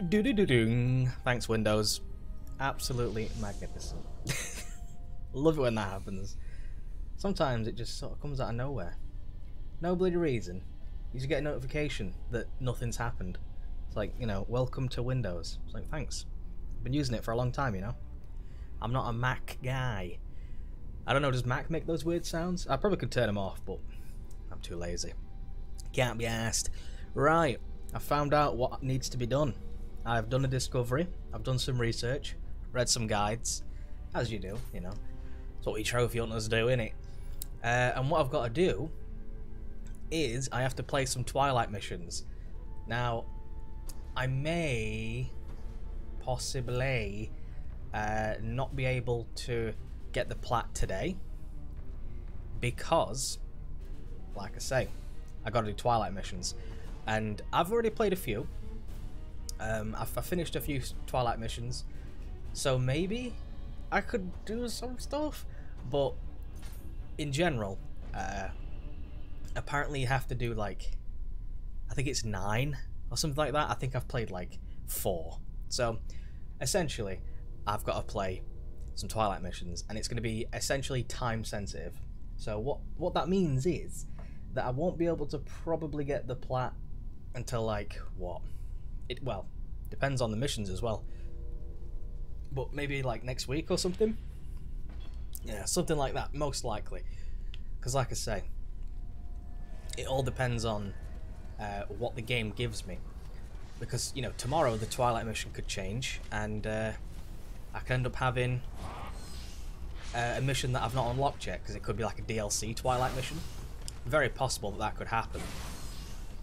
Do-do-do-do. Thanks, Windows. Absolutely magnificent. Love it when that happens. Sometimes it just sort of comes out of nowhere. No bloody reason. You just get a notification that nothing's happened. It's like, you know, welcome to Windows. It's like, thanks. I've been using it for a long time, you know. I'm not a Mac guy. I don't know, does Mac make those weird sounds? I probably could turn them off, but I'm too lazy. Can't be asked. Right, I found out what needs to be done. I've done a discovery, I've done some research, read some guides, as you do, you know. That's what we trophy hunters do, innit? And what I've got to do is I have to play some Twilight missions. Now, I may possibly not be able to get the plat today because, like I say, I got to do Twilight missions, and I've already played a few. I've finished a few Twilight missions, so maybe I could do some stuff, but in general, apparently you have to do like, I think it's 9 or something like that. I think I've played like 4, so essentially I've got to play some Twilight missions, and it's going to be essentially time sensitive. So what that means is that I won't be able to probably get the plat until like what? Well, depends on the missions as well. But maybe like next week or something. Yeah, something like that, most likely. Because like I say, it all depends on what the game gives me. Because, you know, tomorrow the Twilight mission could change, and I could end up having a mission that I've not unlocked yet, because it could be like a DLC Twilight mission. Very possible that that could happen.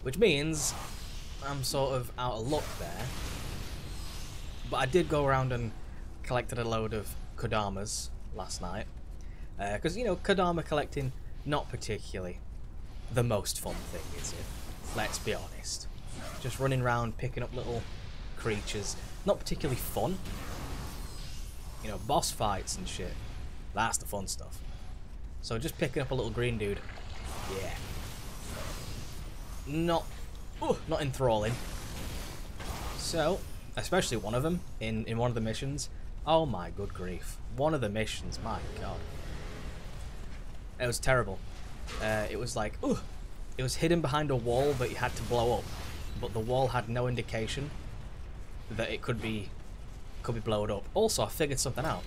Which means I'm sort of out of luck there. But I did go around and collected a load of Kodamas last night. Because, you know, Kodama collecting, not particularly the most fun thing, is it? Let's be honest. Just running around picking up little creatures, not particularly fun. You know, boss fights and shit, that's the fun stuff. So just picking up a little green dude, yeah. Not enthralling. So, especially one of them, in one of the missions, oh my good grief. One of the missions, my god. It was terrible. It was like, it was hidden behind a wall that you had to blow up, but the wall had no indication that it could be blown up. Also, I figured something out.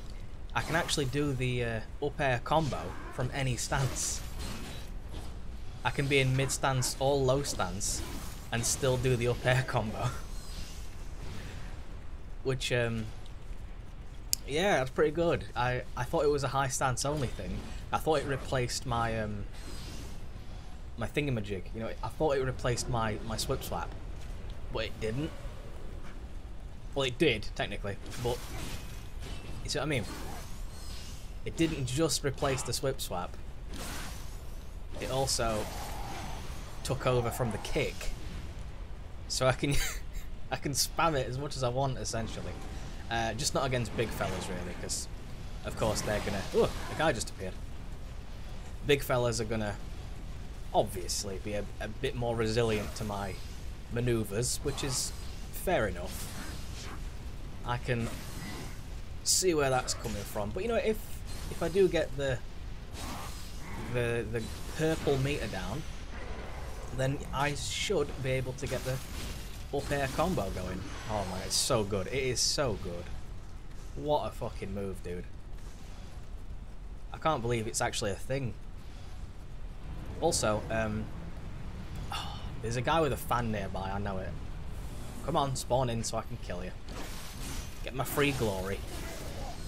I can actually do the up air combo from any stance. I can be in mid stance or low stance and still do the up air combo. Which, yeah, that's pretty good. I thought it was a high stance only thing. I thought it replaced my my thingamajig. You know, I thought it replaced my swip swap, but it didn't. Well, it did technically, but you see what I mean? It didn't just replace the swip swap. It also took over from the kick, so I can I can spam it as much as I want essentially. Just not against big fellas really, because of course they're gonna. Oh, the guy just appeared. Big fellas are gonna obviously be a bit more resilient to my maneuvers, which is fair enough. I can see where that's coming from, but you know, if I do get the purple meter down, then I should be able to get the up air combo going. Oh my, it's so good. It is so good. What a fucking move, dude. I can't believe it's actually a thing. Also, there's a guy with a fan nearby, I know it. Come on, spawn in so I can kill you. Get my free glory.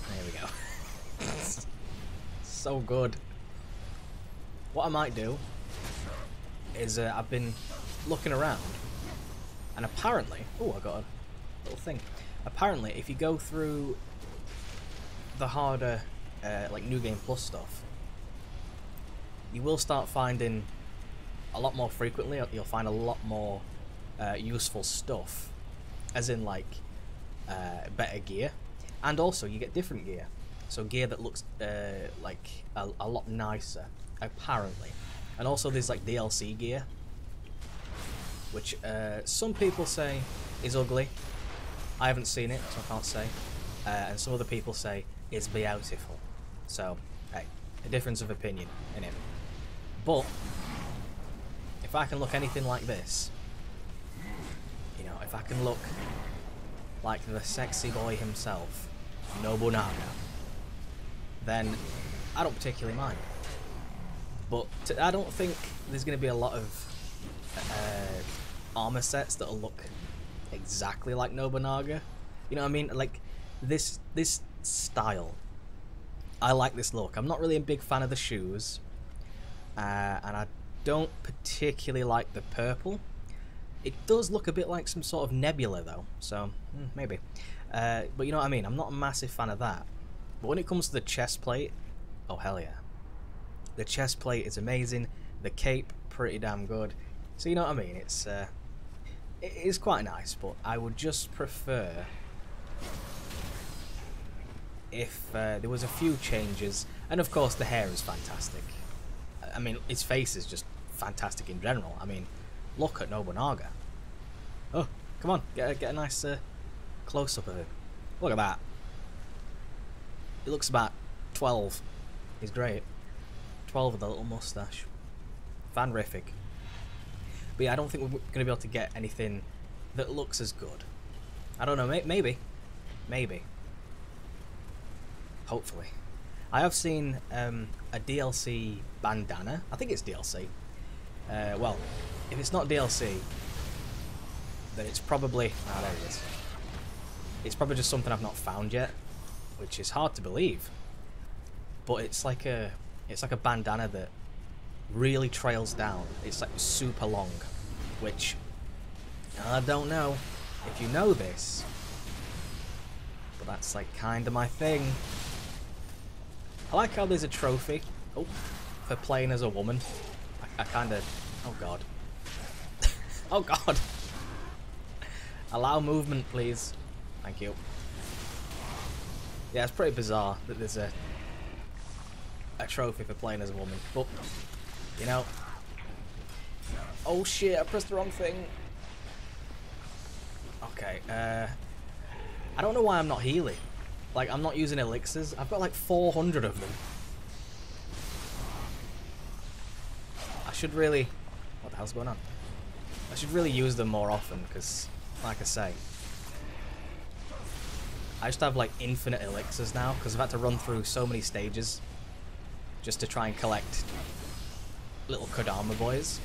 There we go. So good. What I might do is I've been looking around, and apparently, oh, I got a little thing. Apparently, if you go through the harder, like New Game Plus stuff, you will start finding a lot more frequently. You'll find a lot more useful stuff, as in like better gear, and also you get different gear. So gear that looks like a lot nicer, apparently. And also there's like DLC gear, which some people say is ugly. I haven't seen it, so I can't say. And some other people say it's beautiful. So, hey, a difference of opinion in it. But if I can look anything like this, you know, if I can look like the sexy boy himself, Nobunaga, then I don't particularly mind. But I don't think there's going to be a lot of armor sets that'll look exactly like Nobunaga. You know what I mean? Like this style. I like this look. I'm not really a big fan of the shoes, and I don't particularly like the purple. It does look a bit like some sort of nebula though, so maybe. But you know what I mean? I'm not a massive fan of that. But when it comes to the chest plate, oh hell yeah. The chest plate is amazing. The cape, pretty damn good. So you know what I mean? It is quite nice, but I would just prefer if there was a few changes. And of course the hair is fantastic. I mean, his face is just fantastic in general. I mean, look at Nobunaga. Oh, come on, get a nice close-up of him. Look at that. He looks about 12. He's great. 12 with a little mustache. Fanrific. But yeah, I don't think we're going to be able to get anything that looks as good. I don't know, maybe. Maybe. Hopefully. I have seen a DLC bandana. I think it's DLC. Well, if it's not DLC, then it's probably... Ah, there it is. It's probably just something I've not found yet, which is hard to believe. But it's like a bandana that really trails down. It's like super long, which I don't know if you know this, but that's like kind of my thing. I like how there's a trophy for playing as a woman. I kind of... Oh god. Oh god. Allow movement, please. Thank you. Yeah, it's pretty bizarre that there's a trophy for playing as a woman, but you know. Oh shit, I pressed the wrong thing. Okay, I don't know why I'm not healing. Like, I'm not using elixirs. I've got like 400 of them. I should really... What the hell's going on? I should really use them more often, because, like I say, I just have like infinite elixirs now, because I've had to run through so many stages just to try and collect little Kodama boys.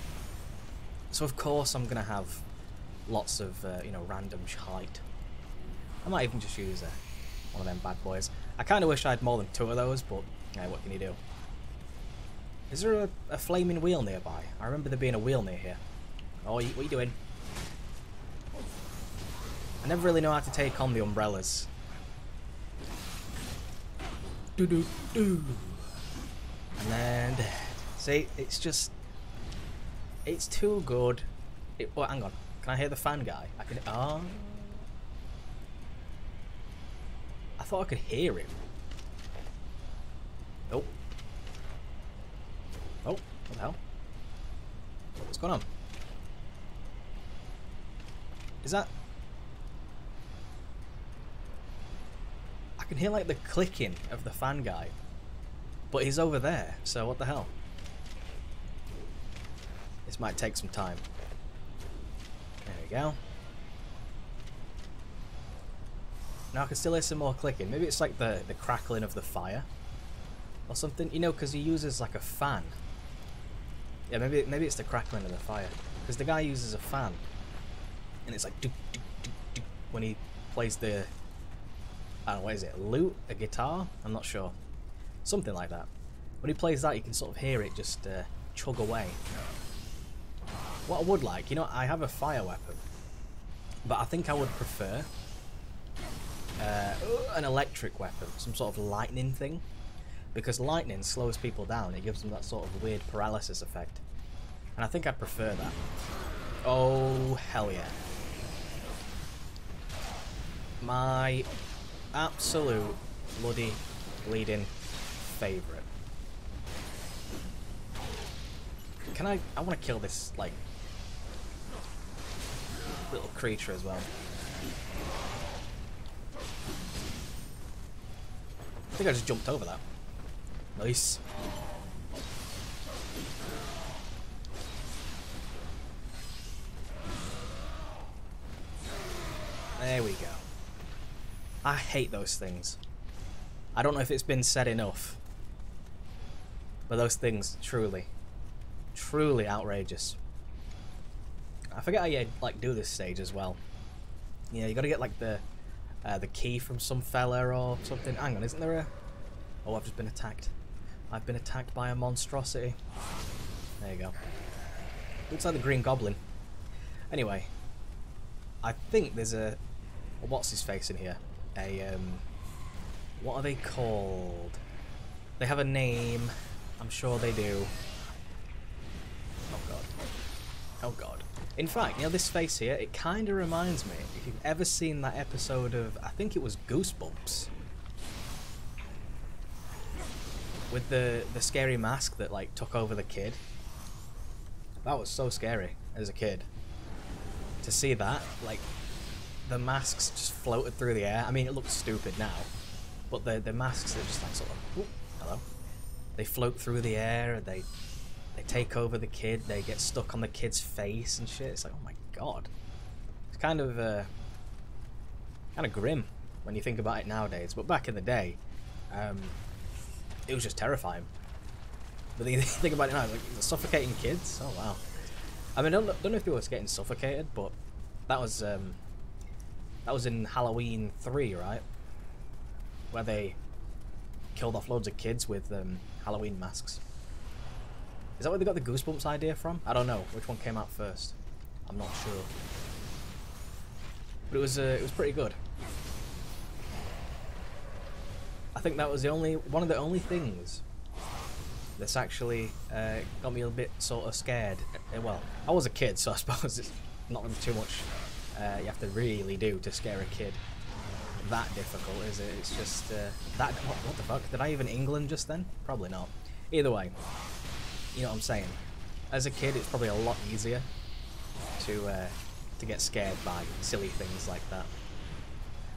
So of course I'm going to have lots of, you know, random shite. I might even just use one of them bad boys. I kind of wish I had more than 2 of those, but yeah, what can you do? Is there a flaming wheel nearby? I remember there being a wheel near here. Oh, what are you doing? I never really know how to take on the umbrellas. Do. And then dead. See, it's just... It's too good. Oh, hang on. Can I hear the fan guy? I can... Oh. I thought I could hear him. Oh. Oh, what the hell? What's going on? Is that... I can hear like the clicking of the fan guy. But he's over there, so what the hell? This might take some time. There we go. Now I can still hear some more clicking. Maybe it's like the crackling of the fire or something. You know, because he uses like a fan. Yeah, maybe it's the crackling of the fire. Because the guy uses a fan. And it's like do, do, do, do, when he plays the... I don't know, what is it? A lute? A guitar? I'm not sure. Something like that. When he plays that, you can sort of hear it just chug away. What I would like, you know, I have a fire weapon, but I think I would prefer an electric weapon, some sort of lightning thing, because lightning slows people down. It gives them that sort of weird paralysis effect, and I think I'd prefer that. Oh, hell yeah. My absolute bloody bleeding favourite. Can I want to kill this, like, little creature as well. I think I just jumped over that. Nice. There we go. I hate those things. I don't know if it's been said enough, but those things truly, truly outrageous. I forget how you like do this stage as well. Yeah, you gotta get like the key from some fella or something. Hang on, isn't there a... Oh, I've just been attacked. I've been attacked by a monstrosity. There you go. Looks like the Green Goblin. Anyway, I think there's a... What's his face in here? What are they called? They have a name. I'm sure they do. Oh god. Oh god. In fact, you know this face here, it kind of reminds me, if you've ever seen that episode of, I think it was Goosebumps, with the scary mask that like took over the kid. That was so scary as a kid. To see that, like, the masks just floated through the air. I mean, it looks stupid now, but the masks are just like sort of, ooh, hello. They float through the air, they take over the kid, they get stuck on the kid's face and shit. It's like, oh my god. It's kind of grim when you think about it nowadays, but back in the day, it was just terrifying. But then you think about it now, like suffocating kids. Oh wow. I mean, I don't know if they were getting suffocated, but that was in Halloween 3, right? Where they killed off loads of kids with Halloween masks. Is that where they got the Goosebumps idea from? I don't know. Which one came out first? I'm not sure. But it was pretty good. I think that was one of the only things that's actually got me a bit sort of scared. Well, I was a kid, so I suppose it's not too much you have to really do to scare a kid. That difficult, is it? It's just that. What the fuck? Did I even England just then? Probably not. Either way, you know what I'm saying. As a kid, it's probably a lot easier to get scared by silly things like that.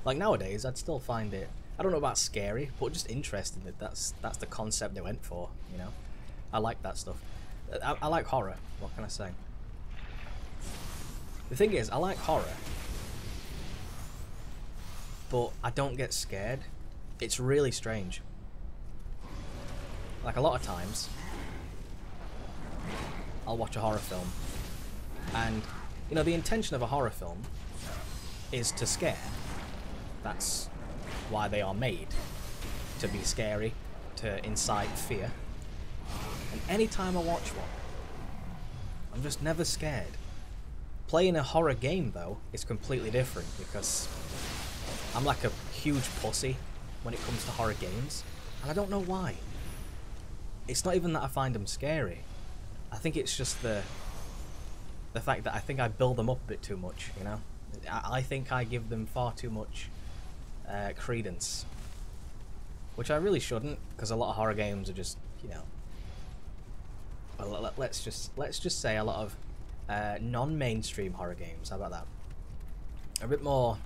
Like nowadays, I'd still find it. I don't know about scary, but just interesting that that's the concept they went for. You know, I like that stuff. I like horror. What can I say? The thing is, I like horror, but I don't get scared. It's really strange. Like a lot of times, I'll watch a horror film, and you know the intention of a horror film is to scare. That's why they are made, to be scary, to incite fear. And anytime I watch one, I'm just never scared. Playing a horror game, though, is completely different, because I'm like a huge pussy when it comes to horror games, and I don't know why. It's not even that I find them scary. I think it's just the fact that I think I build them up a bit too much, you know? I think I give them far too much credence, which I really shouldn't, because a lot of horror games are just, you know... Well, let's just say a lot of non-mainstream horror games. How about that? A bit more.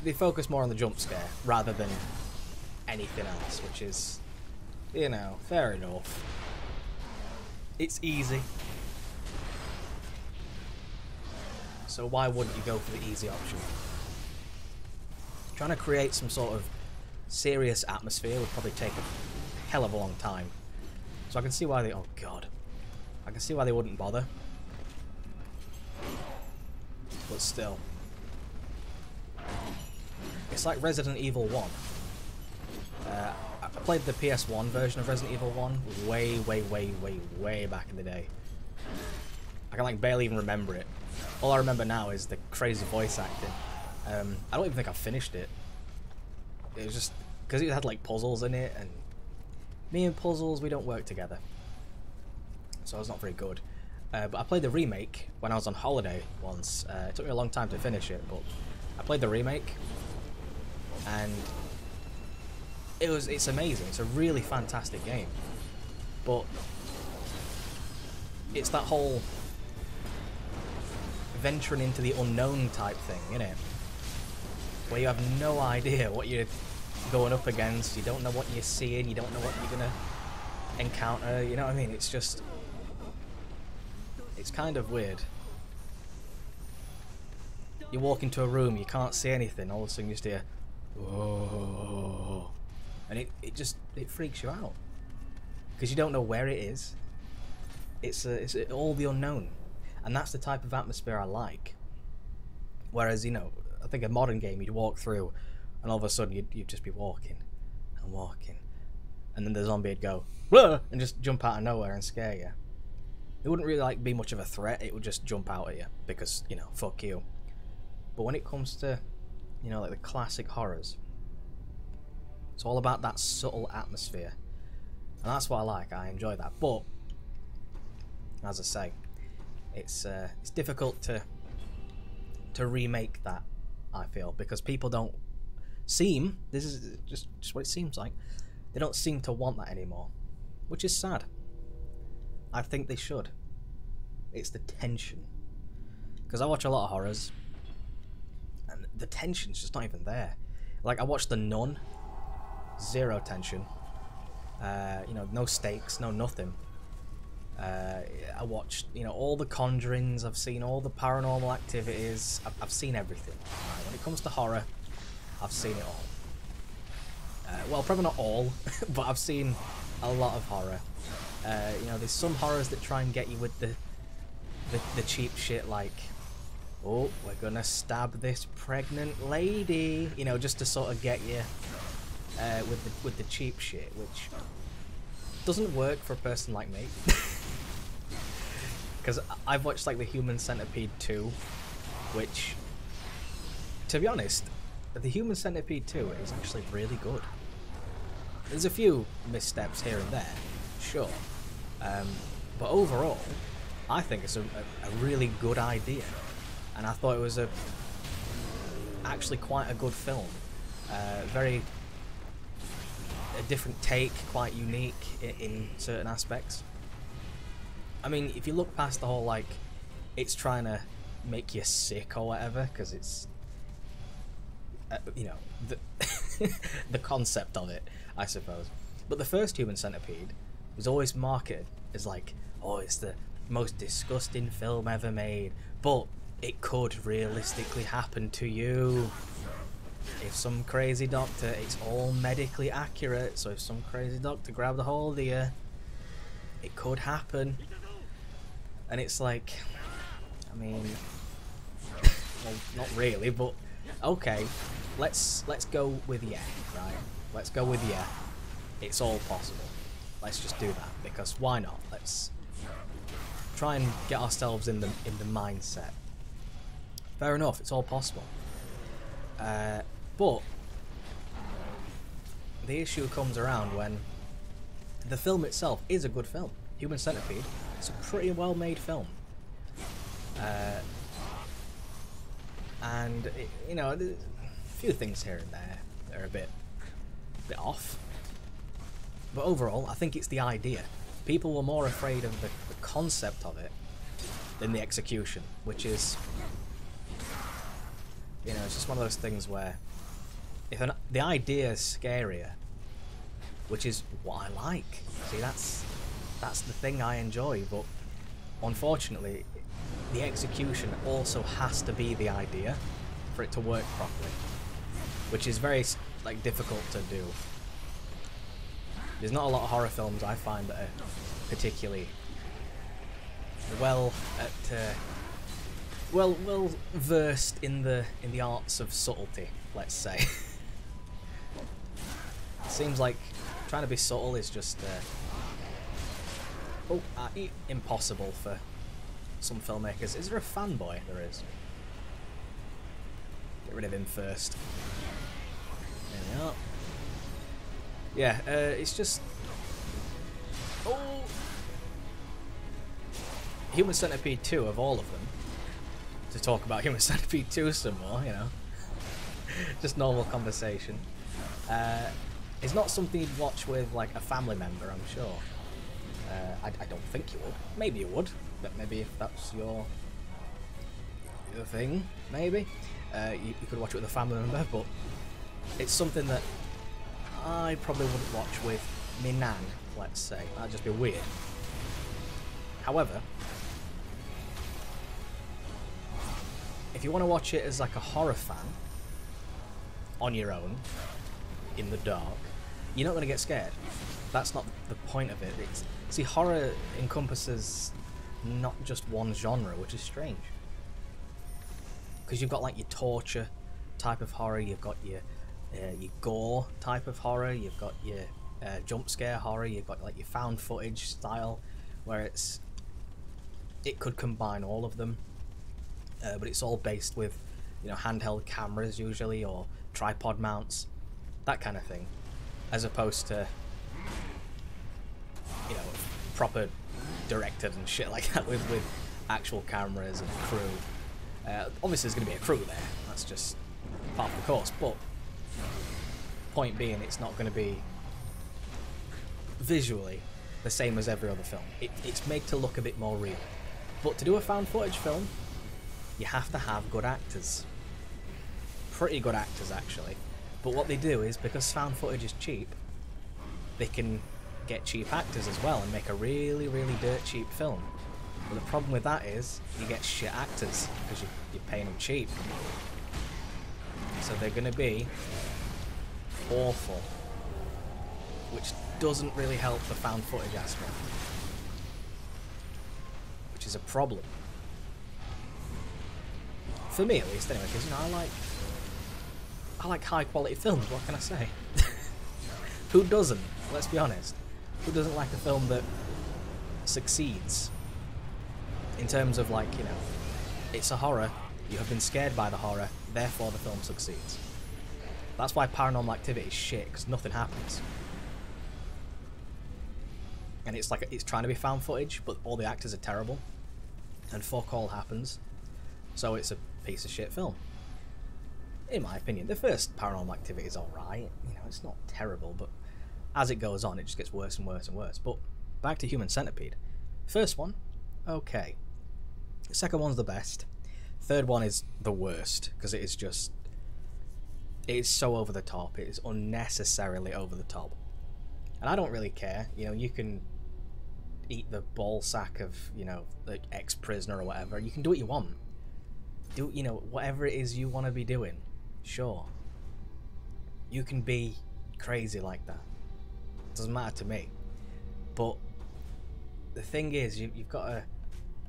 They focus more on the jump scare rather than anything else, which is, you know, fair enough. It's easy, so why wouldn't you go for the easy option? Trying to create some sort of serious atmosphere would probably take a hell of a long time. So I can see why they. Oh god. I can see why they wouldn't bother. But still. It's like Resident Evil 1. I played the PS1 version of Resident Evil 1 way back in the day. I can like barely even remember it. All I remember now is the crazy voice acting. I don't even think I finished it. It was just because it had like puzzles in it, and me and puzzles, we don't work together. So I was not very good. But I played the remake when I was on holiday once. It took me a long time to finish it, but I played the remake, and it's amazing. It's a really fantastic game. But it's that whole venturing into the unknown type thing, innit? Where you have no idea what you're going up against. You don't know what you're seeing. You don't know what you're gonna encounter. You know what I mean? It's just, it's kind of weird. You walk into a room, you can't see anything. All of a sudden, you just hear, "Whoa," and it freaks you out because you don't know where it is. It's all the unknown, and that's the type of atmosphere I like. Whereas, you know, I think a modern game, you'd walk through, and all of a sudden you'd just be walking and walking, and then the zombie would go, "Whoa," and just jump out of nowhere and scare you. It wouldn't really like be much of a threat. It would just jump out at you because, you know, fuck you. But when it comes to, you know, like the classic horrors, it's all about that subtle atmosphere, and that's what I like. I enjoy that. But as I say, it's difficult to remake that, I feel, because people don't seem, this is just what it seems like, they don't seem to want that anymore, which is sad. I think they should. It's the tension, because I watch a lot of horrors and the tension's just not even there. Like, I watched The Nun, zero tension, you know, no stakes, no nothing. I watched, you know, all the Conjurings, I've seen all the Paranormal Activities, I've seen everything. Right? When it comes to horror, I've seen it all. Well, probably not all, but I've seen a lot of horror. You know, there's some horrors that try and get you with the cheap shit, like, oh, we're gonna stab this pregnant lady, you know, just to sort of get you with the cheap shit, which doesn't work for a person like me. Because I've watched like the Human Centipede 2, which, to be honest, the Human Centipede 2 is actually really good. There's a few missteps here and there, sure, but overall, I think it's a really good idea, and I thought it was actually quite a good film. A different take, quite unique in certain aspects. I mean, if you look past the whole, like, it's trying to make you sick or whatever, because it's, you know, the concept of it, I suppose. But the first Human Centipede was always marketed as like, oh, it's the most disgusting film ever made, but it could realistically happen to you. If some crazy doctor, it's all medically accurate, so if some crazy doctor grabbed a hold of you, it could happen. And it's like, I mean, well, not really, but okay, let's go with yeah, right? Let's go with yeah. It's all possible. Let's just do that, because why not? Let's try and get ourselves in the mindset. Fair enough, it's all possible. But the issue comes around when the film itself is a good film. Human Centipede, it's a pretty well made film. And it, you know, a few things here and there that are a bit off. But overall, I think it's the idea. People were more afraid of the concept of it than the execution, which is, you know, it's just one of those things where if the idea is scarier, which is what I like. See, that's the thing I enjoy, but unfortunately, the execution also has to be the idea for it to work properly, which is very, like, difficult to do. There's not a lot of horror films I find that are particularly well versed in the arts of subtlety, let's say. It seems like trying to be subtle is just impossible for some filmmakers. Is there a fanboy? There is. Get rid of him first. There we are. Yeah, it's just... Oh! Human Centipede 2, of all of them, to talk about Human Centipede 2 some more, you know. Just normal conversation. It's not something you'd watch with, like, a family member, I'm sure. I don't think you would. Maybe you would, but maybe if that's your thing, maybe. You could watch it with a family member, but it's something that I probably wouldn't watch with me nan, let's say. That'd just be weird. However, if you want to watch it as like a horror fan, on your own, in the dark, you're not going to get scared. That's not the point of it. See, horror encompasses not just one genre, which is strange. Because you've got like your torture type of horror, you've got your gore type of horror, you've got your jump scare horror, you've got like your found footage style, where it could combine all of them, but it's all based with, you know, handheld cameras usually, or tripod mounts, that kind of thing, as opposed to, you know, proper directed and shit like that with actual cameras and crew. Obviously there's going to be a crew there, that's just part of the course, but point being, it's not going to be visually the same as every other film. It's made to look a bit more real. But to do a found footage film, you have to have good actors. Pretty good actors, actually. But what they do is, because found footage is cheap, they can get cheap actors as well and make a really, really dirt cheap film. But the problem with that is, you get shit actors, because you're paying them cheap. So they're going to be awful, which doesn't really help the found footage aspect, which is a problem. For me, at least, anyway, because, you know, I like high quality films, what can I say? Who doesn't? Let's be honest. Who doesn't like a film that succeeds? In terms of, like, you know, it's a horror, you have been scared by the horror, therefore the film succeeds. That's why Paranormal Activity is shit, because nothing happens. And it's like, it's trying to be found footage, but all the actors are terrible, and fuck all happens. So it's a piece of shit film. In my opinion, the first Paranormal Activity is alright, you know, it's not terrible, but as it goes on, it just gets worse and worse and worse. But back to Human Centipede. First one, okay. The second one's the best. Third one is the worst, because it is just... it is so over the top. It is unnecessarily over the top. And I don't really care. You know, you can eat the ball sack of, you know, like ex-prisoner or whatever. You can do what you want. Do, you know, whatever it is you want to be doing. Sure. You can be crazy like that. It doesn't matter to me. But the thing is, you've got to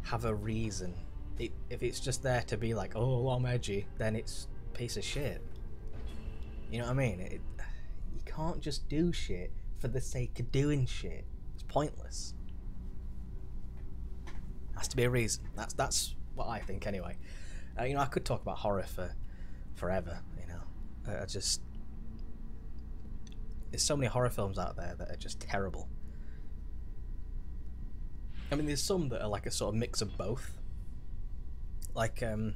have a reason. If it's just there to be like, oh, I'm edgy, then it's a piece of shit. You know what I mean? You can't just do shit for the sake of doing shit. It's pointless. Has to be a reason. That's what I think anyway. You know, I could talk about horror for forever. You know, there's so many horror films out there that are just terrible. I mean, there's some that are like a sort of mix of both. Like the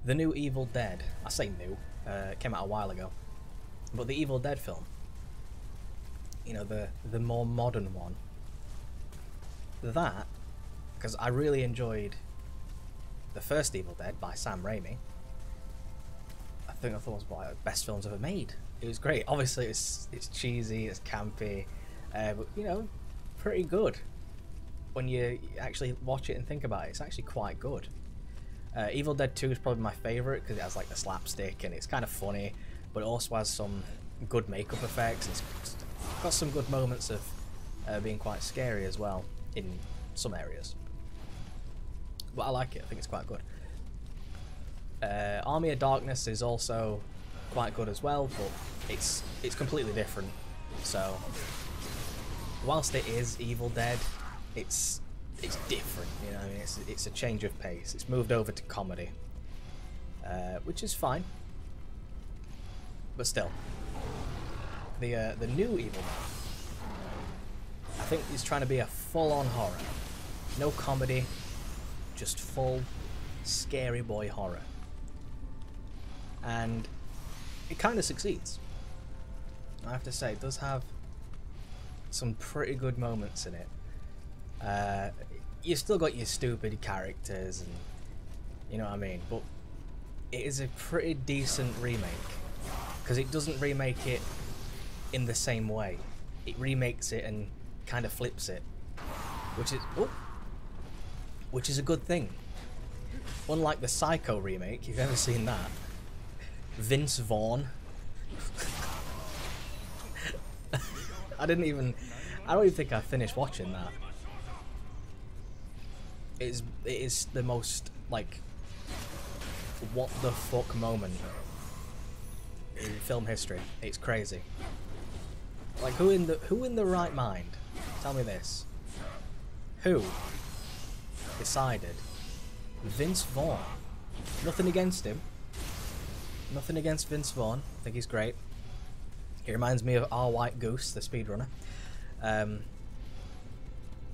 new Evil Dead. I say new. It came out a while ago. But the Evil Dead film, you know, the more modern one, that, because I really enjoyed the first Evil Dead by Sam Raimi. I thought it was one of the best films ever made. It was great. Obviously, it's cheesy, it's campy, but, you know, pretty good. When you actually watch it and think about it, it's actually quite good. Evil Dead 2 is probably my favourite, because it has like the slapstick and it's kind of funny, but it also has some good makeup effects. It's got some good moments of being quite scary as well in some areas. But I like it. I think it's quite good. Army of Darkness is also quite good as well, but it's completely different. So whilst it is Evil Dead, it's different. You know, I mean, it's a change of pace. It's moved over to comedy, which is fine. But still, the new Evil Dead, I think is trying to be a full-on horror. No comedy, just full scary boy horror. And it kind of succeeds. I have to say, it does have some pretty good moments in it. You still got your stupid characters, and you know what I mean, but it is a pretty decent remake. because it doesn't remake it in the same way. It remakes it and kind of flips it, which is a good thing. Unlike the Psycho remake, if you've ever seen that, Vince Vaughn. I don't even think I finished watching that. It is the most like what the fuck moment in film history. It's crazy. Like who in the right mind? Tell me this. Who decided Vince Vaughn? Nothing against him. Nothing against Vince Vaughn. I think he's great. He reminds me of Our White Goose, the speedrunner.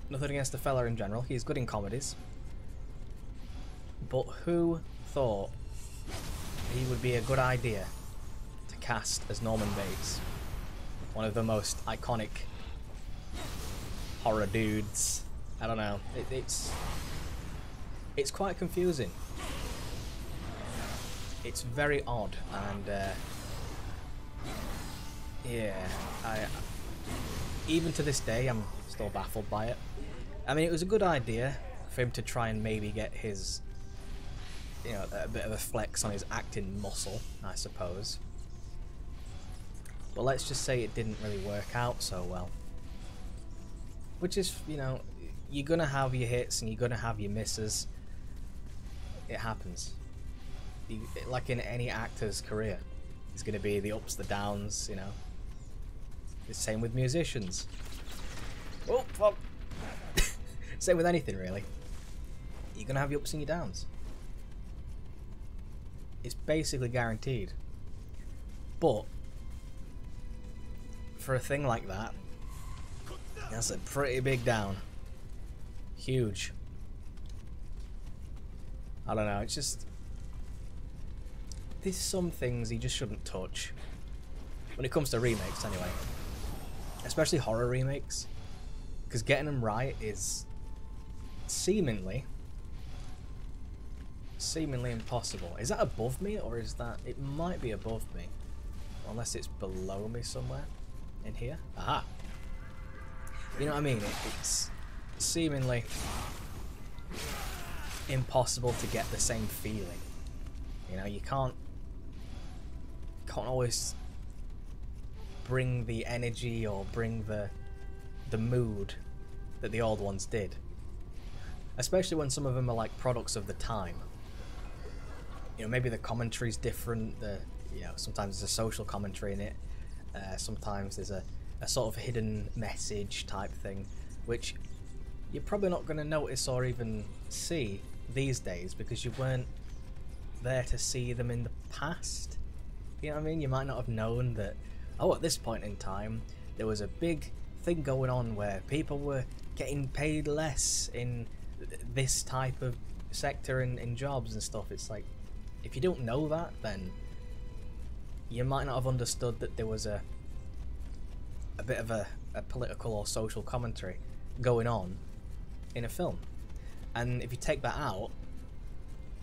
Nothing against the fella in general. He's good in comedies. But who thought he would be a good idea to cast as Norman Bates? One of the most iconic horror dudes. I don't know. It's quite confusing. It's very odd, and yeah, even to this day I'm still baffled by it. I mean, it was a good idea for him to try and maybe get his, you know, a bit of a flex on his acting muscle, I suppose. But let's just say it didn't really work out so well. Which is, you know, you're gonna have your hits and you're gonna have your misses. It happens. Like in any actor's career, there's gonna be the ups, the downs, you know. The same with musicians. Oh, fuck. Same with anything, really. You're gonna have your ups and your downs. It's basically guaranteed. But for a thing like that, that's a pretty big down. Huge. I don't know, it's just... There's some things you just shouldn't touch. When it comes to remakes, anyway. Especially horror remakes. Because getting them right is... seemingly impossible. Is that above me, or is that... It might be above me. Unless it's below me somewhere. In here? Aha! You know what I mean? It's seemingly impossible to get the same feeling. You know, you can't always bring the energy or bring the mood that the old ones did. Especially when some of them are like products of the time. You know, maybe the commentary's different. You know, sometimes there's a social commentary in it. Sometimes there's a sort of hidden message type thing, which you're probably not going to notice or even see these days because you weren't there to see them in the past. You know what I mean? You might not have known that, oh, at this point in time there was a big thing going on where people were getting paid less in this type of sector in jobs and stuff. It's like, if you don't know that, then you might not have understood that there was a bit of a political or social commentary going on in a film. And if you take that out,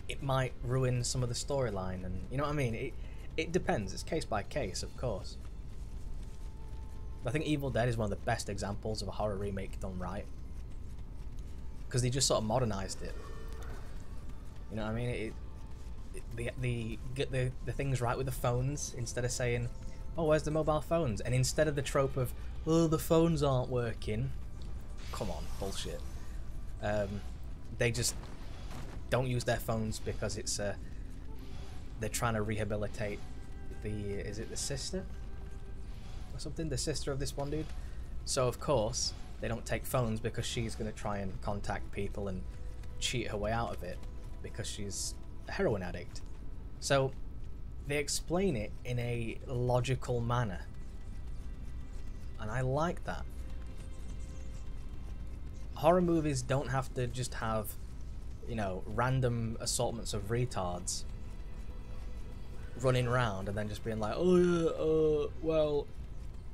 it might ruin some of the storyline, and you know what I mean? It depends. It's case by case, of course. I think Evil Dead is one of the best examples of a horror remake done right, because they just sort of modernized it. You know what I mean? They get the things right with the phones, instead of saying, oh, where's the mobile phones? And instead of the trope of, oh, the phones aren't working. Come on, bullshit. They just don't use their phones because it's they're trying to rehabilitate is it the sister or something, the sister of this one dude. So of course they don't take phones because she's going to try and contact people and cheat her way out of it because she's a heroin addict. So they explain it in a logical manner, and I like that. Horror movies don't have to just have, you know, random assortments of retards running around and then just being like, oh yeah, well,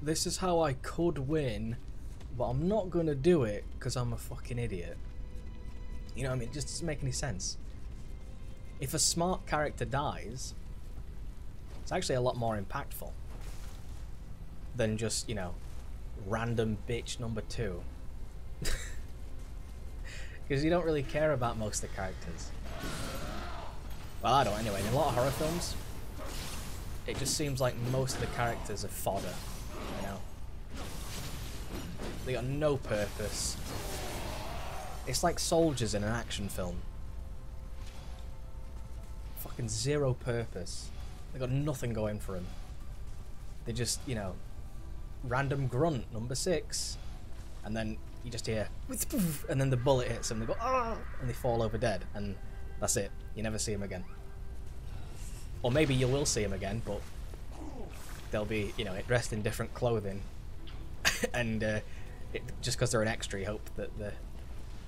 this is how I could win, but I'm not gonna do it because I'm a fucking idiot. You know what I mean? It just doesn't make any sense. If a smart character dies, It's actually a lot more impactful than just, you know, random bitch number 2. Because you don't really care about most of the characters. Well, I don't anyway. In a lot of horror films, it just seems like most of the characters are fodder, you know? They got no purpose. It's like soldiers in an action film. Fucking zero purpose. They got nothing going for them. They just, you know, random grunt, number 6, and then you just hear, and then the bullet hits them, they go, ah, and they fall over dead, and that's it. You never see them again. Or maybe you will see them again, but they'll be, you know, dressed in different clothing, and just because they're an extra, you hope that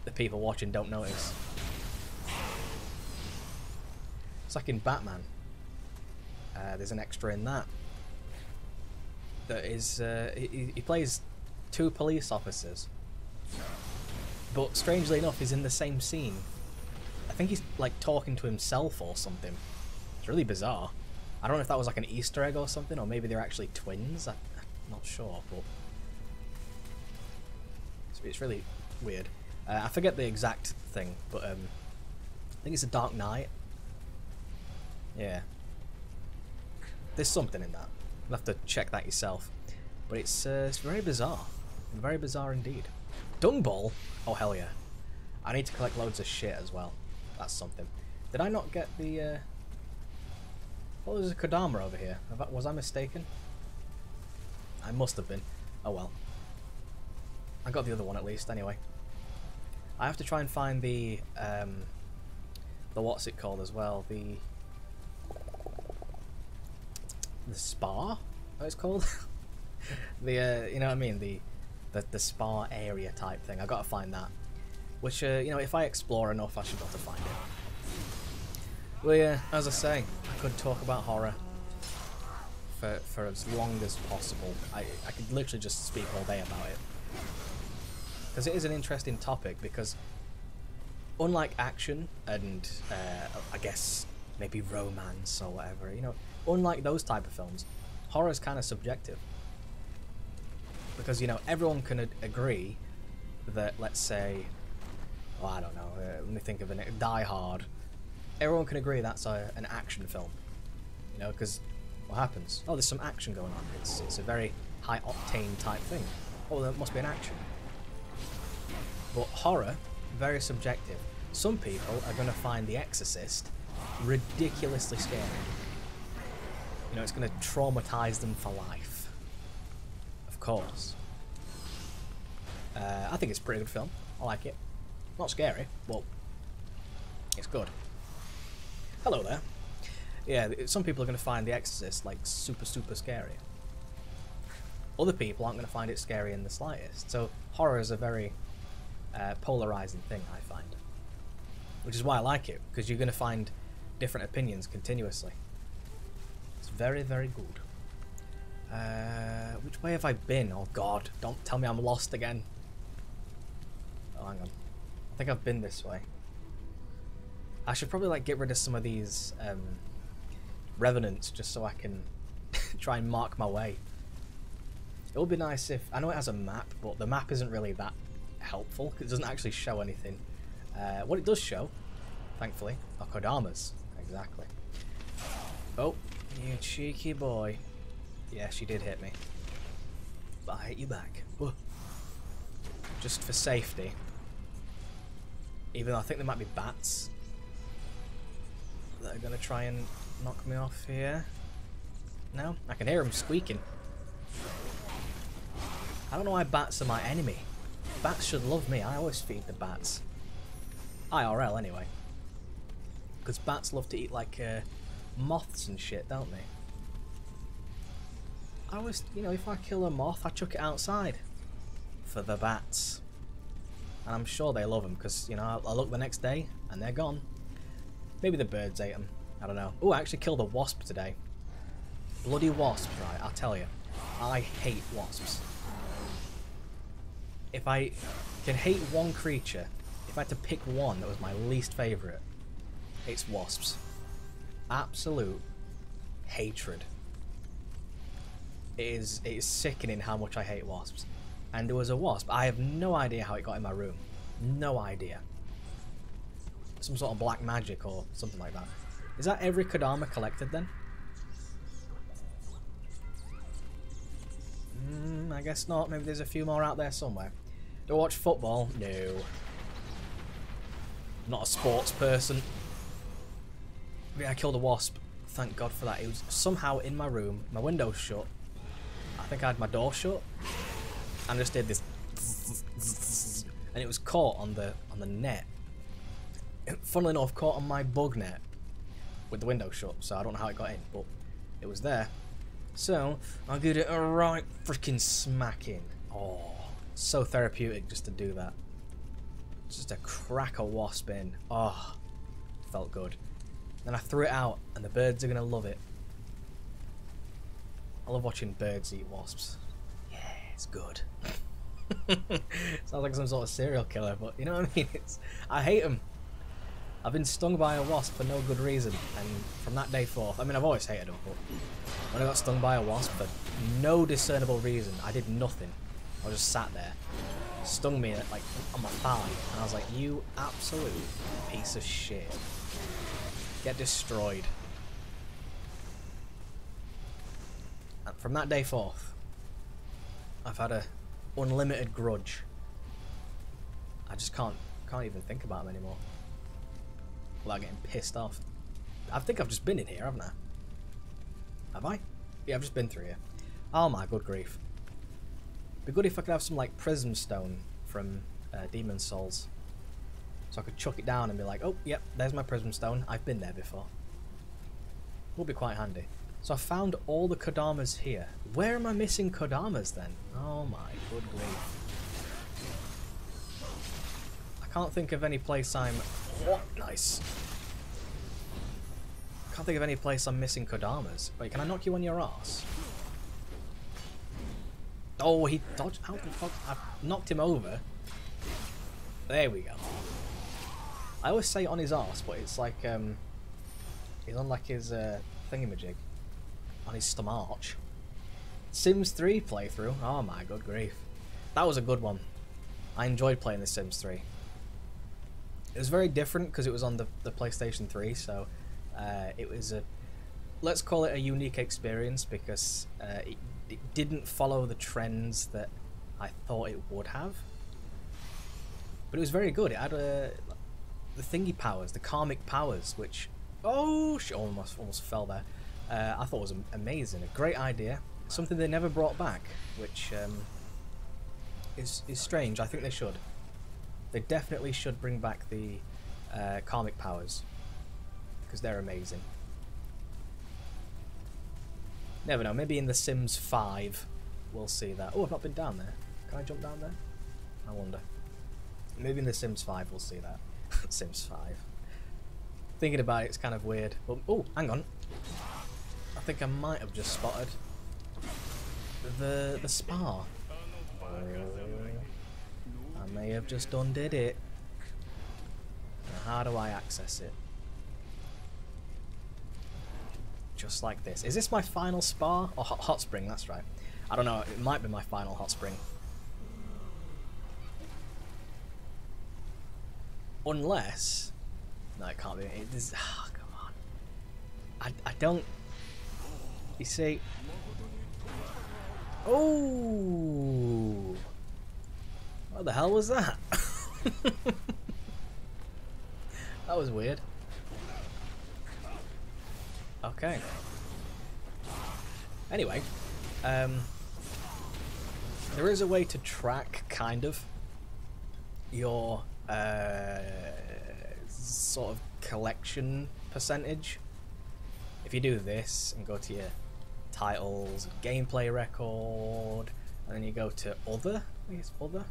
the people watching don't notice. It's like in Batman. There's an extra in that. That is, he plays 2 police officers. But strangely enough, he's in the same scene. I think he's like talking to himself or something. It's really bizarre. I don't know if that was like an Easter egg or something, or maybe they're actually twins. I'm not sure, but it's really weird. I forget the exact thing, but I think it's a Dark Knight. Yeah. There's something in that. You'll have to check that yourself. But it's very bizarre. Very bizarre indeed. Dung Ball? Oh, hell yeah. I need to collect loads of shit as well. That's something. Did I not get the... Oh, there's a Kodama over here. Was I mistaken? I must have been. Oh well. I got the other one at least, anyway. I have to try and find the what's it called as well? The spa? What it's called? The you know what I mean? The spa area type thing. I gotta find that. Which you know, if I explore enough, I should be able to find it. Well, yeah, as I say, I could talk about horror for as long as possible. I could literally just speak all day about it. Because it is an interesting topic, because unlike action and I guess maybe romance or whatever, you know, unlike those type of films, horror is kind of subjective. Because, you know, everyone can agree that, let's say, well, I don't know, let me think of it, Die Hard. Everyone can agree that's an action film. You know, because what happens? Oh, there's some action going on. It's a very high octane type thing. Oh, there must be an action. But horror, very subjective. Some people are going to find The Exorcist ridiculously scary. You know, it's going to traumatize them for life. Of course. I think it's a pretty good film. I like it. Not scary, but it's good. Hello there. Yeah, some people are going to find The Exorcist like super scary. Other people aren't going to find it scary in the slightest. So horror is a very polarizing thing, I find. Which is why I like it, because you're going to find different opinions continuously. It's very good. Which way have I been? Oh god, don't tell me I'm lost again. Oh, hang on. I think I've been this way. I should probably like get rid of some of these revenants just so I can try and mark my way. It would be nice if... I know it has a map, but the map isn't really that helpful because it doesn't actually show anything. What it does show, thankfully, are Kodamas. Exactly. Oh, you cheeky boy. Yeah, she did hit me. But I hit you back. Whoa. Just for safety. Even though I think there might be bats that are going to try and knock me off here. No? I can hear them squeaking. I don't know why bats are my enemy. Bats should love me. I always feed the bats. IRL anyway. Because bats love to eat like moths and shit, don't they? I always, you know, if I kill a moth, I chuck it outside for the bats. And I'm sure they love them because, you know, I look the next day and they're gone. Maybe the birds ate them. I don't know. Oh, I actually killed a wasp today. Bloody wasps, right? I'll tell you. I hate wasps. If I can hate one creature, if I had to pick one that was my least favourite, it's wasps. Absolute hatred it is sickening how much I hate wasps. And there was a wasp. I have no idea how it got in my room. No idea. Some sort of black magic or something like that. Is that every Kodama collected then? I guess not. Maybe there's a few more out there somewhere. Do I watch football? No. I'm not a sports person. Yeah, I killed a wasp. Thank God for that. It was somehow in my room. My window's shut. I think I had my door shut. And I just did this. And it was caught on the net. Funnily enough, caught on my bug net with the window shut. So I don't know how it got in, but it was there. So I'll give it a right freaking smacking. Oh, so therapeutic just to do that. Just to crack a wasp in. Oh, felt good. Then I threw it out, and the birds are gonna love it. I love watching birds eat wasps. Yeah, it's good. Sounds like some sort of serial killer, but you know what I mean? I hate them. I've been stung by a wasp for no good reason, and from that day forth, I mean, I've always hated them, but when I got stung by a wasp for no discernible reason, I did nothing. I just sat there, stung me like on my thigh, and I was like, "You absolute piece of shit, get destroyed." And from that day forth, I've had a unlimited grudge. I just can't even think about them anymore without getting pissed off. I think I've just been in here, haven't I? Have I? Yeah, I've just been through here. Oh my good grief. Be good if I could have some like prism stone from Demon Souls, so I could chuck it down and be like, "Oh, yep, there's my prism stone. I've been there before." Would be quite handy. So I found all the Kodamas here. Where am I missing Kodamas then? Oh my good grief. I can't think of any place I'm... What? Nice. Can't think of any place I'm missing Kodamas. Wait, can I knock you on your ass? Oh, he dodged. How the fuck? I knocked him over. There we go. I always say on his arse, but it's like he's on like his thingamajig, on his stomach. Sims 3 playthrough. Oh my good grief, that was a good one. I enjoyed playing the Sims 3. It was very different because it was on the PlayStation 3, so it was a, let's call it a unique experience because it didn't follow the trends that I thought it would have. But it was very good. It had the thingy powers, the karmic powers, which... Oh, shit, almost fell there. I thought was amazing. A great idea. Something they never brought back, which is strange. I think they should. They definitely should bring back the karmic powers, because they're amazing. Never know, maybe in The Sims 5 we'll see that. Oh, I've not been down there. Can I jump down there? I wonder. Maybe in The Sims 5 we'll see that. Sims 5. Thinking about it, it's kind of weird. But, oh, hang on. I think I might have just spotted the spa. Oh, I may have just undid it. Now, how do I access it? Just like this. Is this my final spa? Or hot spring, that's right. I don't know, it might be my final hot spring. Unless... No, it can't be. It is... Oh, come on. I don't... You see... Oh! What the hell was that? That was weird. Okay. Anyway, there is a way to track, kind of, your sort of collection percentage. If you do this and go to your titles, gameplay record, and then you go to other, I think it's other?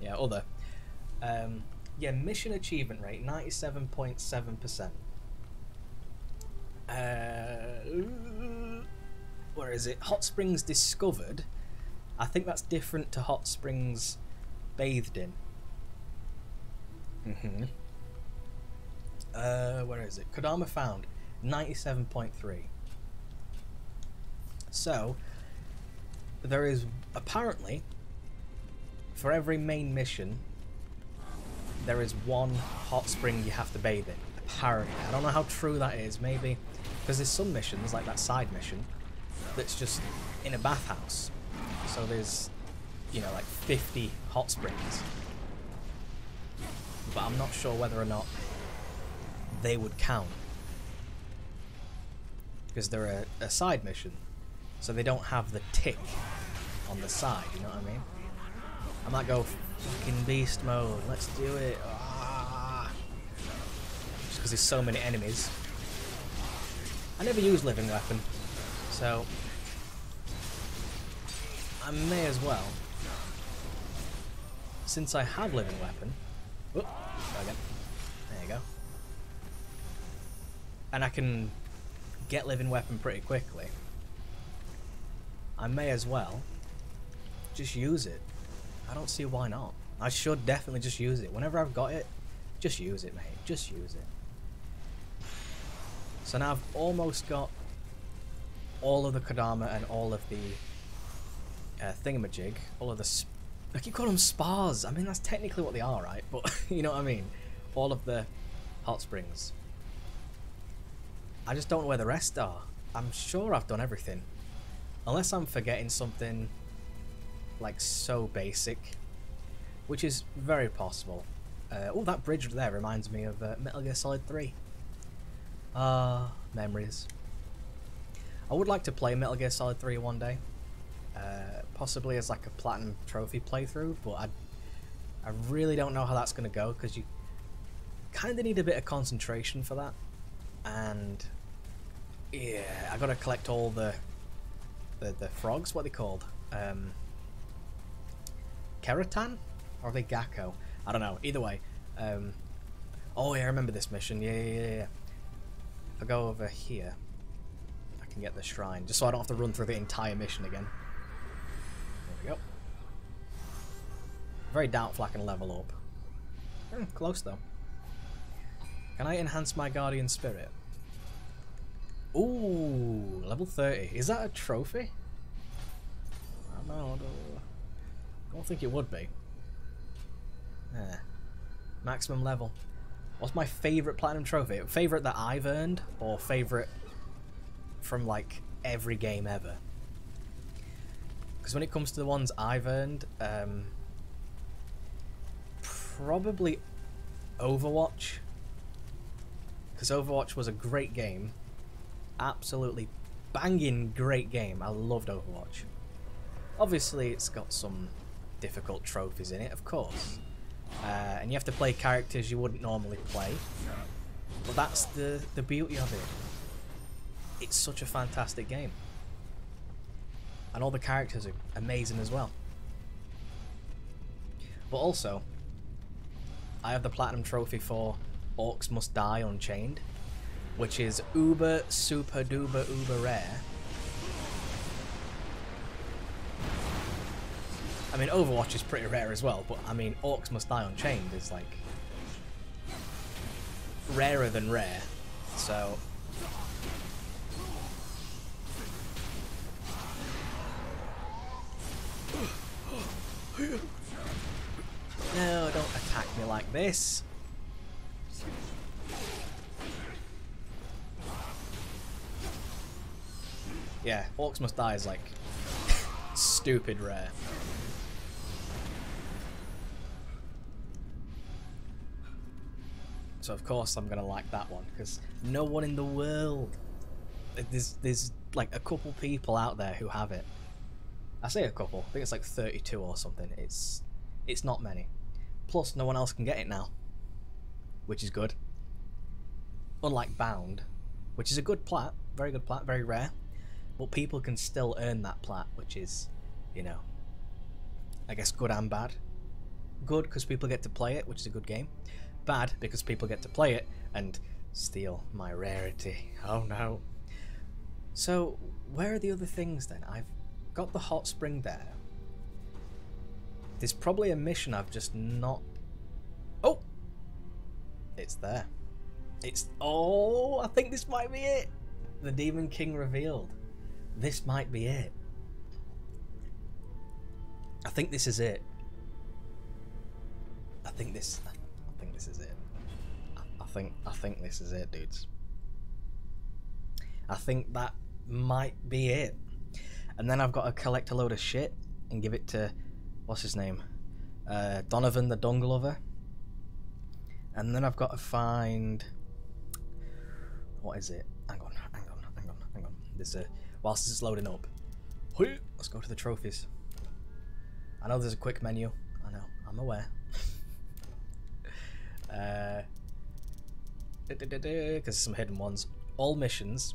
Yeah, other. Yeah, mission achievement rate, 97.7%. Where is it? Hot springs discovered. I think that's different to hot springs bathed in. Where is it? Kodama found 97.3. So there is apparently, for every main mission, there is one hot spring you have to bathe in. Apparently. I don't know how true that is, maybe. Because there's some missions, like that side mission, that's just in a bathhouse. So there's, you know, like 50 hot springs. But I'm not sure whether or not they would count. Because they're a side mission. So they don't have the tick on the side, you know what I mean? I might go fucking beast mode, let's do it. Ah. Just because there's so many enemies. I never use living weapon, so I may as well. Since I have living weapon, whoop, try again. There you go. And I can get living weapon pretty quickly. I may as well just use it. I don't see why not. I should definitely just use it. Whenever I've got it, just use it, mate. Just use it. So now I've almost got all of the Kodama and all of the thingamajig. All of the... I keep calling them spas. I mean, that's technically what they are, right? But, you know what I mean? All of the hot springs. I just don't know where the rest are. I'm sure I've done everything. Unless I'm forgetting something like so basic, which is very possible. Oh, that bridge there reminds me of Metal Gear Solid 3. Memories. I would like to play Metal Gear Solid 3 one day. Possibly as like a platinum trophy playthrough, but I really don't know how that's going to go, because you kind of need a bit of concentration for that. And yeah, I got to collect all the frogs, what are they called? Keratin? Or are they Gakko? I don't know. Either way. Oh yeah, I remember this mission. Yeah. If I go over here, I can get the shrine, just so I don't have to run through the entire mission again. There we go. Very doubtful I can level up. Close though. Can I enhance my guardian spirit? Ooh, level 30. Is that a trophy? I don't know. I don't think it would be. Maximum level. What's my favourite platinum trophy? Favourite that I've earned, or favourite from like every game ever? Because when it comes to the ones I've earned, probably Overwatch. Because Overwatch was a great game. Absolutely banging great game. I loved Overwatch. Obviously it's got some difficult trophies in it, of course, and you have to play characters you wouldn't normally play, but that's the beauty of it. It's such a fantastic game, and all the characters are amazing as well. But also, I have the platinum trophy for Orcs Must Die Unchained, which is uber super duper uber rare. I mean, Overwatch is pretty rare as well, but I mean, Orcs Must Die Unchained is like rarer than rare, so no, don't attack me like this. Yeah, Orcs Must Die is like stupid rare. So of course I'm gonna like that one, because no one in the world, there's like a couple people out there who have it. I say a couple, I think it's like 32 or something. It's not many. Plus no one else can get it now, which is good. Unlike Bound, which is a good plat, very good plat, very rare, but people can still earn that plat, which is, you know, I guess good and bad. Good because people get to play it, which is a good game. Bad because people get to play it and steal my rarity. Oh no. So where are the other things then? I've got the hot spring there. There's probably a mission I've just not... Oh! It's there. It's... Oh, I think this might be it. The Demon King revealed. This might be it. think this is it. I think this is it. I think this is it, dudes. I think that might be it. And then I've got to collect a load of shit and give it to, what's his name? Donovan the Dung Lover. And then I've got to find, what is it? Hang on. There's a, whilst this is loading up, let's go to the trophies. I know there's a quick menu. I know, I'm aware. Because some hidden ones. All missions.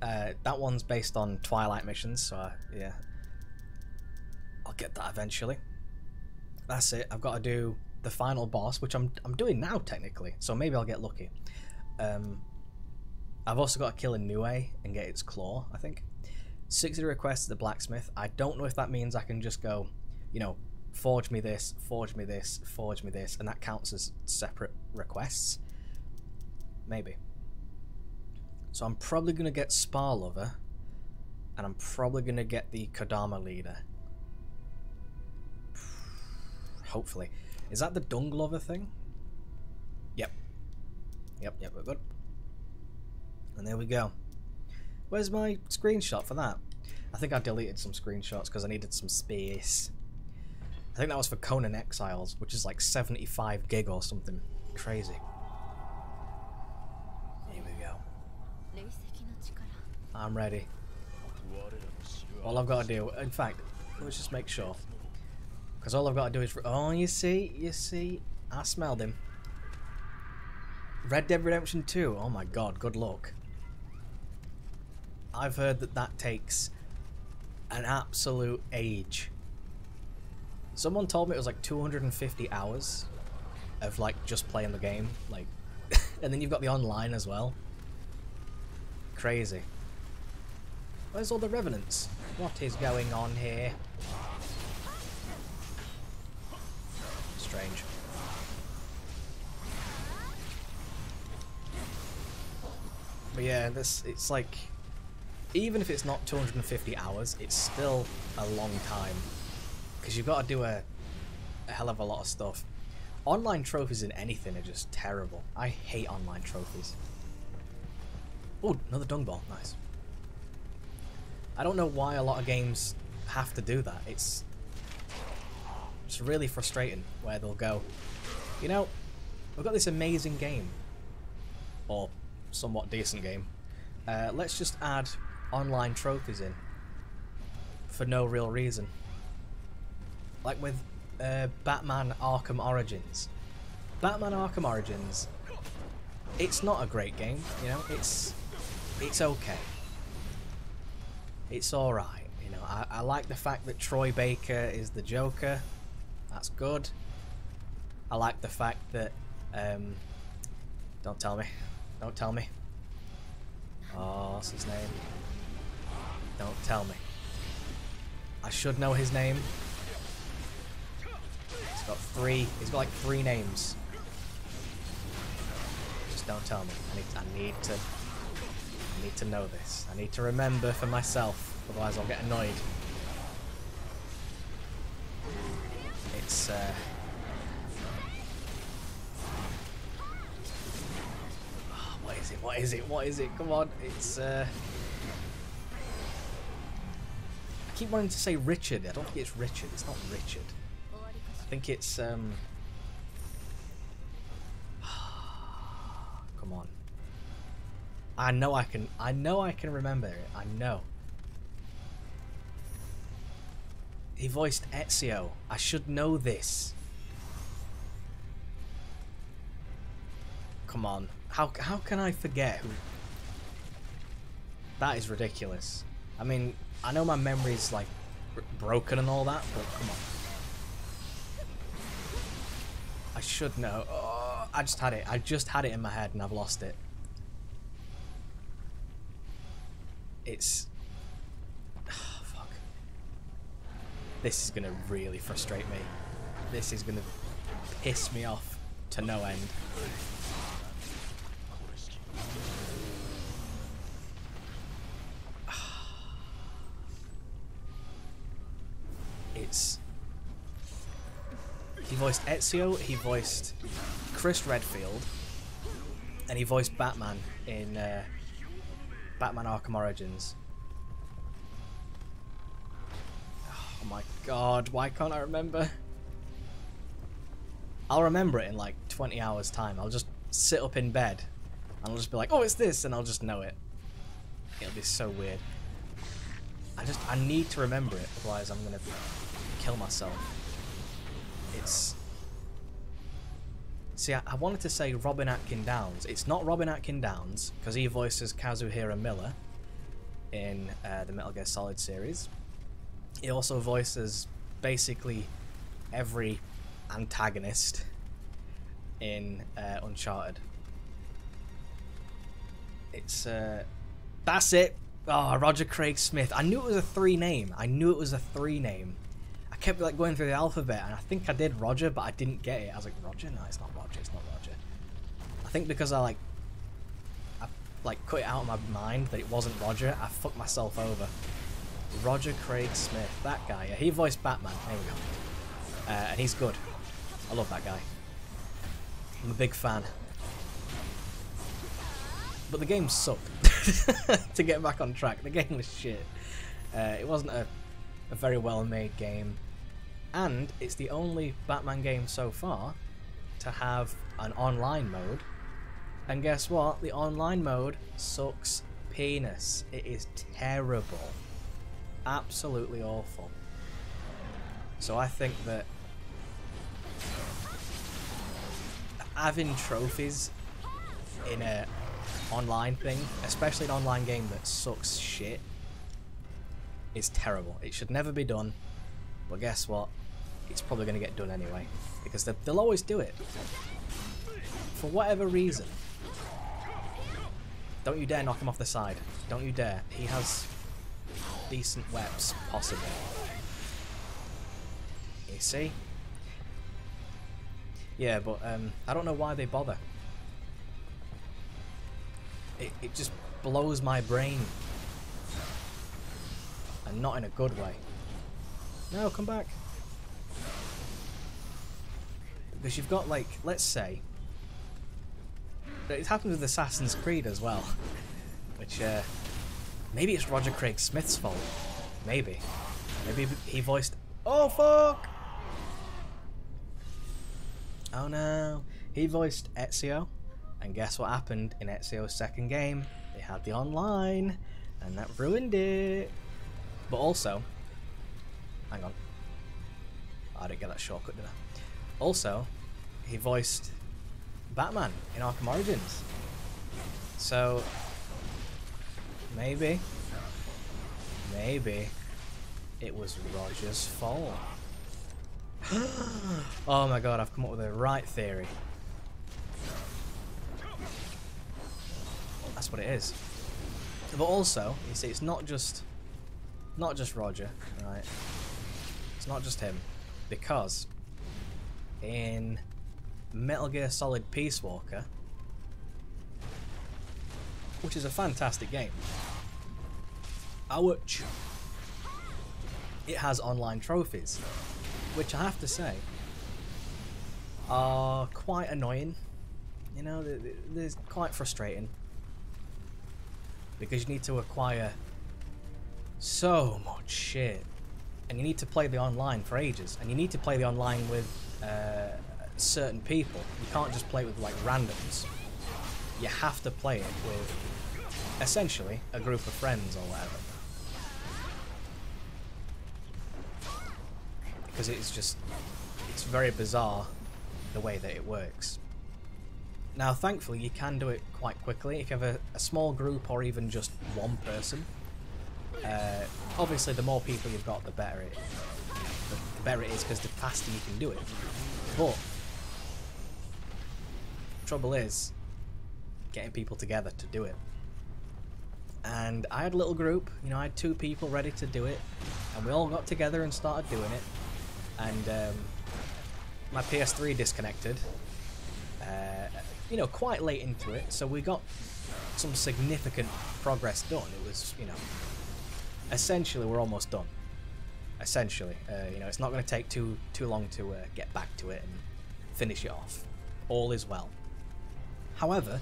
That one's based on Twilight missions, so yeah, I'll get that eventually. That's it. I've got to do the final boss, which I'm doing now technically, so maybe I'll get lucky. I've also got to kill a Nioh and get its claw, I think. 60 requests to the blacksmith. I don't know if that means I can just go, you know, forge me this, forge me this, forge me this, and that counts as separate requests. Maybe. So I'm probably going to get Spar Lover, and I'm probably going to get the Kodama Leader. Hopefully. Is that the Dung Lover thing? Yep. Yep, we're good. And there we go. Where's my screenshot for that? I think I deleted some screenshots because I needed some space. I think that was for Conan Exiles, which is like 75 gig or something crazy. Here we go. I'm ready. All I've got to do, in fact, let's just make sure. Because all I've got to do is, oh, you see, I smelled him. Red Dead Redemption 2, oh my god, good luck. I've heard that that takes an absolute age. Someone told me it was like 250 hours of like just playing the game, like, and then you've got the online as well. Crazy. Where's all the revenants? What is going on here? Strange. But yeah, it's like, even if it's not 250 hours, it's still a long time. Because you've got to do a hell of a lot of stuff. Online trophies in anything are just terrible. I hate online trophies. Oh, another dung ball. Nice. I don't know why a lot of games have to do that. It's really frustrating where they'll go, you know, we've got this amazing game. Or somewhat decent game. Let's just add online trophies in. For no real reason. Like with Batman Arkham Origins. Batman Arkham Origins, it's not a great game, you know, it's okay. It's alright, you know. I like the fact that Troy Baker is the Joker. That's good. I like the fact that don't tell me. Don't tell me. Oh, what's his name? Don't tell me. I should know his name. He's got like 3 names. Just don't tell me. I need to know this. I need to remember for myself, otherwise I'll get annoyed. It's what is it? Come on. It's I keep wanting to say Richard. I don't think it's Richard. It's not Richard. I think it's come on. I know I can remember it. I know. He voiced Ezio. I should know this. Come on. How can I forget who? That is ridiculous. I mean, I know my memory's like broken and all that, but come on. I should know. Oh, I just had it in my head and I've lost it. It's... Oh, fuck. This is going to really frustrate me. This is going to piss me off to no end. He voiced Ezio, he voiced Chris Redfield, and he voiced Batman in Batman Arkham Origins. Oh my god, why can't I remember? I'll remember it in like 20 hours time. I'll just sit up in bed and I'll just be like, oh, it's this, and I'll just know it. It'll be so weird. I need to remember it, otherwise I'm gonna kill myself. It's... See, I wanted to say Robin Atkin Downes. It's not Robin Atkin Downes, because he voices Kazuhira Miller in the Metal Gear Solid series. He also voices basically every antagonist in Uncharted. It's... that's it! Oh, Roger Craig Smith. I knew it was a 3 name. I knew it was a 3 name. I kept like going through the alphabet, and I think I did Roger, but I didn't get it. I was like, Roger? No, it's not Roger. It's not Roger. I think because I cut it out of my mind that it wasn't Roger, I fucked myself over. Roger Craig Smith, that guy. Yeah, he voiced Batman. There we go. And he's good. I love that guy. I'm a big fan. But the game sucked. To get back on track, the game was shit. It wasn't a very well made game, and it's the only Batman game so far to have an online mode, and guess what? The online mode sucks penis. It is terrible. Absolutely awful. So I think that having trophies in a online thing, especially an online game that sucks shit, is terrible. It should never be done, but guess what? It's probably going to get done anyway, because they'll always do it. For whatever reason. Don't you dare knock him off the side. Don't you dare. He has decent webs, possibly. You see? Yeah, but I don't know why they bother. It just blows my brain. And not in a good way. No, come back. Because you've got, like, let's say... It happened with Assassin's Creed as well. Which, maybe it's Roger Craig Smith's fault. Maybe. Maybe he voiced... Oh, fuck! Oh, no. He voiced Ezio. And guess what happened in Ezio's second game? They had the online. And that ruined it. But also... Hang on. I didn't get that shortcut, did I? Also, he voiced Batman in Arkham Origins. So... Maybe it was Roger's fault. Oh my god, I've come up with the right theory. That's what it is. But also, you see, it's not just Roger, right? It's not just him, because in Metal Gear Solid Peace Walker, which is a fantastic game, ouch, it has online trophies, which I have to say are quite annoying. You know, they're quite frustrating, because you need to acquire so much shit, and you need to play the online for ages, and you need to play the online with certain people. You can't just play it with like randoms. You have to play it with essentially a group of friends or whatever, because it's very bizarre the way that it works. Now thankfully you can do it quite quickly if you have a small group or even just one person. Obviously the more people you've got, the better it is, because the faster you can do it. But the trouble is getting people together to do it. And I had a little group, you know, I had 2 people ready to do it, and we all got together and started doing it. And my PS3 disconnected, you know, quite late into it, so we got some significant progress done. It was, you know, essentially we're almost done. essentially. You know, it's not going to take too long to get back to it and finish it off. All is well. However,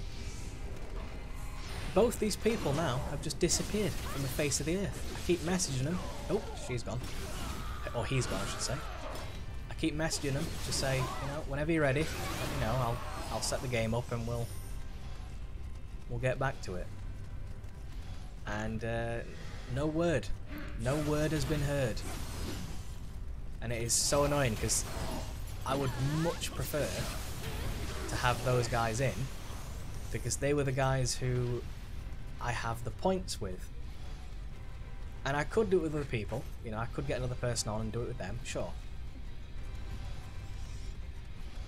both these people now have just disappeared from the face of the earth. I keep messaging them. Oh, she's gone. Or he's gone, I should say. I keep messaging them to say, you know, whenever you're ready, let me know. I'll set the game up and we'll get back to it. And no word. No word has been heard. And it is so annoying because I would much prefer to have those guys in, because they were the guys who I have the points with. And I could do it with other people, you know, I could get another person on and do it with them, sure.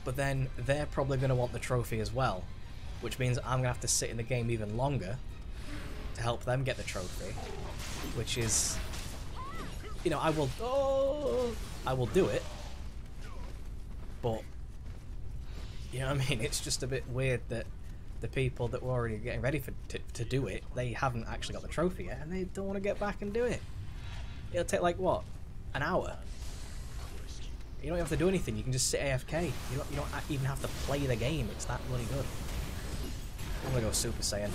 But then they're probably going to want the trophy as well, which means I'm going to have to sit in the game even longer to help them get the trophy, which is, you know, I will do it, but, you know what I mean, it's just a bit weird that the people that were already getting ready to do it, they haven't actually got the trophy yet, and they don't want to get back and do it. It'll take like, what, an hour? You don't have to do anything, you can just sit AFK. You don't even have to play the game, it's that bloody good. I'm gonna go Super Saiyan.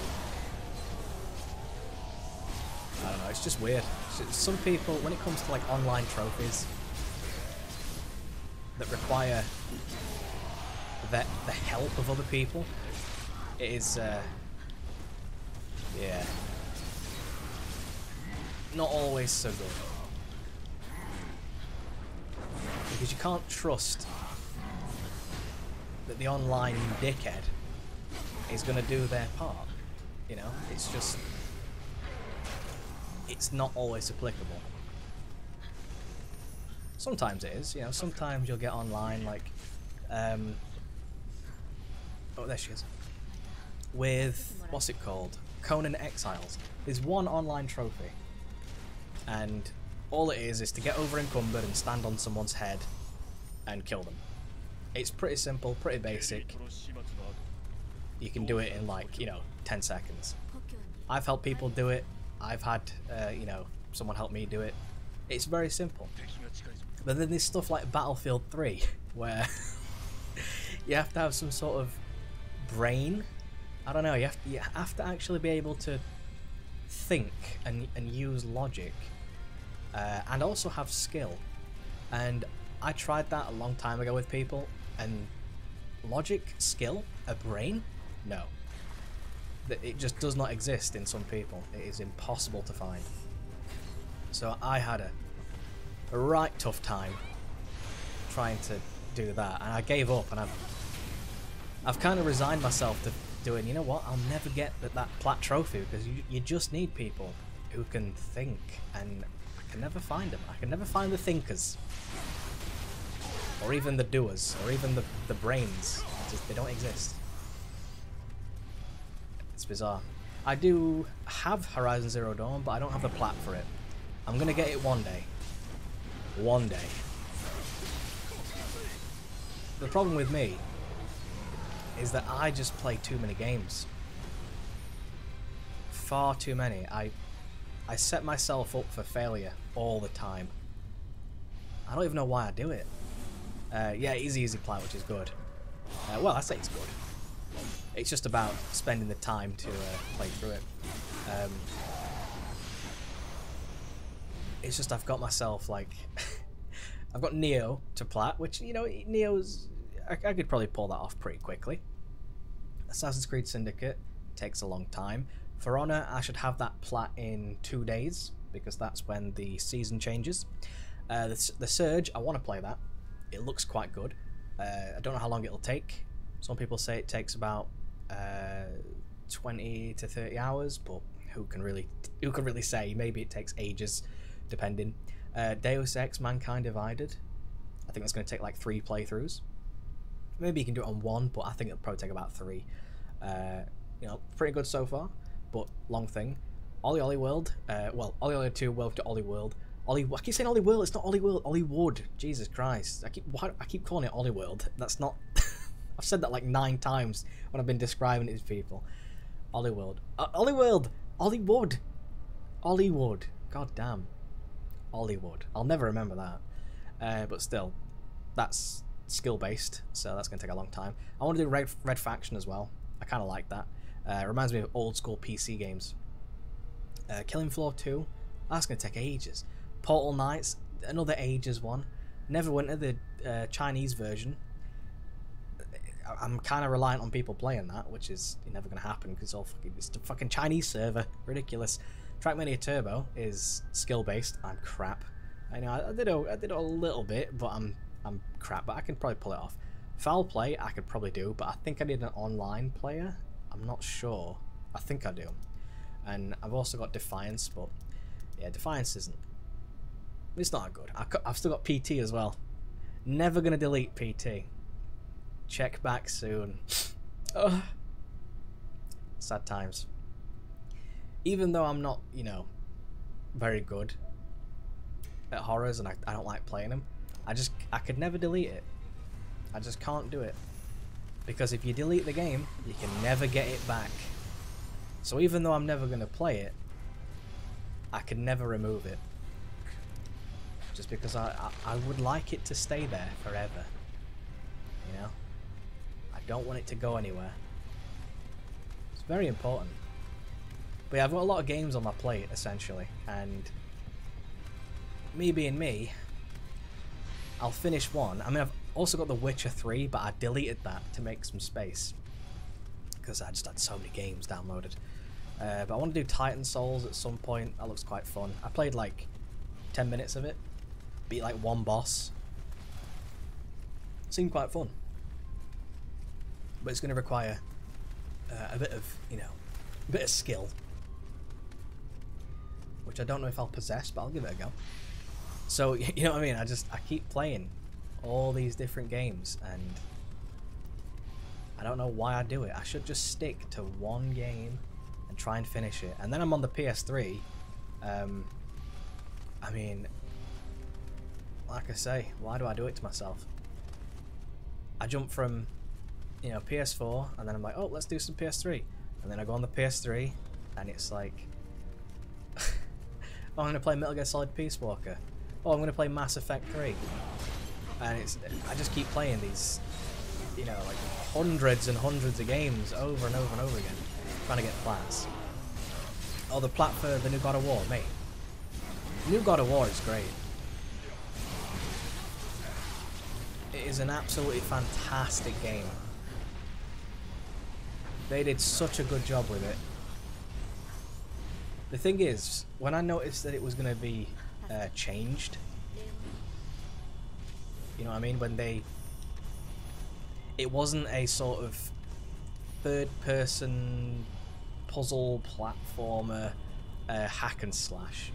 I don't know, it's just weird. Some people, when it comes to like online trophies that require the help of other people, it is, yeah, not always so good. Because you can't trust that the online dickhead is going to do their part, you know, it's just, it's not always applicable. Sometimes it is, you know, sometimes you'll get online like, oh, there she is. With, what's it called? Conan Exiles. There's one online trophy, and all it is to get over encumbered and stand on someone's head and kill them. It's pretty simple, pretty basic. You can do it in like, you know, 10 seconds. I've helped people do it. I've had, you know, someone help me do it. It's very simple. But then there's stuff like Battlefield 3, where you have to have some sort of brain. I don't know, you have to actually be able to think and use logic, and also have skill. And I tried that a long time ago with people, and logic, skill, a brain? No. It just does not exist in some people. It is impossible to find. So I had a right tough time trying to do that, and I gave up, and I've kind of resigned myself to doing, you know what, I'll never get that plat trophy, because you just need people who can think, and I can never find them. I can never find the thinkers, or even the doers, or even the brains. They don't exist. It's bizarre. I do have Horizon Zero Dawn, but I don't have the plat for it. I'm gonna get it one day. One day. The problem with me is that I just play too many games. Far too many. I set myself up for failure all the time. I don't even know why I do it. Yeah, it is easy plat, which is good. Well, I say it's good. It's just about spending the time to play through it. It's just I've got myself like... I've got Nioh to plat, which, you know, Nioh's... I could probably pull that off pretty quickly. Assassin's Creed Syndicate takes a long time. For Honor, I should have that plat in 2 days, because that's when the season changes. The Surge, I want to play that. It looks quite good. I don't know how long it'll take. Some people say it takes about 20 to 30 hours, but who can really say? Maybe it takes ages, depending. Deus Ex Mankind Divided, I think that's going to take like 3 playthroughs. Maybe you can do it on 1, but I think it'll probably take about 3. You know, pretty good so far, but long thing. Ollie Ollie World, well, Ollie Ollie 2, Welcome to Ollie World. I keep saying Ollie World, it's not Ollie World, Ollie Wood. Jesus Christ. I keep calling it Ollie World. That's not... I've said that like 9 times when I've been describing it to people. Ollie World. Ollie World! Ollie Wood! Ollie Wood. God damn. Hollywood. I'll never remember that. But still, that's skill based, so that's gonna take a long time. I want to do Red Faction as well. I kind of like that. It reminds me of old school PC games. Killing Floor 2, that's gonna take ages. Portal Knights, another ages one. Neverwinter, the Chinese version. I'm kind of reliant on people playing that, which is never going to happen because it's a fucking Chinese server. Ridiculous. Trackmania Turbo is skill based. I'm crap. I know I did a little bit, but I'm crap. But I can probably pull it off. Foul Play I could probably do, but I think I need an online player. I'm not sure. I think I do. And I've also got Defiance, but yeah, Defiance isn't. It's not good. I've still got PT as well. Never gonna delete PT. Check back soon. Ugh. Sad times. Even though I'm not, you know, very good at horrors and I don't like playing them, I could never delete it. I just can't do it. Because if you delete the game, you can never get it back. So even though I'm never gonna play it, I could never remove it. Just because I would like it to stay there forever. You know? I don't want it to go anywhere. It's very important. But yeah, I've got a lot of games on my plate, essentially. And me being me, I'll finish one. I mean, I've also got The Witcher 3, but I deleted that to make some space. Because I just had so many games downloaded. But I want to do Titan Souls at some point. That looks quite fun. I played like 10 minutes of it. Beat like one boss. Seemed quite fun. But it's going to require a bit of, you know, a bit of skill. Which I don't know if I'll possess, but I'll give it a go. So, you know what I mean? I keep playing all these different games and I don't know why I do it. I should just stick to one game and try and finish it. And then I'm on the PS3. I mean, like I say, why do I do it to myself? I jump from, you know, PS4 and then I'm like, oh, let's do some PS3. And then I go on the PS3 and it's like, oh, I'm going to play Metal Gear Solid Peace Walker. Oh, I'm going to play Mass Effect 3. And I just keep playing these, you know, like hundreds and hundreds of games over and over and over again, trying to get plats. Oh, the plat for the new God of War, mate. New God of War is great. It is an absolutely fantastic game. They did such a good job with it. The thing is, when I noticed that it was going to be changed, you know what I mean? When it wasn't a sort of third-person puzzle platformer hack and slash.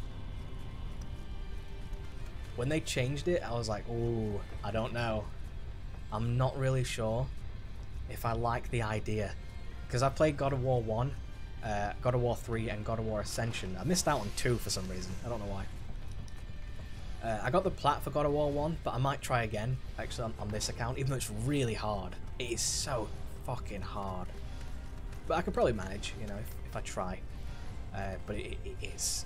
When they changed it, I was like, ooh, I don't know. I'm not really sure if I like the idea. Because I played God of War 1, God of War 3, and God of War Ascension. I missed out on 2 for some reason. I don't know why. I got the plat for God of War 1, but I might try again, actually, on this account, even though it's really hard. It is so fucking hard. But I could probably manage, you know, if I try. But it's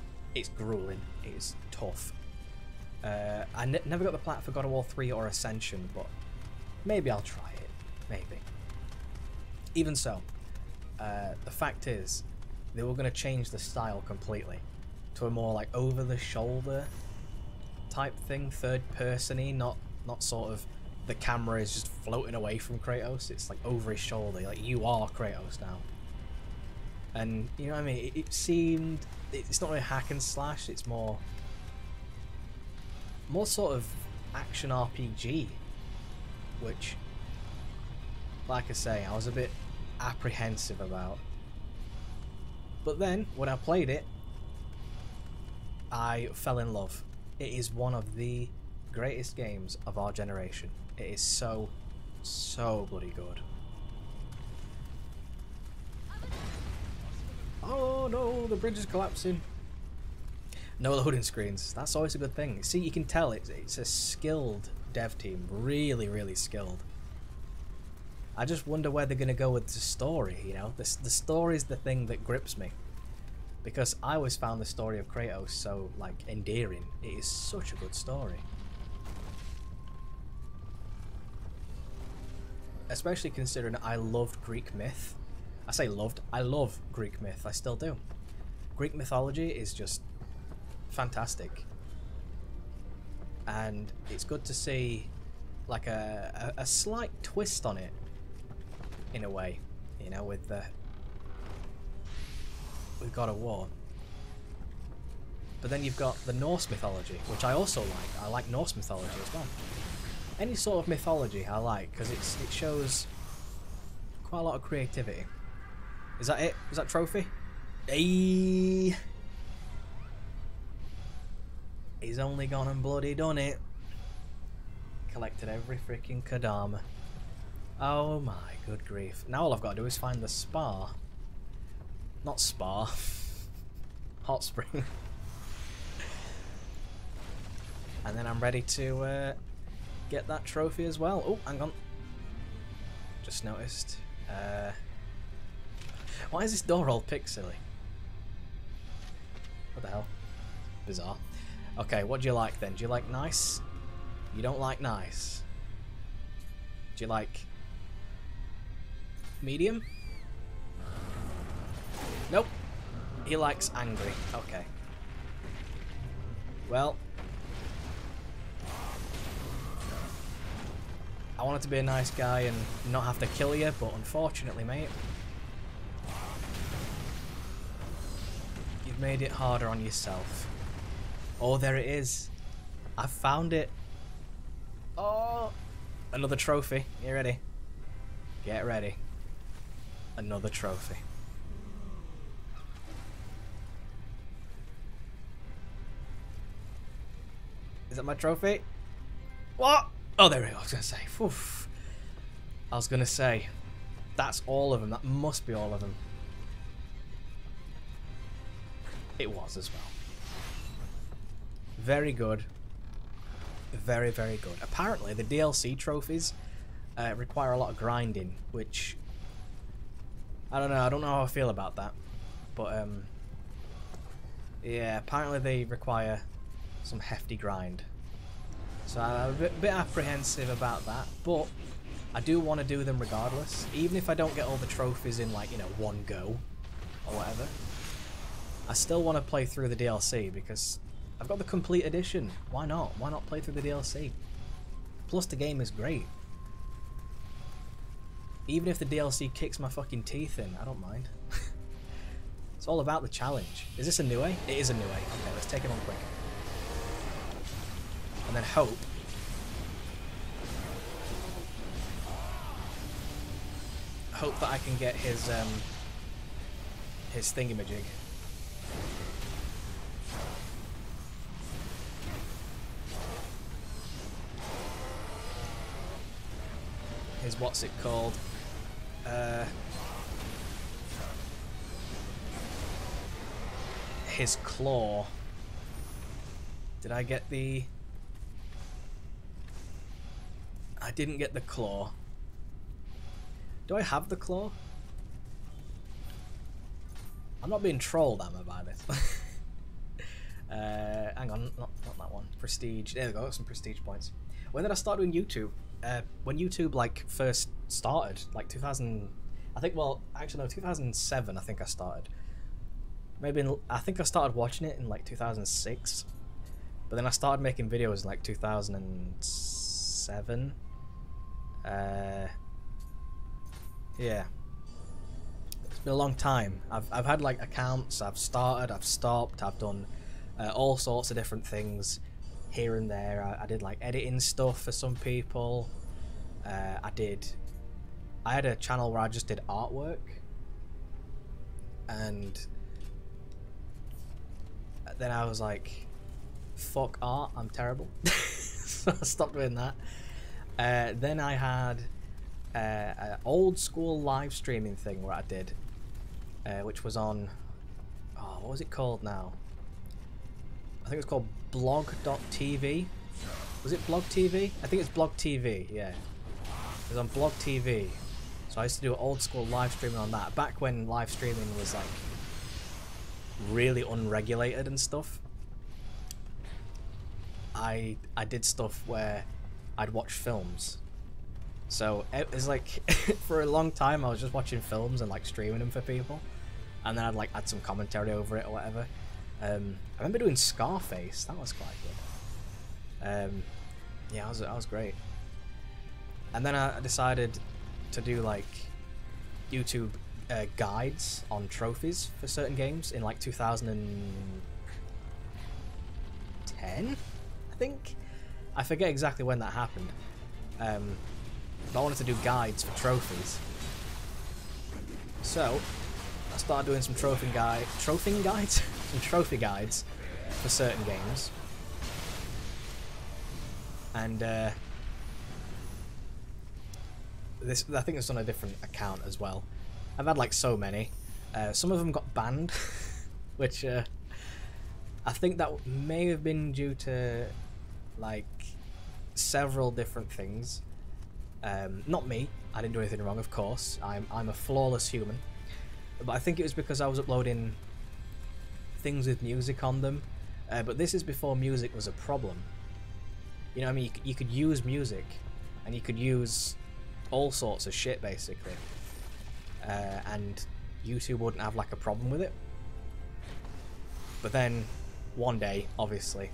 grueling. It is tough. I never got the plat for God of War 3 or Ascension, but maybe I'll try it. Maybe. Even so, the fact is, they were going to change the style completely to a more like over-the-shoulder type thing, third-person-y, not sort of the camera is just floating away from Kratos. It's like over his shoulder, like you are Kratos now. And you know what I mean? It seemed it's not really hack and slash. It's more sort of action RPG, which, like I say, I was a bit apprehensive about. But then when I played it, I fell in love. It is one of the greatest games of our generation. It is so bloody good. Oh no, the bridge is collapsing. No loading screens. That's always a good thing. See, you can tell it's a skilled dev team. Really skilled. I just wonder where they're going to go with the story, you know? The story is the thing that grips me. because I always found the story of Kratos so like endearing. It is such a good story. Especially considering I loved Greek myth. I say loved, I love Greek myth, I still do. Greek mythology is just fantastic. And it's good to see like a slight twist on it, in a way, you know, with God of War. But then you've got the Norse mythology, which I also like. I like Norse mythology as well. Any sort of mythology I like, because it shows quite a lot of creativity. Is that it? Is that trophy? Hey! He's only gone and bloody done it. Collected every freaking Kodama. Oh my good grief. Now all I've got to do is find the spa. Not spa. Hot spring. And then I'm ready to get that trophy as well. Oh, hang on. Just noticed. Why is this door all pixely? What the hell? Bizarre. Okay, what do you like then? Do you like nice? You don't like nice. Do you like medium? Nope. He likes angry. Okay. Well, I wanted to be a nice guy and not have to kill you, but unfortunately, mate, you've made it harder on yourself. Oh, there it is. I found it. Oh, another trophy. You ready? Get ready. Another trophy. Is that my trophy? What? Oh, there we go. I was going to say. Oof. I was going to say. That's all of them. That must be all of them. It was as well. Very good. Very, very good. Apparently, the DLC trophies require a lot of grinding, which I don't know. I don't know how I feel about that. But, yeah, apparently they require some hefty grind. So I'm a bit apprehensive about that, but I do want to do them regardless. Even if I don't get all the trophies in, like, you know, one go or whatever, I still want to play through the DLC because I've got the complete edition. Why not? Why not play through the DLC? Plus, the game is great. Even if the DLC kicks my fucking teeth in, I don't mind. It's all about the challenge. Is this a Nioh? It is a Nioh. Okay, let's take it on quick. And then hope. Hope that I can get his thingamajig. His what's it called? His claw. Did I get the... I didn't get the claw. Do I have the claw? I'm not being trolled, am I, by this? Hang on, not that one. Prestige. There we go, got some prestige points. When did I start doing YouTube? When YouTube like first started, like 2000. I think. Well, actually no, 2007. I think I started. Maybe I think I started watching it in like 2006, but then I started making videos in like 2007. Yeah, it's been a long time. I've had like accounts. I've started. I've stopped. I've done all sorts of different things here and there. I did like editing stuff for some people. I had a channel where I just did artwork, and then I was like, fuck art, I'm terrible. So I stopped doing that. Then I had an old school live streaming thing where I did, which was on, oh, what was it called now? I think it was called blog.tv. Was it blog TV? I think it's blog TV, yeah. It was on blog TV. So I used to do old school live streaming on that. Back when live streaming was like really unregulated and stuff, I did stuff where I'd watch films. So it was like for a long time I was just watching films and like streaming them for people, and then I'd like add some commentary over it or whatever. I remember doing Scarface. That was quite good. Yeah, that was great. And then I decided to do like YouTube guides on trophies for certain games in like 2010, I think. I forget exactly when that happened. But I wanted to do guides for trophies. So I started doing some trophy guides, some trophy guides for certain games. And this, I think it's on a different account as well. I've had like so many. Some of them got banned, which I think that may have been due to like several different things. Not me. I didn't do anything wrong, of course. I'm a flawless human. But I think it was because I was uploading things with music on them. But this is before music was a problem. You know what I mean? You could use music, and you could use all sorts of shit, basically. And YouTube wouldn't have like a problem with it. But then, one day, obviously,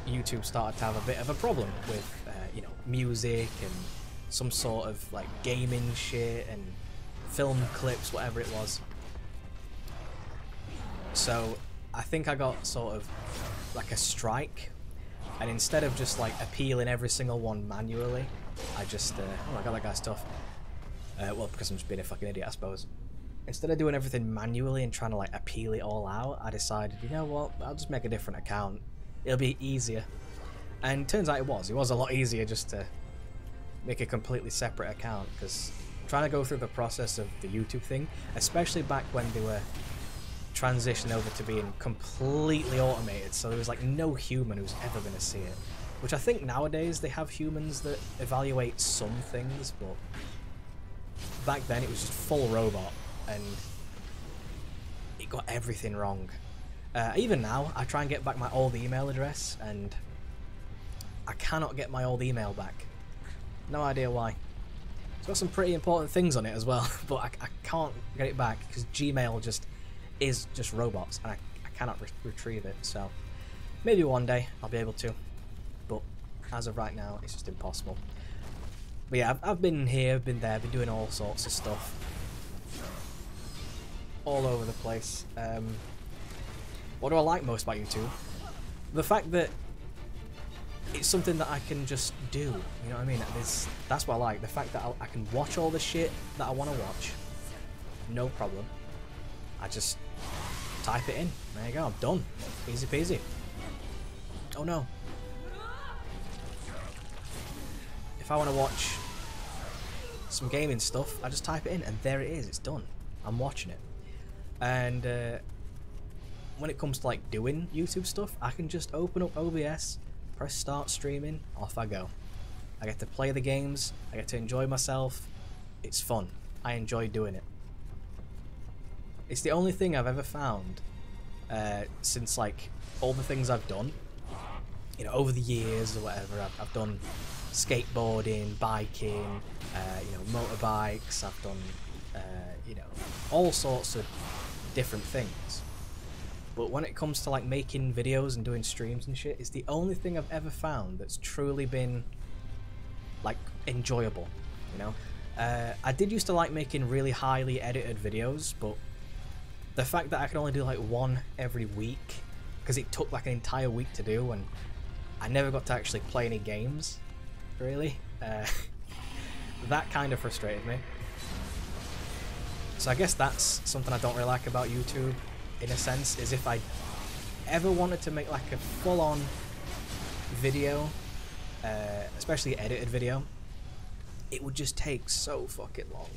YouTube started to have a bit of a problem with, you know, music and some sort of like gaming shit and film clips, whatever it was. So I think I got sort of like a strike, and instead of just like appealing every single one manually, I just oh my god, that guy's tough. Well, because I'm just being a fucking idiot, I suppose. Instead of doing everything manually and trying to like appeal it all out, I decided, you know what, I'll just make a different account. It'll be easier. And turns out it was a lot easier just to make a completely separate account, because trying to go through the process of the YouTube thing, especially back when they were transitioning over to being completely automated, so there was like no human who's ever going to see it. Which I think nowadays they have humans that evaluate some things, but back then it was just full robot, and it got everything wrong. Even now, I try and get back my old email address, and I cannot get my old email back. No idea why. It's got some pretty important things on it as well, but I can't get it back because Gmail is just robots, and I cannot retrieve it. So maybe one day I'll be able to, but as of right now, it's just impossible. But yeah, I've been here, been there, been doing all sorts of stuff, all over the place. What do I like most about YouTube? The fact that it's something that I can just do, you know what I mean? That's what I like, the fact that I can watch all the shit that I want to watch, no problem. I just type it in, there you go, I'm done, easy peasy. Oh no. If I want to watch some gaming stuff, I just type it in, and there it is, it's done. I'm watching it. And when it comes to like doing YouTube stuff, I can just open up OBS, press start streaming, off I go. I get to play the games, I get to enjoy myself, it's fun, I enjoy doing it. It's the only thing I've ever found since like all the things I've done, you know, over the years or whatever. I've done skateboarding, biking, you know, motorbikes, I've done, you know, all sorts of different things. But when it comes to like making videos and doing streams and shit, it's the only thing I've ever found that's truly been like enjoyable, you know? I did used to like making really highly edited videos, but the fact that I can only do like one every week, because it took like an entire week to do, and I never got to actually play any games, really, that kind of frustrated me. So I guess that's something I don't really like about YouTube, in a sense, is if I ever wanted to make like a full-on video, especially edited video, it would just take so fucking long.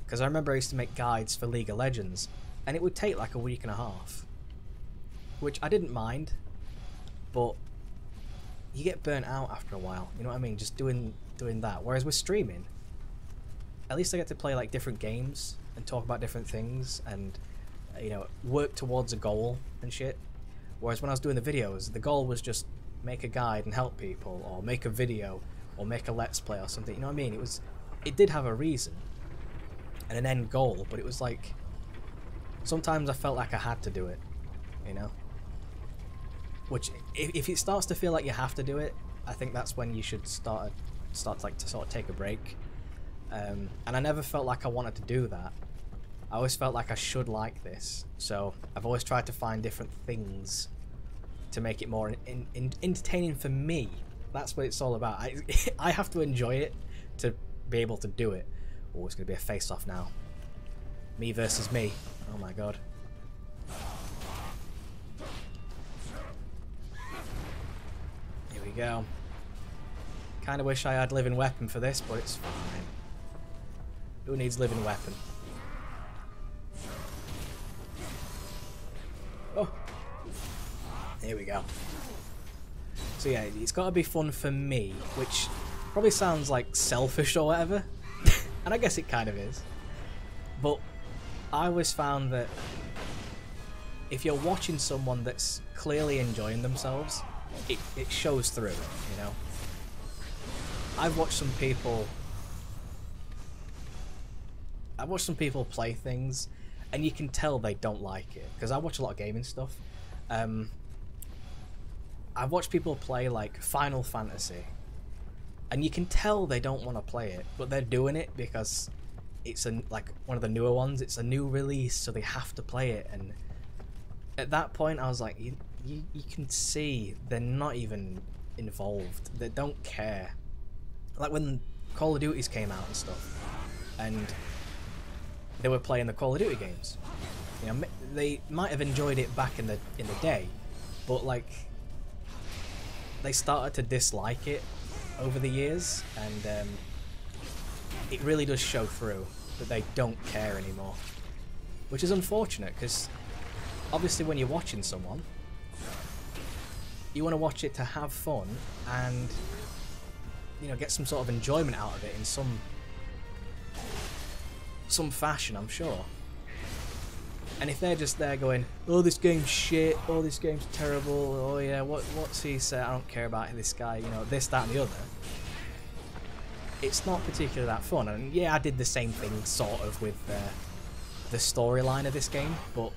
Because I remember I used to make guides for League of Legends, and it would take like a week and a half, which I didn't mind, but you get burnt out after a while, you know what I mean, just doing that. Whereas with streaming, at least I get to play like different games and talk about different things and, you know, work towards a goal and shit. Whereas when I was doing the videos, the goal was just make a guide and help people, or make a video, or make a let's play or something. You know what I mean? It did have a reason and an end goal, but it was like sometimes I felt like I had to do it, you know. Which, if it starts to feel like you have to do it, I think that's when you should start like to sort of take a break. And I never felt like I wanted to do that. I always felt like I should like this, so I've always tried to find different things to make it more entertaining for me. That's what it's all about. I have to enjoy it to be able to do it. Oh, it's going to be a face-off now. Me versus me. Oh my god. Here we go. Kind of wish I had living weapon for this, but it's fine. Who needs living weapon? Oh. Here we go. So yeah, it's got to be fun for me, which probably sounds like selfish or whatever. And I guess it kind of is. But I always found that if you're watching someone that's clearly enjoying themselves, it shows through, you know. I've watched some people play things and you can tell they don't like it, because I watch a lot of gaming stuff. I've watched people play like Final Fantasy and you can tell they don't want to play it, but they're doing it because it's like one of the newer ones. It's a new release, so they have to play it. And at that point I was like, you can see they're not even involved. They don't care. Like when Call of Duties came out and stuff, and they were playing the Call of Duty games. You know, they might have enjoyed it back in the day, but like they started to dislike it over the years, and it really does show through that they don't care anymore, which is unfortunate, because obviously when you're watching someone, you want to watch it to have fun and, you know, get some sort of enjoyment out of it in some fashion, I'm sure. And if they're just there going, oh, this game's shit, oh, this game's terrible, oh yeah, what's he said, I don't care about this guy, you know, this, that and the other, it's not particularly that fun. And yeah, I did the same thing sort of with the storyline of this game, but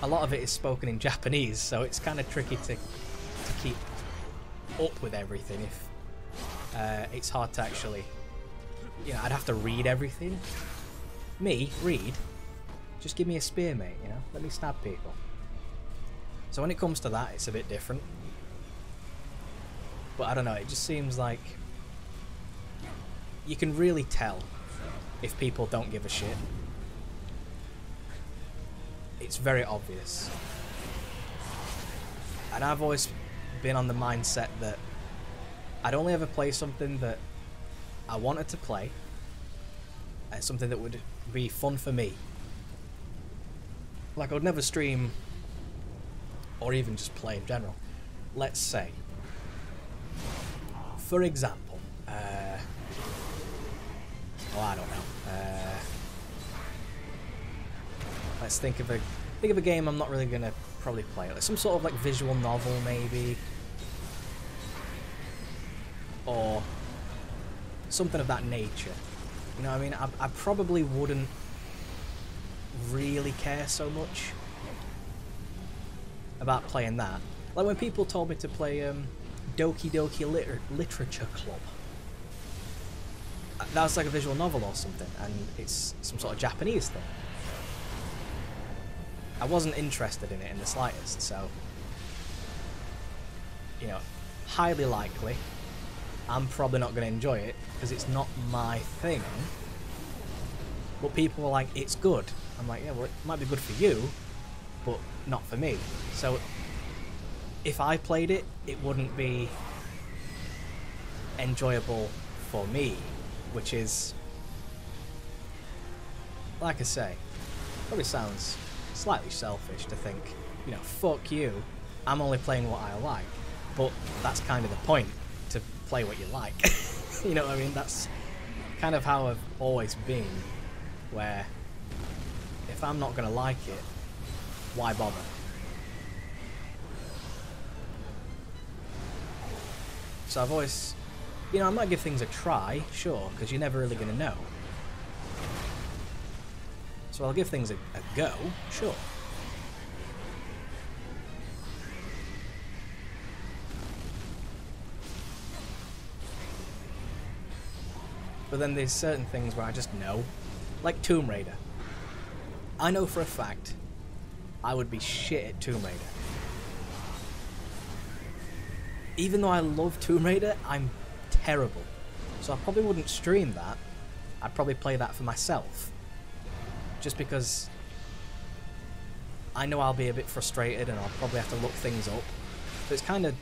a lot of it is spoken in Japanese, so it's kind of tricky to keep up with everything. If it's hard to actually, you know, I'd have to read everything. Me, read? Just give me a spear, mate, you know? Let me stab people. So when it comes to that, it's a bit different. But I don't know, it just seems like you can really tell if people don't give a shit. It's very obvious. And I've always been on the mindset that I'd only ever play something that I wanted to play, something that would be fun for me. Like, I would never stream or even just play in general. Let's say, for example, I don't know. Let's think of a game I'm not really gonna probably play. Like some sort of like visual novel, maybe, or something of that nature. You know what I mean? I probably wouldn't really care so much about playing that. Like when people told me to play Doki Doki Literature Club. That was like a visual novel or something, and it's some sort of Japanese thing. I wasn't interested in it in the slightest, so, you know, highly likely I'm probably not going to enjoy it because it's not my thing. But people were like, it's good. I'm like, yeah, well, it might be good for you, but not for me. So if I played it, it wouldn't be enjoyable for me, which is, like I say, probably sounds slightly selfish to think, you know, fuck you, I'm only playing what I like. But that's kind of the point, to play what you like. You know what I mean? That's kind of how I've always been, where if I'm not going to like it, why bother? So I've always, you know, I might give things a try, sure, because you're never really going to know. So I'll give things a go, sure. But then there's certain things where I just know. Like Tomb Raider. I know for a fact I would be shit at Tomb Raider. Even though I love Tomb Raider, I'm terrible. So I probably wouldn't stream that. I'd probably play that for myself. Just because I know I'll be a bit frustrated and I'll probably have to look things up. So it's kind of,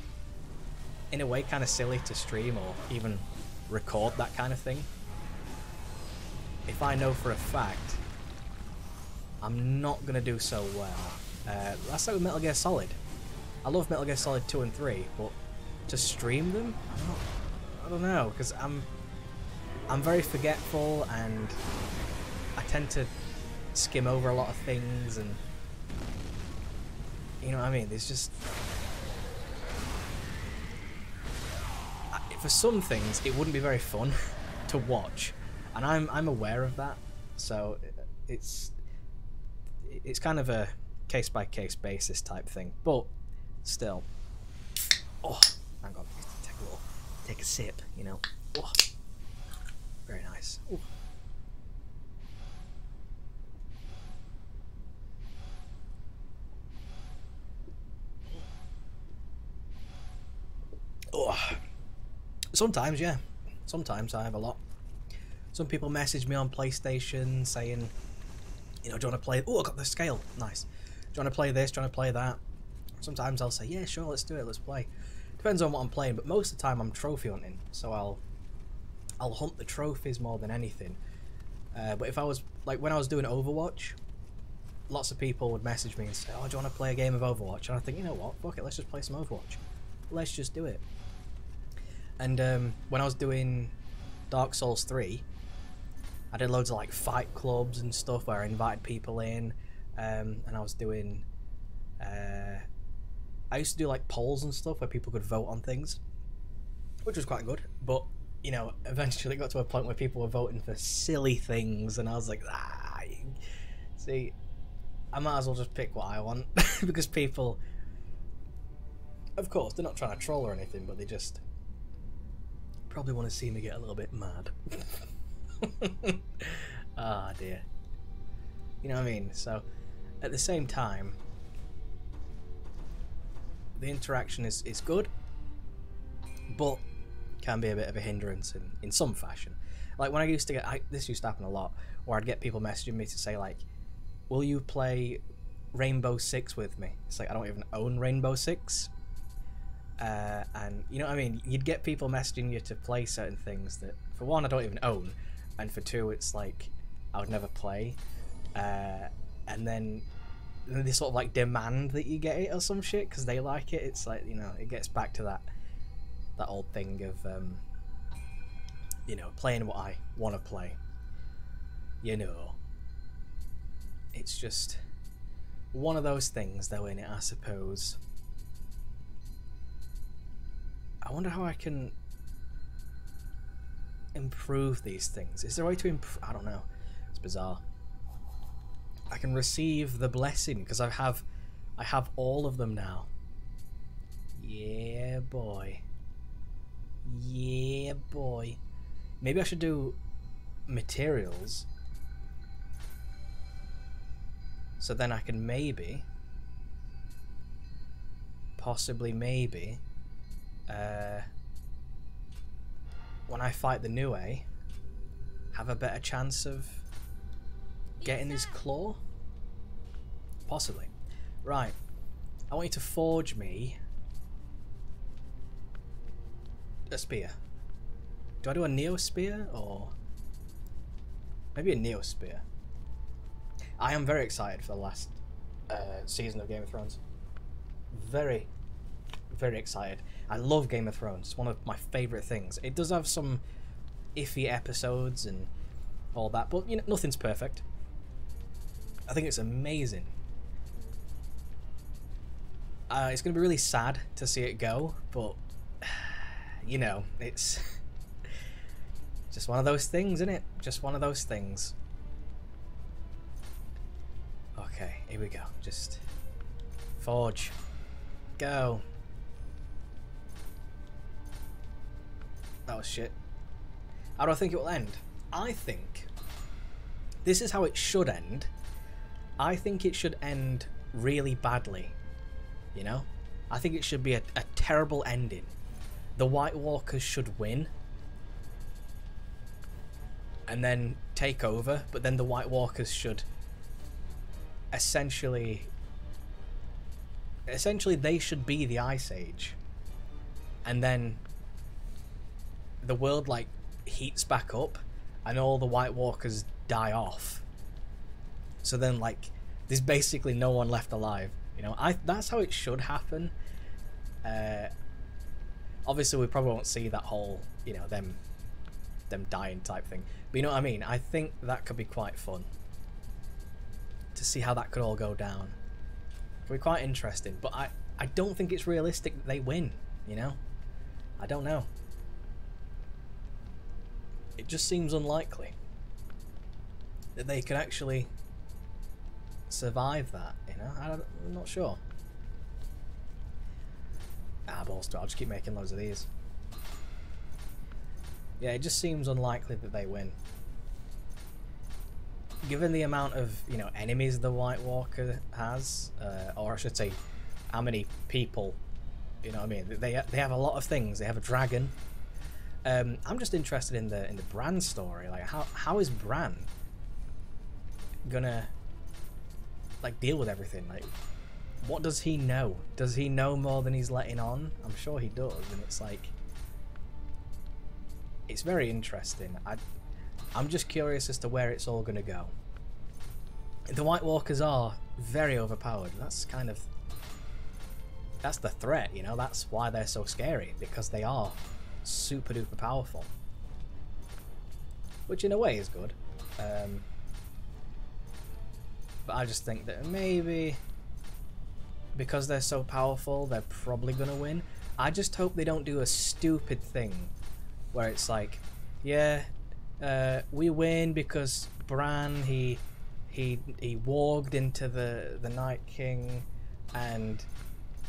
in a way, kind of silly to stream or even record that kind of thing. If I know for a fact I'm not going to do so well. That's like with Metal Gear Solid. I love Metal Gear Solid 2 and 3, but to stream them? I don't know, because I'm very forgetful and I tend to skim over a lot of things, and you know what I mean? There's just... For some things, it wouldn't be very fun to watch, and I'm aware of that, so it's kind of a case-by-case basis type thing, but still. Oh, hang on, take a sip, you know. Oh, very nice. Ooh. Oh. Sometimes, yeah. Sometimes I have a lot. Some people message me on PlayStation saying, you know, do you want to play... Oh, I got the scale. Nice. Do you want to play this? Do you want to play that? Sometimes I'll say, yeah, sure, let's do it, let's play. Depends on what I'm playing, but most of the time I'm trophy hunting, so I'll hunt the trophies more than anything. But if I was... Like, when I was doing Overwatch, lots of people would message me and say, oh, do you want to play a game of Overwatch? And I think, you know what? Fuck it, let's just play some Overwatch. Let's just do it. And when I was doing Dark Souls 3, I did loads of like fight clubs and stuff where I invited people in, and I was doing... I used to do like polls and stuff where people could vote on things, which was quite good, but you know, eventually it got to a point where people were voting for silly things, and I was like, ah, see, I might as well just pick what I want, because people, of course, they're not trying to troll or anything, but they just probably want to see me get a little bit mad. Ah, dear. You know what I mean? So, at the same time, the interaction is good, but can be a bit of a hindrance in some fashion. Like when I used to get... this used to happen a lot, where I'd get people messaging me to say like, will you play Rainbow Six with me? It's like, I don't even own Rainbow Six. And you know what I mean? You'd get people messaging you to play certain things that, for one, I don't even own, and for two, it's like, I would never play. And then they sort of like demand that you get it or some shit because they like it. It's like, you know, it gets back to that old thing of, you know, playing what I want to play. You know. It's just one of those things, though, innit, I suppose. I wonder how I can improve these things. Is there a way to improve? I don't know. It's bizarre. I can receive the blessing because I have all of them now. Yeah, boy. Yeah, boy. Maybe I should do materials, so then I can maybe, possibly maybe, when I fight the Nioh, have a better chance of getting his claw? Possibly. Right. I want you to forge me a spear. Do I do a Nioh spear or maybe a Nioh spear? I am very excited for the last season of Game of Thrones. Very, very excited. I love Game of Thrones. It's one of my favourite things. It does have some iffy episodes and all that, but you know, nothing's perfect. I think it's amazing. It's going to be really sad to see it go, but you know, it's just one of those things, isn't it? Just one of those things. Okay, here we go. Just forge. Go. That was shit. How do I think it will end? I think this is how it should end. I think it should end really badly. You know? I think it should be a terrible ending. The White Walkers should win. And then take over. But then the White Walkers should essentially they should be the Ice Age. And then the world like heats back up and all the White Walkers die off. So then like there's basically no one left alive. You know, that's how it should happen. Obviously we probably won't see that whole, you know, them dying type thing. But you know what I mean? I think that could be quite fun. To see how that could all go down. It could be quite interesting. But I don't think it's realistic that they win, you know? I don't know. It just seems unlikely that they could actually survive that, you know? I'm not sure. Balls to it. I'll just keep making loads of these. Yeah, it just seems unlikely that they win. Given the amount of, you know, enemies the White Walker has, or I should say, how many people, you know what I mean? They have a lot of things. They have a dragon. I'm just interested in the Bran story. Like, how is Bran gonna like deal with everything? Like, what does he know? Does he know more than he's letting on? I'm sure he does, and it's like, it's very interesting. I'm just curious as to where it's all gonna go. The White Walkers are very overpowered. That's the threat, you know. That's why they're so scary, because they are super duper powerful, which in a way is good. But I just think that maybe because they're so powerful, they're probably gonna win. I just hope they don't do a stupid thing where it's like, yeah, we win because Bran he warged into the Night King and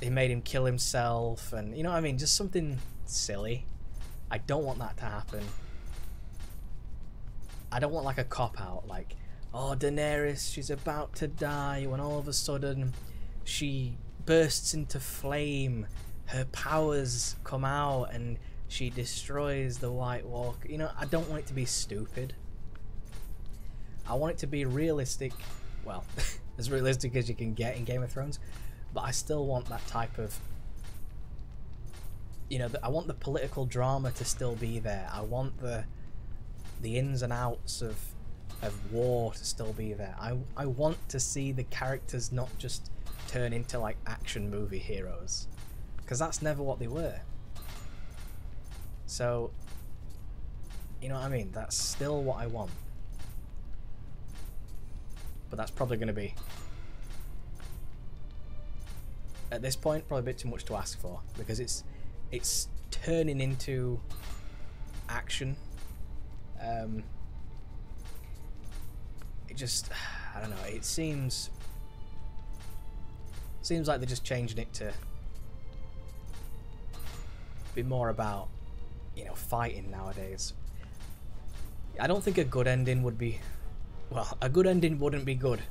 he made him kill himself, and you know what I mean, just something silly. I don't want that to happen. I don't want like a cop-out, like, oh, Daenerys, she's about to die, when all of a sudden she bursts into flame, her powers come out and she destroys the White Walker. You know, I don't want it to be stupid. I want it to be realistic, well, as realistic as you can get in Game of Thrones, but I still want that type of, you know, I want the political drama to still be there. I want the ins and outs of war to still be there. I want to see the characters not just turn into like action movie heroes, because that's never what they were. So, you know what I mean? That's still what I want. But that's probably going to be, at this point, probably a bit too much to ask for, because it's turning into action. It just, I don't know, it seems like they're just changing it to be more about, you know, fighting nowadays. I don't think a good ending would be, well, a good ending wouldn't be good,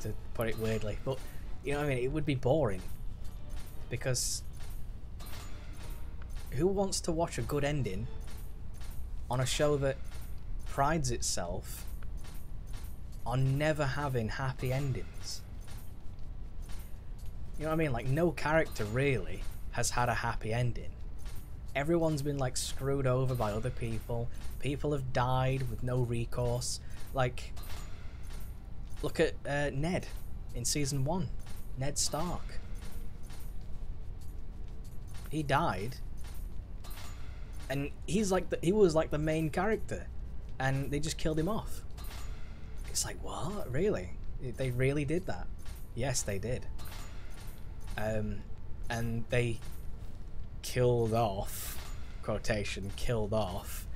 to put it weirdly, but you know what I mean, it would be boring, because who wants to watch a good ending on a show that prides itself on never having happy endings? You know what I mean? Like, no character really has had a happy ending. Everyone's been like screwed over by other people. People have died with no recourse. Like, look at Ned in season 1. Ned Stark. He died And he was like the main character, and they just killed him off. It's like, what? Really? They really did that? Yes, they did. And they killed off, quotation, killed off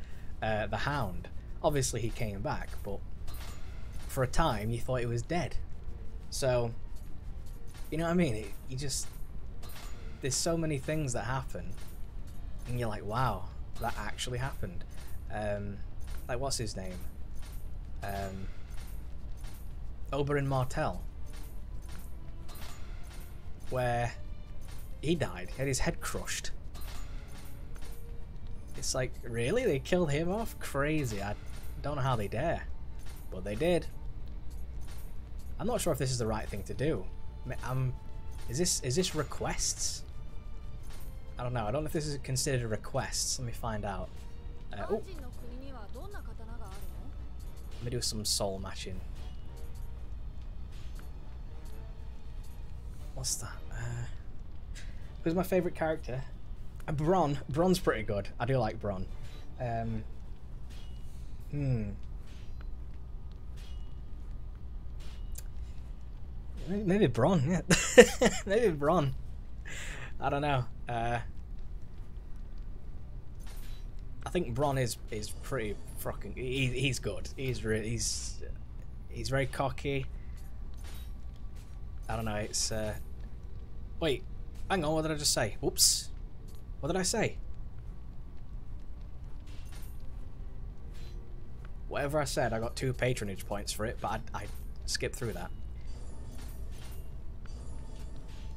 the Hound. Obviously he came back, but for a time you thought he was dead. So, you know what I mean? You just, there's so many things that happen, and you're like, wow, that actually happened. Like, what's his name? Oberyn Martell, where he died, he had his head crushed. It's like, really? They killed him off? Crazy. I don't know how they dare, but they did. I'm not sure if this is the right thing to do. Is this requests? I don't know. I don't know if this is considered requests. Let me find out. Oh. Let me do some soul matching. What's that? Who's my favourite character? Bronn. Bronn's pretty good. I do like Bronn. Maybe Bronn, yeah. Maybe Bronn. I don't know. I think Bronn is pretty fucking. He's good. He's very cocky. I don't know. It's wait, hang on. What did I just say? Whoops. What did I say? Whatever I said, I got 2 patronage points for it, but I skipped through that.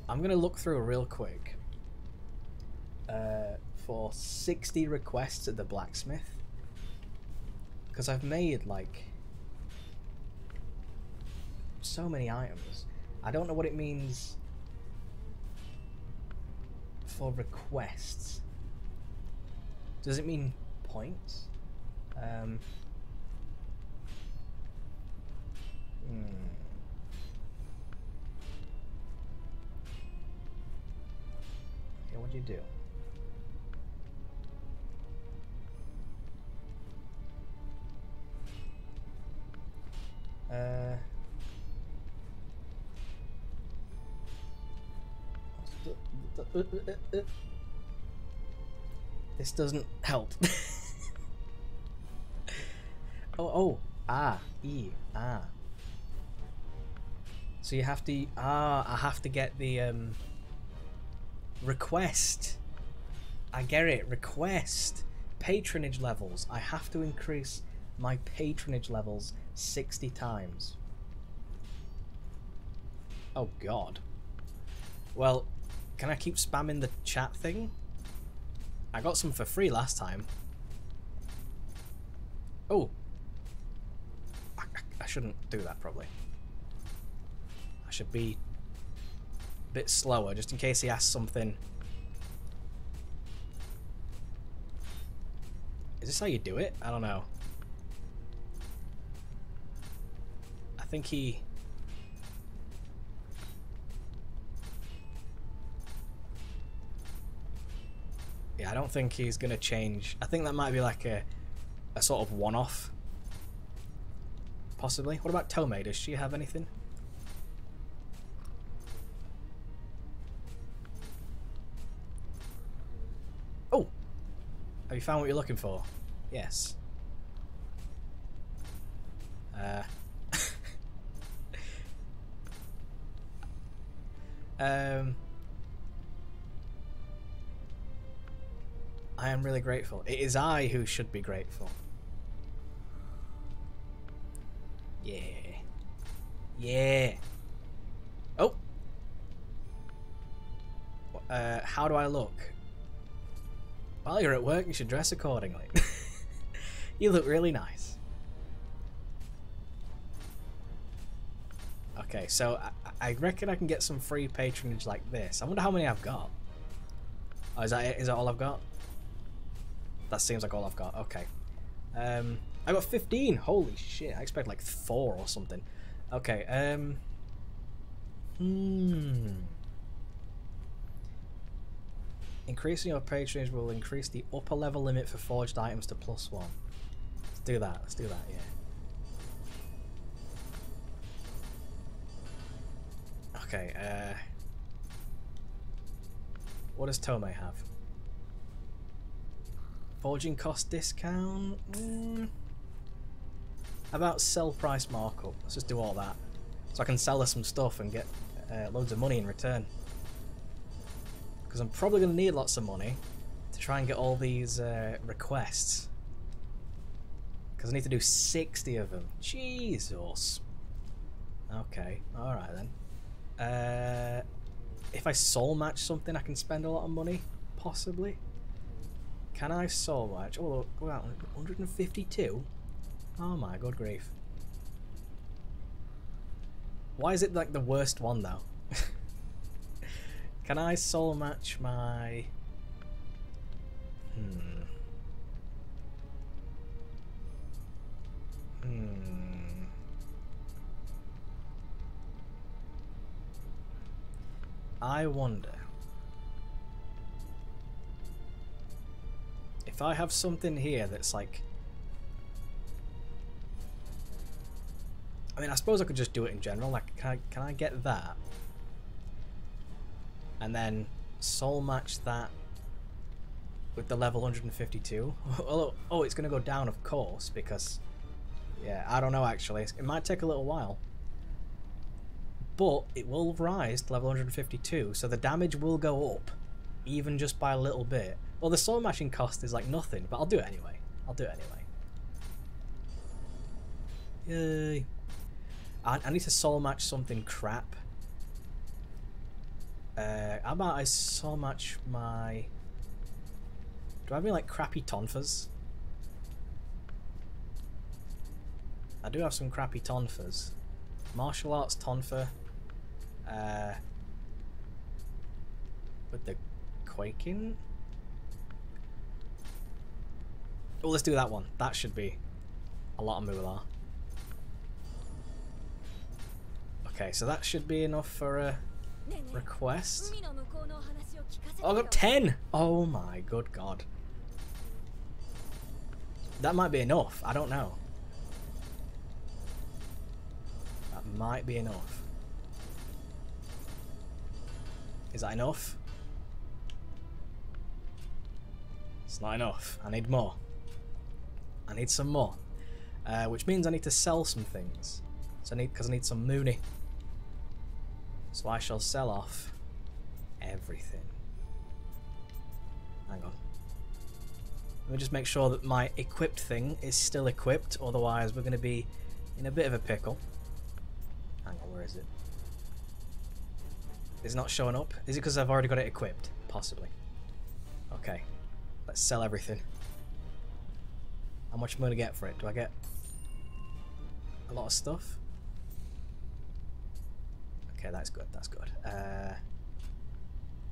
I'm gonna look through real quick for 60 requests at the blacksmith, because I've made like so many items. I don't know what it means for requests. Does it mean points? Yeah, what'd you do? This doesn't help. So you have to, I have to get the request. I get it, request. Patronage levels. I have to increase my patronage levels 60 times. Oh god. Well, can I keep spamming the chat thing? I got some for free last time. Oh. I shouldn't do that probably. I should be a bit slower just in case he asks something. Is this how you do it? I don't know. I think he... Yeah, I don't think he's going to change. I think that might be like a sort of one-off. Possibly. What about Tomei? Does she have anything? Oh! Have you found what you're looking for? Yes. I am really grateful. It is I who should be grateful. Yeah. Yeah. Oh! How do I look? While you're at work, you should dress accordingly. You look really nice. Okay, so I reckon I can get some free patronage like this. I wonder how many I've got. Oh, is that it? Is that all I've got? That seems like all I've got. Okay. I got 15. Holy shit. I expect like 4 or something. Okay. Increasing your patronage will increase the upper level limit for forged items to +1. Let's do that. Let's do that, yeah. Okay, what does Tome have? Forging cost discount? How about sell price markup? Let's just do all that. So I can sell her some stuff and get loads of money in return. Because I'm probably going to need lots of money to try and get all these requests. Because I need to do 60 of them. Jesus. Okay, alright then. If I soul match something, I can spend a lot of money, possibly. Can I soul match? Oh, go out 152. Oh my good grief! Why is it like the worst one though? Can I soul match my? I wonder if I have something here that's like, I mean, I suppose I could just do it in general. Like, can I get that and then soul match that with the level 152? Oh, it's gonna go down, of course, because yeah, I don't know actually. It might take a little while. But it will rise to level 152, so the damage will go up, even just by a little bit. Well, the soul matching cost is like nothing, but I'll do it anyway. I'll do it anyway. Yay. I need to soul match something crap. How about I soul match my... Do I have any like crappy tonfas? I do have some crappy tonfas. Martial arts tonfa. With the quaking. Oh, let's do that one. That should be a lot of moolah. Okay, so that should be enough for a request. Oh, I got 10! Oh my good god. That might be enough. I don't know. That might be enough. Is that enough? It's not enough. I need more. I need some more. Which means I need to sell some things. So because I need some money. So I shall sell off everything. Hang on. Let me just make sure that my equipped thing is still equipped, otherwise we're going to be in a bit of a pickle. Hang on, where is it? It's not showing up. Is it because I've already got it equipped? Possibly. Okay. Let's sell everything. How much am I going to get for it? Do I get a lot of stuff? Okay, that's good, that's good.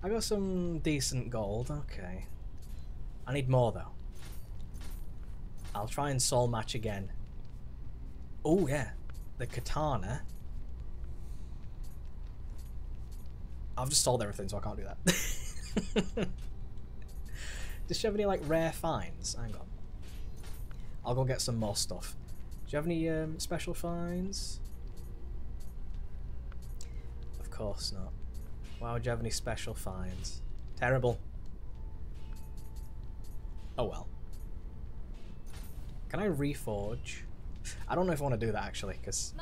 I got some decent gold, okay. I need more though. I'll try and soul match again. Oh yeah, the katana. I've just sold everything, so I can't do that. Does she have any like rare finds? Hang on. I'll go get some more stuff. Do you have any special finds? Of course not. Why would you have any special finds? Terrible. Oh well. Can I reforge? I don't know if I want to do that actually, because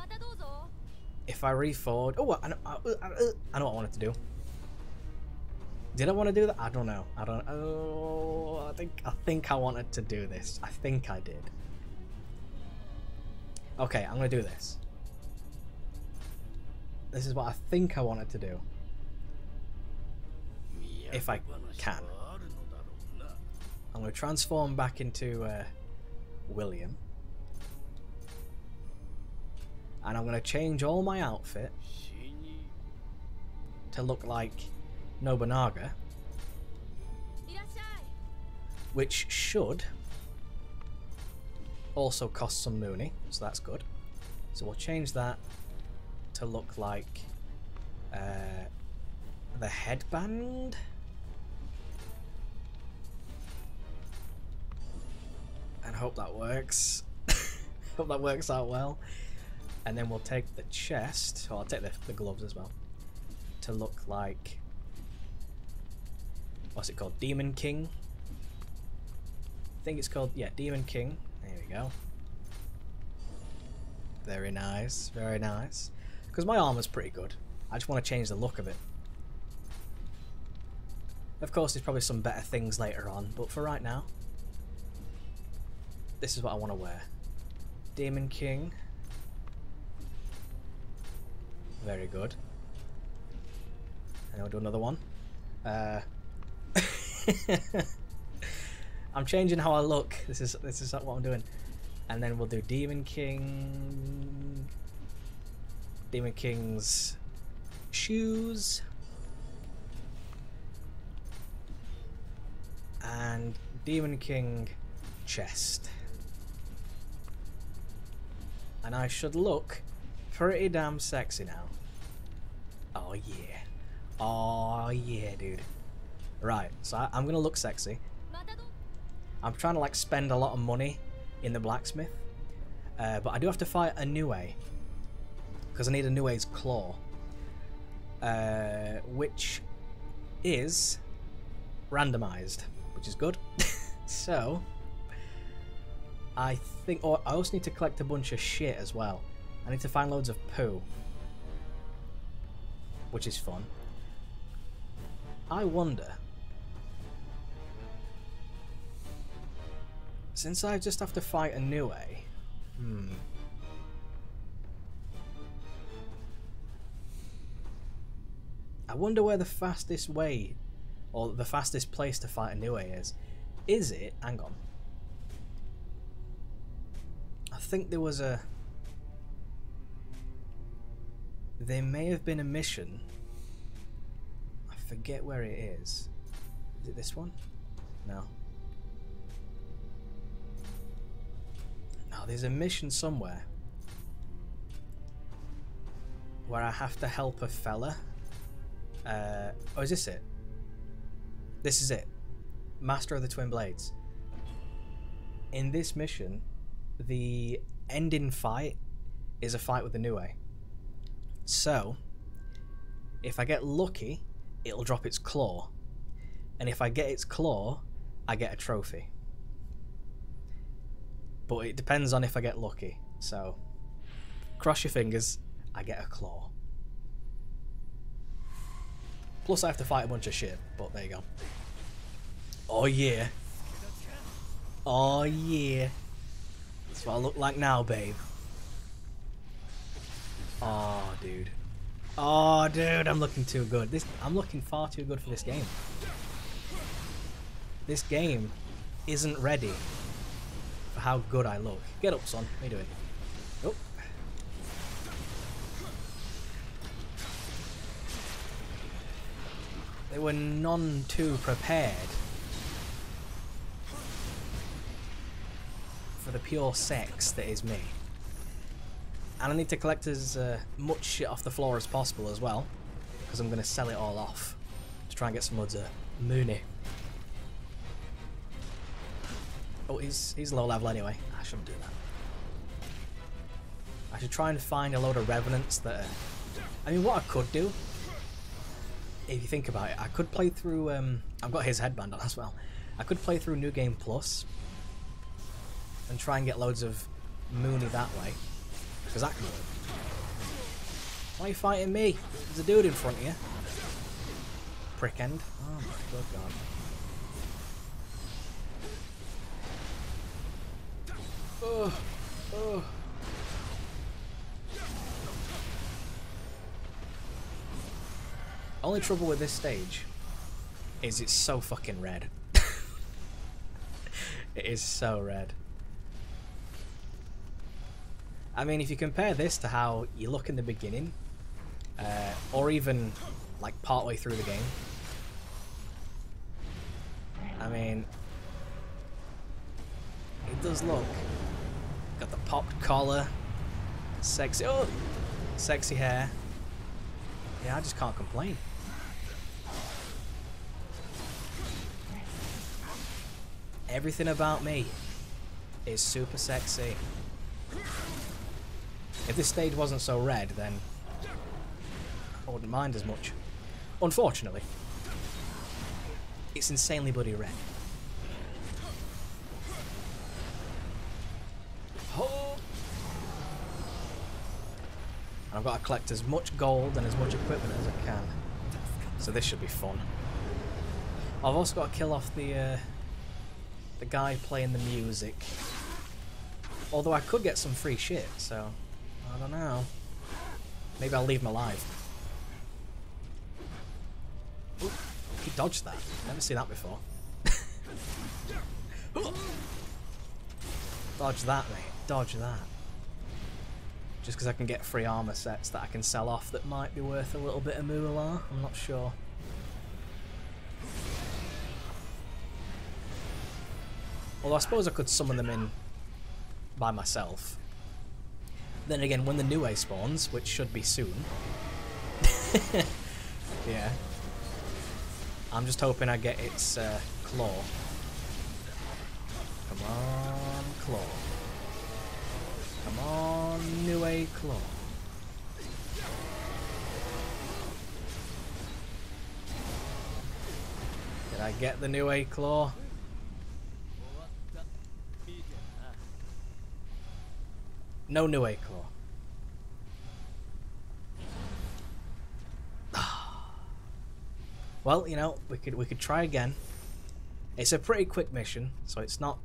if I reforge... Oh, I know what I wanted to do. Did I want to do that? I don't know. I don't... Oh, I think I wanted to do this. I think I did. Okay, I'm going to do this. This is what I think I wanted to do. If I can. I'm going to transform back into William. And I'm going to change all my outfit to look like Nobunaga. Which should also cost some money, so that's good. So we'll change that to look like the headband. And hope that works. Hope that works out well. And then we'll take the chest, or I'll take the gloves as well, to look like, what's it called? Demon King? I think it's called, yeah, Demon King. There we go. Very nice, very nice. Because my armor's pretty good. I just want to change the look of it. Of course, there's probably some better things later on, but for right now, this is what I want to wear. Demon King. Very good. And we'll do another one. I'm changing how I look. This is what I'm doing. And then we'll do Demon King. Demon King's shoes. And Demon King chest. And I should look pretty damn sexy now. Oh yeah. Oh yeah, dude. Right, so I'm gonna look sexy. I'm trying to like spend a lot of money in the blacksmith. But I do have to fight a Nioh. Because I need a Nioh's claw. Which is randomized. Which is good. So I think, oh, I also need to collect a bunch of shit as well. I need to find loads of poo, which is fun. I wonder, since I just have to fight a Nioh, I wonder where the fastest way, or the fastest place to fight a Nioh is. Is it? Hang on. I think there was a... There may have been a mission. I forget where it is. Is it this one? No. No, there's a mission somewhere where I have to help a fella. Oh, is this it? This is it. Master of the Twin Blades. In this mission, the ending fight is a fight with the Nioh. So, if I get lucky, it'll drop its claw. And if I get its claw, I get a trophy. But it depends on if I get lucky. So, cross your fingers, I get a claw. Plus I have to fight a bunch of shit, but there you go. Oh yeah. Oh yeah. That's what I look like now, babe. Oh, dude. Oh, dude, I'm looking too good. I'm looking far too good for this game. This game isn't ready for how good I look. Get up, son. What are you doing? Oh. They were none too prepared for the pure sex that is me. And I need to collect as much shit off the floor as possible as well, because I'm going to sell it all off to try and get some loads of money. Oh, he's low level anyway. I shouldn't do that. I should try and find a load of revenants that are... I mean, what I could do, if you think about it, I could play through... I've got his headband on as well. I could play through New Game Plus and try and get loads of Mooney that way. Because that can work. Why are you fighting me? There's a dude in front of you. Prick end. Oh my good god. Oh. Oh. Only trouble with this stage is it's so fucking red. It is so red. I mean, if you compare this to how you look in the beginning, or even like partway through the game, I mean, it does look. Got the popped collar, sexy, oh, sexy hair. Yeah, I just can't complain. Everything about me is super sexy. If this stage wasn't so red, then I wouldn't mind as much. Unfortunately, it's insanely bloody red. Oh. And I've got to collect as much gold and as much equipment as I can. So this should be fun. I've also got to kill off the guy playing the music. Although I could get some free shit, so I don't know. Maybe I'll leave him alive. Ooh, he dodged that. Never seen that before. Dodge that, mate. Dodge that. Just because I can get free armor sets that I can sell off that might be worth a little bit of moolah. I'm not sure. Although I suppose I could summon them in by myself. Then again, when the Nioh spawns, which should be soon. Yeah. I'm just hoping I get its claw. Come on, claw. Come on, Nioh claw. Did I get the Nioh claw? No Nioh claw. Well, you know, we could try again. It's a pretty quick mission, so it's not,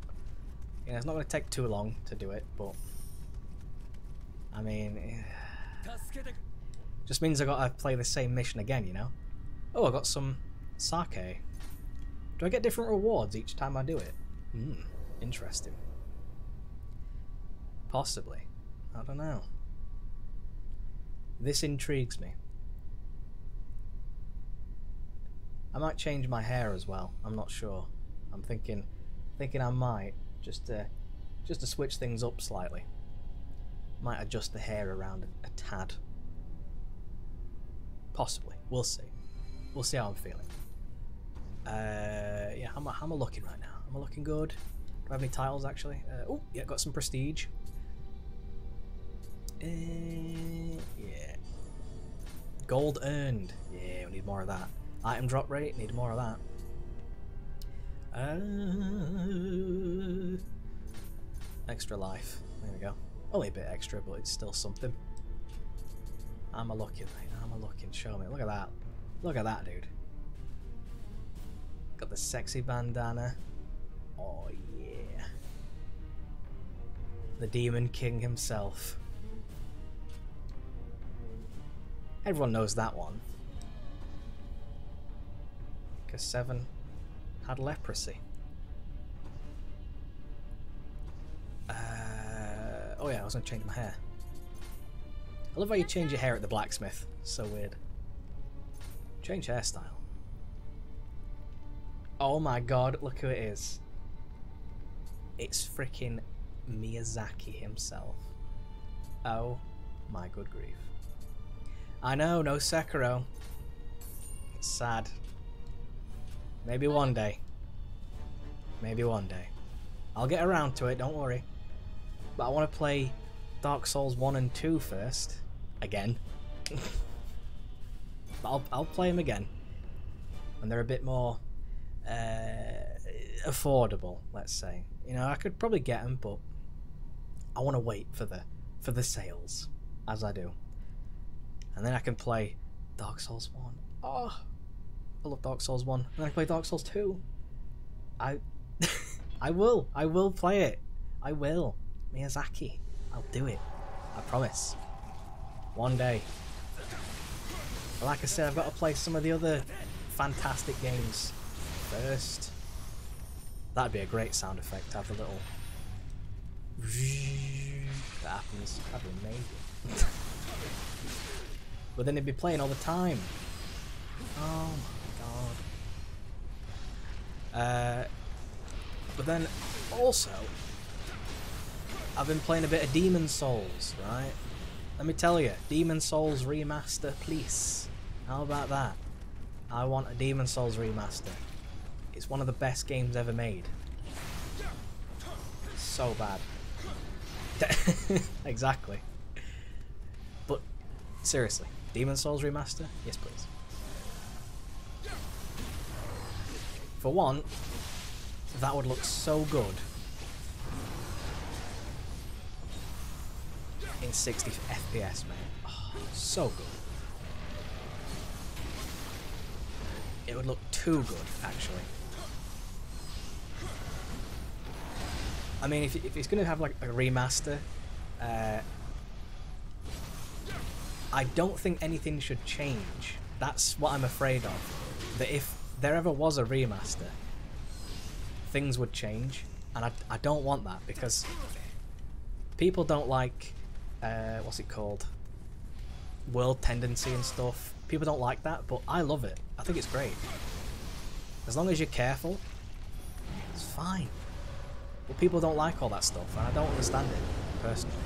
you know, it's not going to take too long to do it. But I mean, just means I got to play the same mission again, you know. Oh, I got some sake. Do I get different rewards each time I do it? Interesting. Possibly. I don't know. This intrigues me. I might change my hair as well. I'm not sure. I'm thinking I might just to switch things up slightly. Might adjust the hair around a tad. Possibly. We'll see. We'll see how I'm feeling. Yeah, how am I looking right now? Am I looking good? Do I have any titles actually? Oh, yeah, got some prestige. Yeah. Gold earned. Yeah, we need more of that. Item drop rate, need more of that. Extra life. There we go. Only a bit extra, but it's still something. How am I looking, mate? How am I looking? Show me. Look at that. Look at that, dude. Got the sexy bandana. Oh, yeah. The Demon King himself. Everyone knows that one. Because 7 had leprosy. Oh yeah, I was going to change my hair. I love how you change your hair at the blacksmith. So weird. Change hairstyle. Oh my god, look who it is. It's freaking Miyazaki himself. Oh my good grief. I know, no Sekiro. It's sad. Maybe one day. Maybe one day. I'll get around to it, don't worry. But I want to play Dark Souls 1 and 2 first. Again. But I'll play them again. When they're a bit more affordable, let's say. You know, I could probably get them, but I want to wait for the sales, as I do. And then I can play Dark Souls 1. Oh, I love Dark Souls 1. And then I play Dark Souls 2. I will play it. I will. Miyazaki. I'll do it. I promise. One day. But like I said, I've got to play some of the other fantastic games first. That'd be a great sound effect to have a little that happens. That'd be amazing. But then it'd be playing all the time. Oh my god. But then also I've been playing a bit of Demon Souls, right? Let me tell you, Demon Souls remaster, please. How about that? I want a Demon Souls remaster. It's one of the best games ever made. so bad. Exactly. But seriously, Demon's Souls remaster? Yes, please. For one, that would look so good in 60 FPS, man. Oh, so good. It would look too good, actually. I mean, if it's going to have like a remaster, I don't think anything should change. That's what I'm afraid of. That if there ever was a remaster, things would change, and I don't want that, because people don't like what's it called, world tendency and stuff. People don't like that, but I love it. I think it's great. As long as you're careful, it's fine. But people don't like all that stuff, and I don't understand it personally.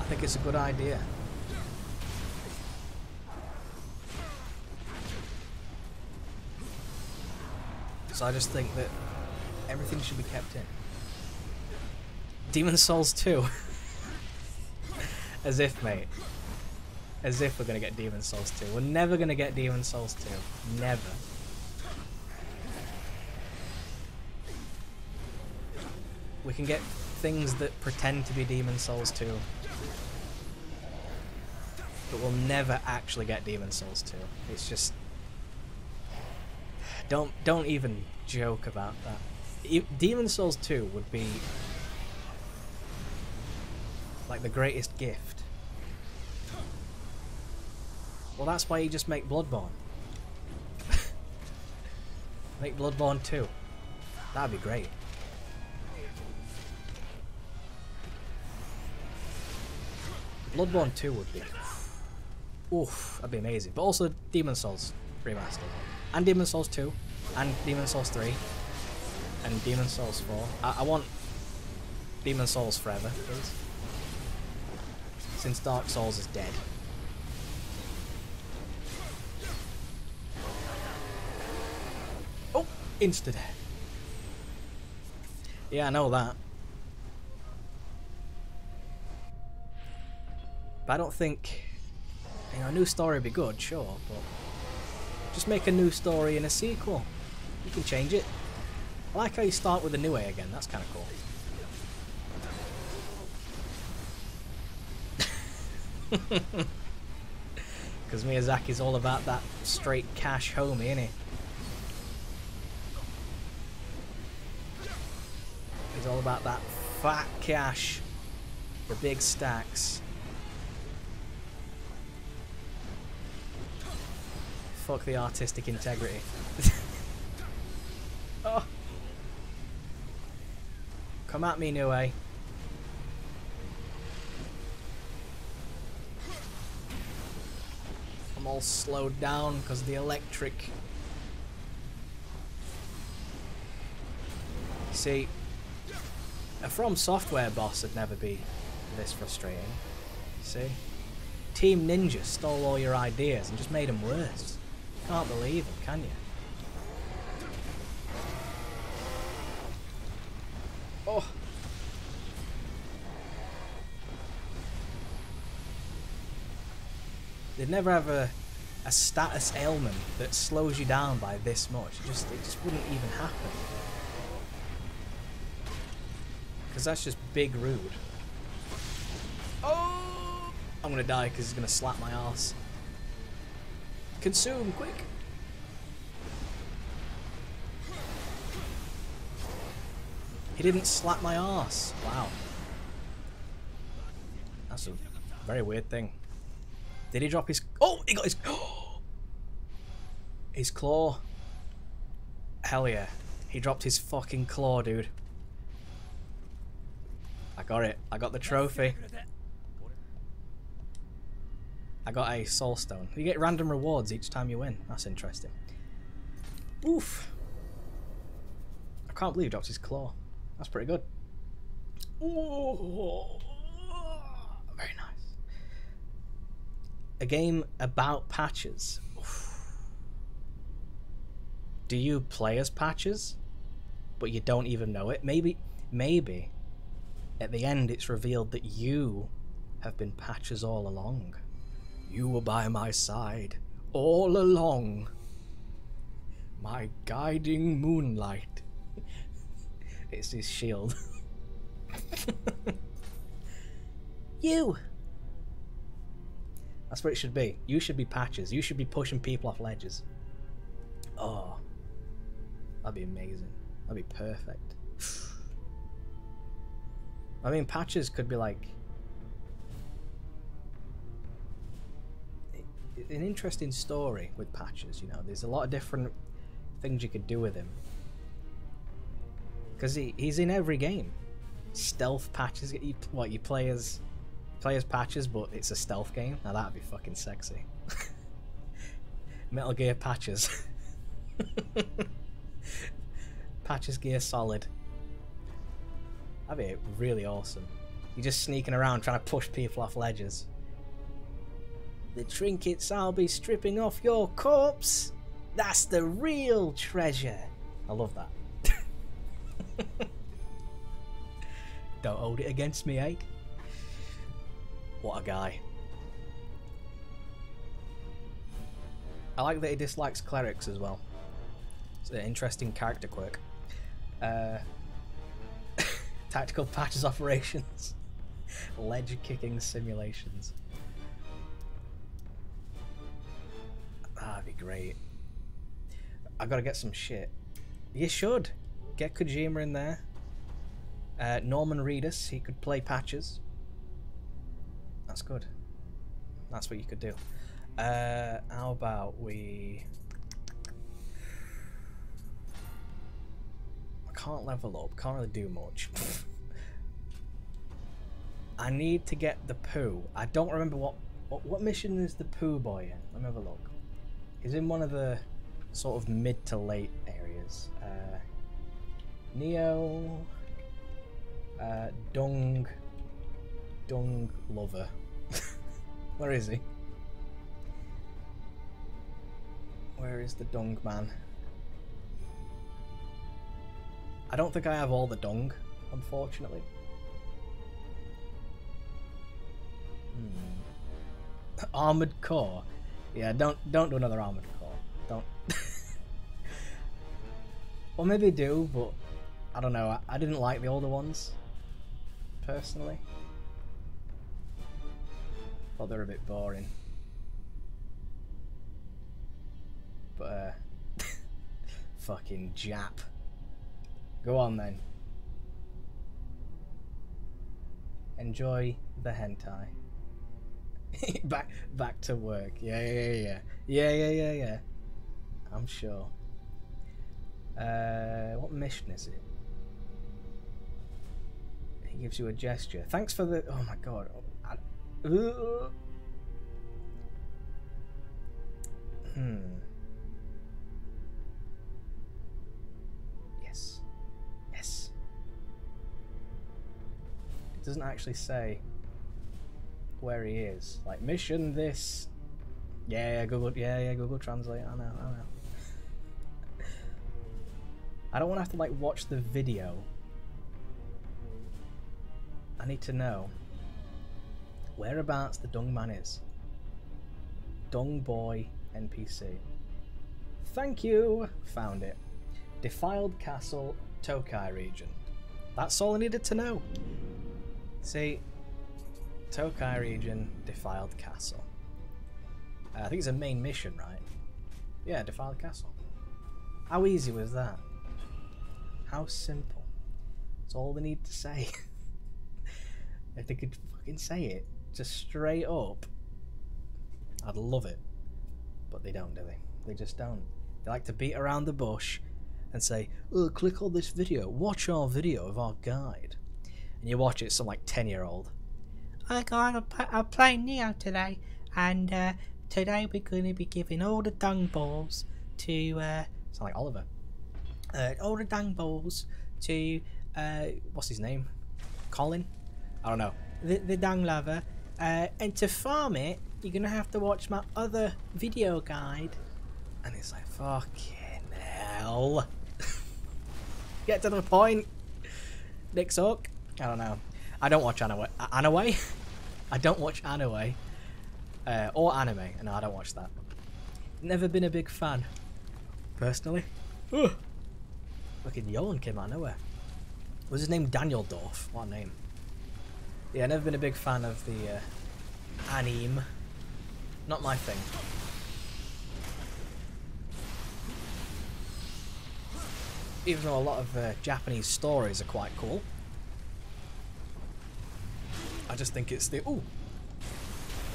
I think it's a good idea. So I just think that everything should be kept in. Demon's Souls 2. As if, mate. As if we're going to get Demon's Souls 2. We're never going to get Demon's Souls 2. Never. We can get things that pretend to be Demon's Souls 2. But we'll never actually get Demon's Souls 2. It's just... Don't even joke about that. Demon's Souls 2 would be like the greatest gift. Well, that's why you just make Bloodborne. Make Bloodborne 2. That'd be great. Bloodborne 2 would be... Oof, that'd be amazing. But also Demon's Souls remastered. And Demon's Souls 2. And Demon's Souls 3. And Demon's Souls 4. I want Demon's Souls forever, please. Since Dark Souls is dead. Oh! Insta-death. Yeah, I know that. But I don't think... You know, a new story would be good, sure, but... Just make a new story and a sequel. You can change it. I like how you start with a new A again, that's kind of cool. Because Miyazaki's all about that straight cash homie, isn't he? He's all about that fat cash. The big stacks. Fuck the artistic integrity. Oh. Come at me, Nioh. I'm all slowed down because of the electric. See, a From Software boss would never be this frustrating. See? Team Ninja stole all your ideas and just made them worse. Can't believe it, can you? Oh. They'd never have a status ailment that slows you down by this much. It just wouldn't even happen. Because that's just big rude. Oh! I'm gonna die because he's gonna slap my ass. Consume, quick! He didn't slap my ass. Wow. That's a very weird thing. Did he drop his... Oh! He got his... His claw. Hell yeah. He dropped his fucking claw, dude. I got it. I got the trophy. I got a soul stone. You get random rewards each time you win. That's interesting. Oof. I can't believe he dropped his claw. That's pretty good. Ooh. Very nice. A game about patches. Oof. Do you play as patches? but you don't even know it. Maybe at the end it's revealed that you have been Patches all along. You were by my side all along. My guiding moonlight. It's his shield. You! That's what it should be. You should be Patches. You should be pushing people off ledges. Oh. That'd be amazing. That'd be perfect. I mean, Patches could be like an interesting story with Patches, you know. There's a lot of different things you could do with him. Because he's in every game. Stealth Patches. You play as Patches, but it's a stealth game? Now that'd be fucking sexy. Metal Gear Patches. Patches Gear Solid. That'd be really awesome. You're just sneaking around trying to push people off ledges. The trinkets I'll be stripping off your corpse. That's the real treasure. I love that. Don't hold it against me, eh? What a guy. I like that he dislikes clerics as well. It's an interesting character quirk. Tactical Patches operations. Ledge kicking simulations. That'd be great. I gotta get some shit. You should. Get Kojima in there. Norman Reedus, he could play Patches. That's good. That's what you could do. How about we... I can't level up, can't really do much. I need to get the poo. I don't remember what mission is the poo boy in. Let me have a look. He's in one of the sort of mid to late areas. Nioh, Dung Lover. Where is he? Where is the Dung man? I don't think I have all the dung, unfortunately. Armored core. Yeah, don't do another armored core. Don't. Or maybe do, but I don't know. I didn't like the older ones, personally. Thought they were a bit boring. But fucking Jap. Go on then. Enjoy the hentai. back to work. Yeah. I'm sure. What mission is it? He gives you a gesture. Thanks for the... Oh my god. Yes. It doesn't actually say where he is. Like, mission this. Yeah, Google. Yeah, Google Translate. I know. I don't want to have to like watch the video. I need to know whereabouts the Dung man is. Dung boy NPC. Thank you. Found it. Defiled Castle, Tokai region. That's all I needed to know. See, Tokai region, Defiled Castle. I think it's a main mission, right? Yeah, Defiled Castle. How easy was that? How simple. That's all they need to say. If they could fucking say it just straight up, I'd love it. But they don't, do they? They just don't. They like to beat around the bush and say, oh, click on this video, watch our video of our guide. And you watch it, some like 10-year-old. I'm playing Nioh today, and today we're going to be giving all the dung balls to... Sound like Oliver. All the dung balls to... what's his name? Colin? I don't know. The dung lover. And to farm it, you're going to have to watch my other video guide. And it's like, fucking hell. Get to the point. Dick suck. I don't know. I don't watch anime. Anime? I don't watch anime. Or anime. No, I don't watch that. Never been a big fan. Personally. Ugh. Fucking yawn came out of nowhere. Was his name Daniel Dorf? What a name. Yeah, never been a big fan of the anime. Not my thing. Even though a lot of Japanese stories are quite cool. I just think it's the... Ooh!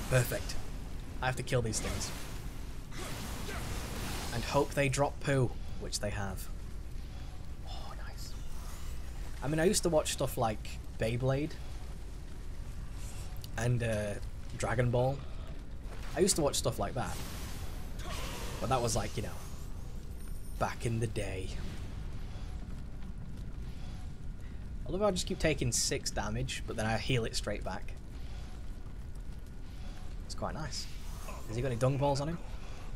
Perfect. I have to kill these things. And hope they drop poo, which they have. Oh, nice. I mean, I used to watch stuff like Beyblade and Dragon Ball. I used to watch stuff like that. But that was like, you know, back in the day. Although I just keep taking 6 damage, but then I heal it straight back. It's quite nice. Has he got any dung balls on him?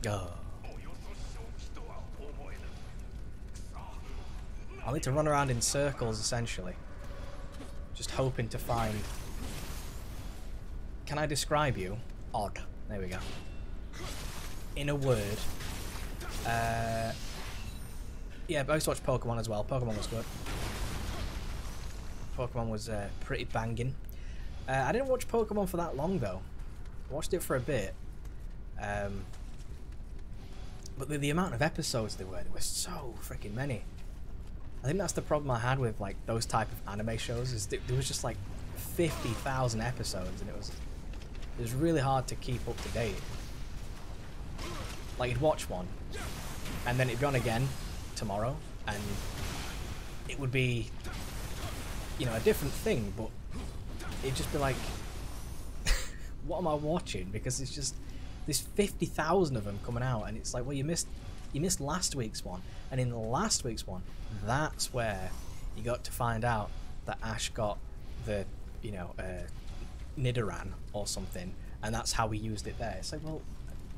Oh. I'll need to run around in circles, essentially. Just hoping to find... Can I describe you? Odd. There we go. In a word. Yeah, but I used to watch Pokemon as well. Pokemon was good. Pokemon was pretty banging. I didn't watch Pokemon for that long, though. I watched it for a bit. But the amount of episodes there were so freaking many. I think that's the problem I had with like those type of anime shows, is there was just like 50,000 episodes, and it was really hard to keep up to date. Like, you'd watch one, and then it'd be on again tomorrow, and it would be, you know, a different thing, but it'd just be like, what am I watching? Because it's just, there's 50,000 of them coming out, and it's like, well, you missed last week's one, and in last week's one, that's where you got to find out that Ash got the, you know, Nidoran or something, and that's how we used it there. It's like, well,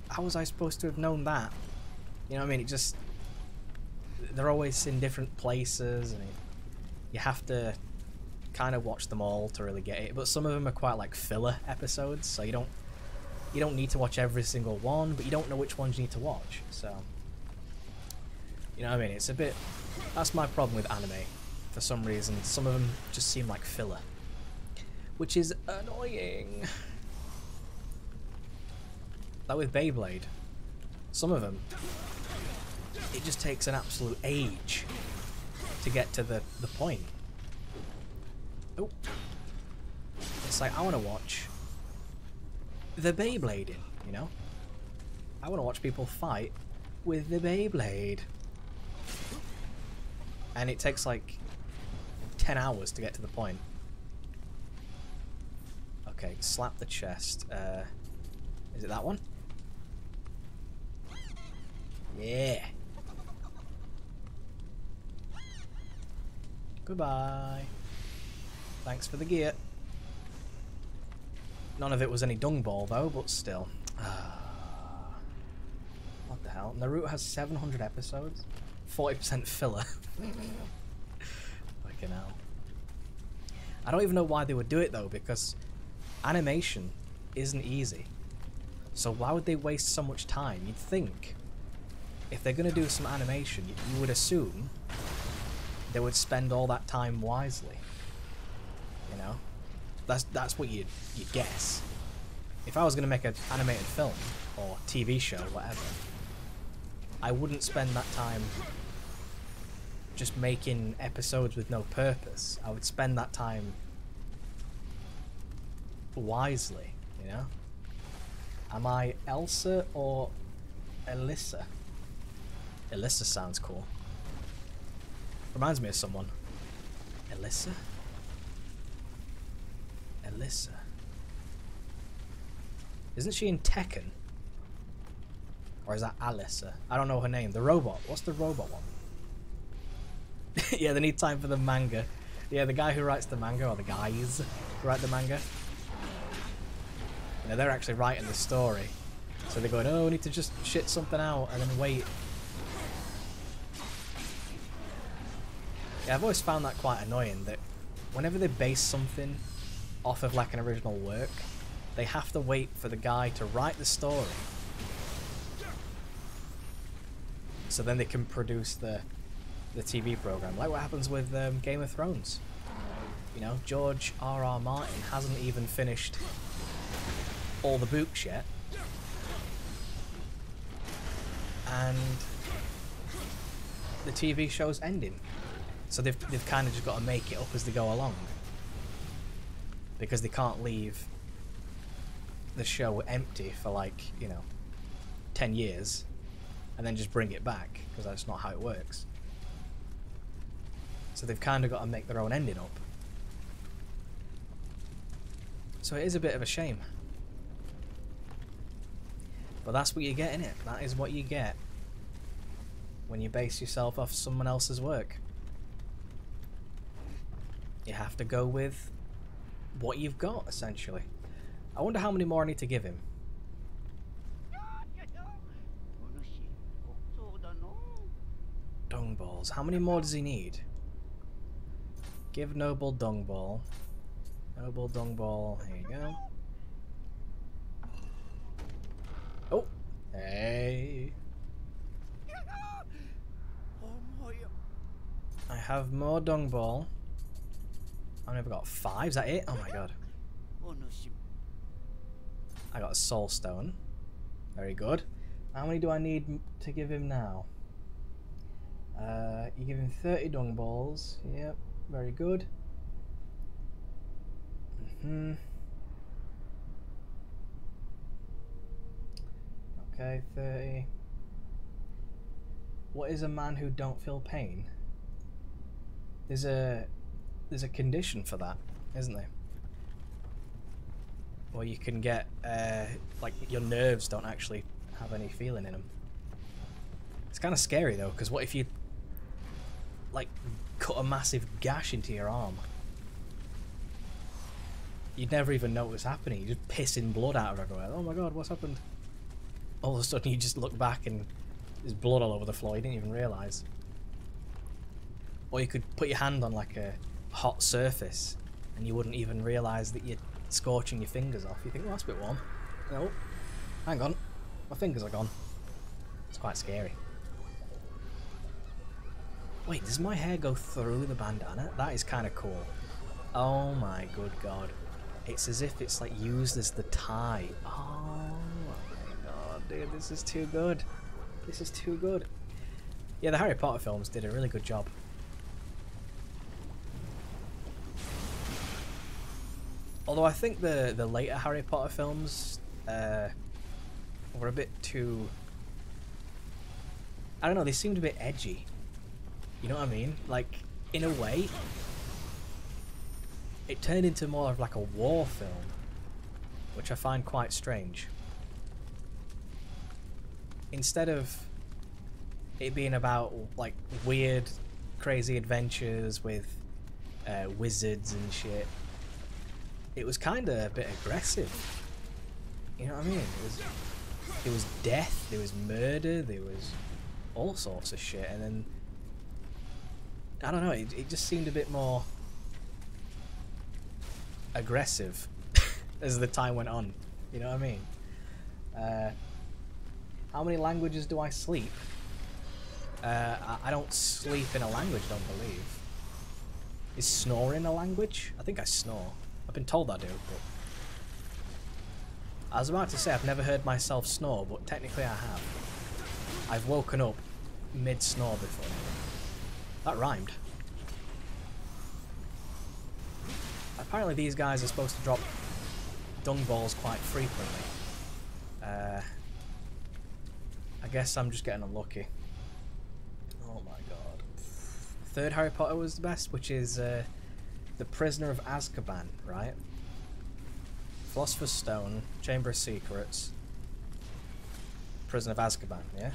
how was I supposed to have known that? You know what I mean? It just, they're always in different places, and you have to kind of watch them all to really get it. But some of them are quite like filler episodes, so you don't need to watch every single one, but you don't know which ones you need to watch. So, you know what I mean? It's a bit, that's my problem with anime. For some reason, some of them just seem like filler, which is annoying. Like with Beyblade, some of them, it just takes an absolute age to get to the point. Oh, it's like, I want to watch the Beyblading, you know? I want to watch people fight with the Beyblade. And it takes like 10 hours to get to the point. Okay, slap the chest. Is it that one? Yeah. Goodbye. Thanks for the gear. None of it was any dung ball though, but still. What the hell? Naruto has 700 episodes? 40% filler. Fucking hell. I don't even know why they would do it though, because animation isn't easy. So why would they waste so much time? You'd think if they're going to do some animation, you would assume they would spend all that time wisely. You know? That's what you'd guess. If I was going to make an animated film or TV show, whatever, I wouldn't spend that time just making episodes with no purpose. I would spend that time wisely, you know? Am I Elsa or Alyssa? Alyssa sounds cool. Reminds me of someone. Alyssa? Alyssa. Isn't she in Tekken? Or is that Alyssa? I don't know her name. The robot. What's the robot one? Yeah, they need time for the manga. Yeah, the guy who writes the manga, or the guys who write the manga. You know, they're actually writing the story. So they're going, oh, we need to just shit something out and then wait. Yeah, I've always found that quite annoying, that whenever they base something off of like an original work, they have to wait for the guy to write the story, so then they can produce the TV program. Like what happens with Game of Thrones. You know, George R.R. Martin hasn't even finished all the books yet, and the TV show's ending. So they've kind of just got to make it up as they go along, because they can't leave the show empty for like, you know, 10 years and then just bring it back, because that's not how it works. So they've kind of got to make their own ending up. So it is a bit of a shame. But that's what you get, innit? That is what you get when you base yourself off someone else's work. You have to go with what you've got, essentially. I wonder how many more I need to give him. Dung balls. How many more does he need? Give Noble Dung Ball. Noble Dung Ball. Here you go. Oh! Hey! I have more Dung Ball. I've never got 5. Is that it? Oh my god. I got a Soul Stone. Very good. How many do I need to give him now? You give him 30 Dung Balls. Yep. Very good. Okay, 30. What is a man who don't feel pain? There's a condition for that, isn't there? Or you can get like your nerves don't actually have any feeling in them. It's kind of scary though, because what if you like cut a massive gash into your arm? You'd never even know what was happening. You're just pissing blood out of everywhere. Oh my god, what's happened? All of a sudden you just look back and there's blood all over the floor. You didn't even realise. Or you could put your hand on like a hot surface and you wouldn't even realise that you're scorching your fingers off. You think, well, that's a bit warm. No, hang on, my fingers are gone. It's quite scary. Wait, does my hair go through the bandana? That is kind of cool. Oh my good god. It's as if it's like used as the tie. Oh my god, dude, this is too good. This is too good. Yeah, the Harry Potter films did a really good job. Although I think the later Harry Potter films were a bit too... I don't know, they seemed a bit edgy. You know what I mean? Like, in a way, it turned into more of like a war film, which I find quite strange. Instead of it being about like weird, crazy adventures with wizards and shit, it was kind of a bit aggressive. You know what I mean? There was death, there was murder, there was all sorts of shit, and then I don't know, it just seemed a bit more aggressive as the time went on. You know what I mean? How many languages do I sleep? I don't sleep in a language, don't believe. Is snoring a language? I think I snore. I've been told I do, but... I was about to say I've never heard myself snore, but technically I have. I've woken up mid-snore before. That rhymed. Apparently these guys are supposed to drop dung balls quite frequently. I guess I'm just getting unlucky. Oh my god. Third Harry Potter was the best, which is The Prisoner of Azkaban, right? Philosopher's Stone, Chamber of Secrets, Prisoner of Azkaban, yeah?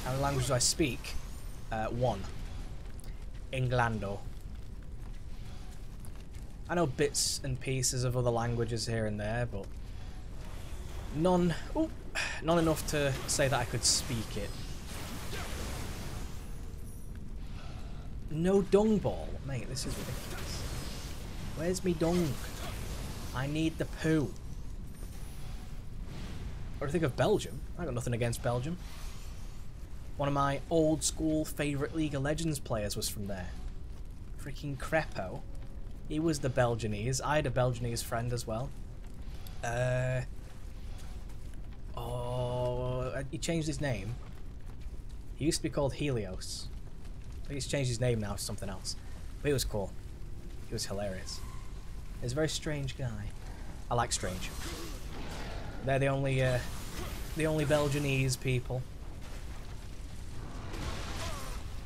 How many languages do I speak? 1. Inglando. I know bits and pieces of other languages here and there, but none enough to say that I could speak it. No dung ball? Mate, this is ridiculous. Where's me dung? I need the poo. What do you think of Belgium? I got nothing against Belgium. One of my old school favourite League of Legends players was from there. Freaking Crepo. He was the Belgianese. I had a Belgianese friend as well. He changed his name. He used to be called Helios. I think he's changed his name now to something else. But he was cool. He was hilarious. He's a very strange guy. I like strange. They're the only Belgianese people.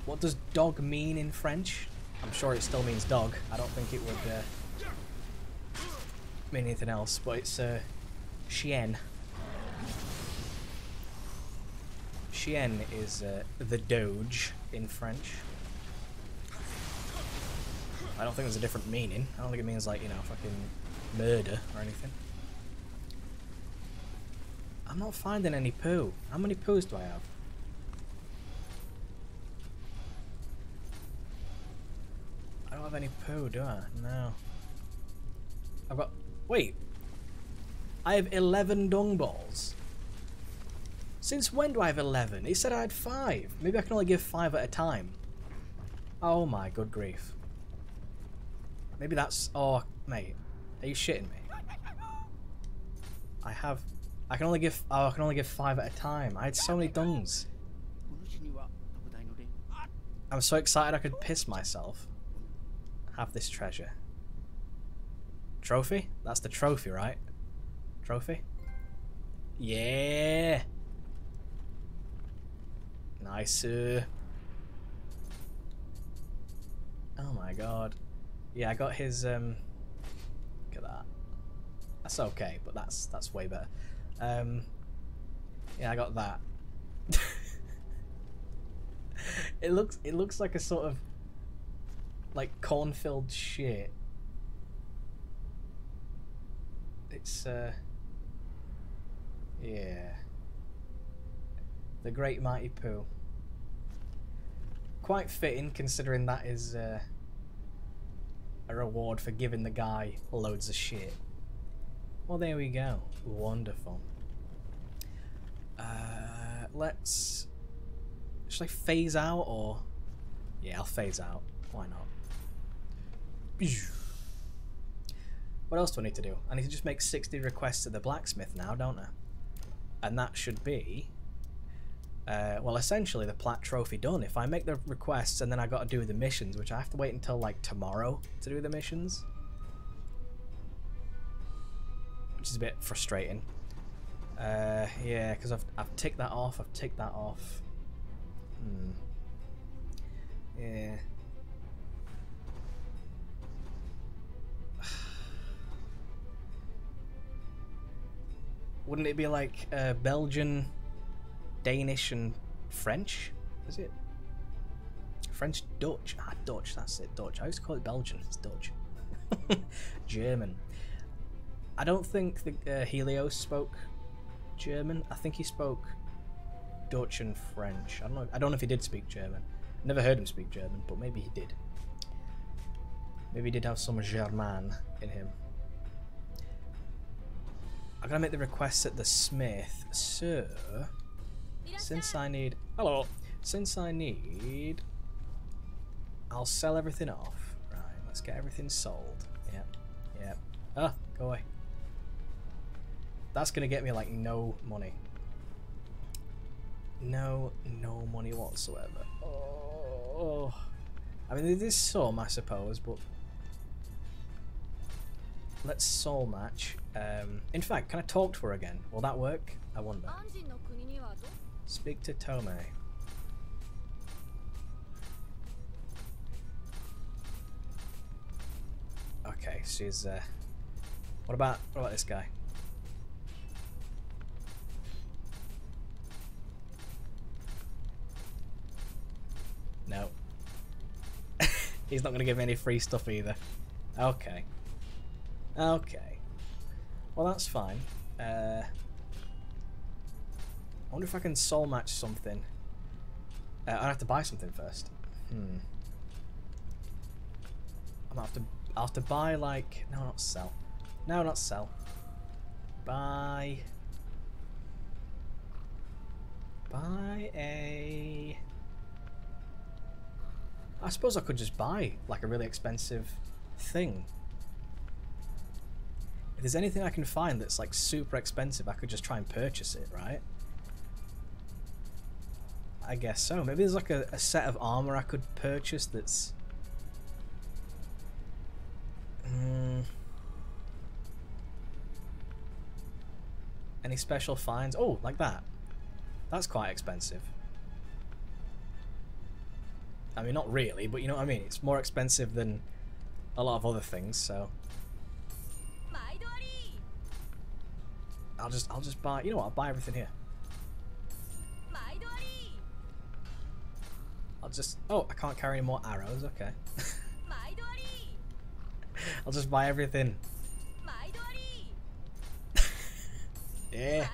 What does dog mean in French? I'm sure it still means dog. I don't think it would mean anything else, but it's chien. Chien is the Doge in French. I don't think there's a different meaning. I don't think it means, like, you know, fucking murder or anything. I'm not finding any poo. How many poos do I have? I don't have any poo, do I? No. I've got... Wait. I have 11 dung balls. Since when do I have 11? He said I had 5. Maybe I can only give 5 at a time. Oh my good grief. Maybe that's... Oh, mate. Are you shitting me? I can only give... Oh, I can only give 5 at a time. I had so many dungs. I'm so excited I could piss myself. Have this treasure. Trophy? That's the trophy, right? Trophy? Yeah! Nice. Oh my god. Yeah, I got his look at that. That's okay, but that's way better. Yeah, I got that. It looks like a sort of like corn-filled shit. It's yeah. The Great Mighty Pooh. Quite fitting, considering that is a reward for giving the guy loads of shit. Well, there we go. Wonderful. Let's... Should I phase out, or... Yeah, I'll phase out. Why not? What else do I need to do? I need to just make 60 requests to the blacksmith now, don't I? And that should be... well, essentially the plat trophy done. If I make the requests and then I got to do the missions, which I have to wait until like tomorrow to do the missions, which is a bit frustrating. Yeah, because I've ticked that off. I've ticked that off. Yeah. Wouldn't it be like Belgian, Danish, and French? Is it? French, Dutch. Ah, Dutch, that's it, Dutch. I used to call it Belgian, it's Dutch. German. I don't think the Helios spoke German. I think he spoke Dutch and French. I don't know if he did speak German. Never heard him speak German, but maybe he did. Maybe he did have some German in him. I gotta make the requests at the smith, so since I need... Hello! Since I need... I'll sell everything off. Right, let's get everything sold. Yep, yep. Ah, go away. That's gonna get me like no money. No money whatsoever. Oh. I mean, there's some, I suppose, but... Let's soul match. In fact, can I talk to her again? Will that work? I wonder. Speak to Tome. Okay, she's what about this guy? No. He's not gonna give me any free stuff either. Okay. Okay. Well, that's fine. I wonder if I can soul match something. I'd have to buy something first. I'll have to buy like no, not sell. No, not sell. Buy a. I suppose I could just buy like a really expensive thing. If there's anything I can find that's like super expensive, I could just try and purchase it, right? I guess so. Maybe there's like a set of armor I could purchase that's... Any special finds? Oh, like that. That's quite expensive. I mean, not really, but you know what I mean? It's more expensive than a lot of other things, so... I'll just buy... You know what? I'll buy everything here. I'll just... Oh, I can't carry any more arrows. Okay. I'll just buy everything. Yeah.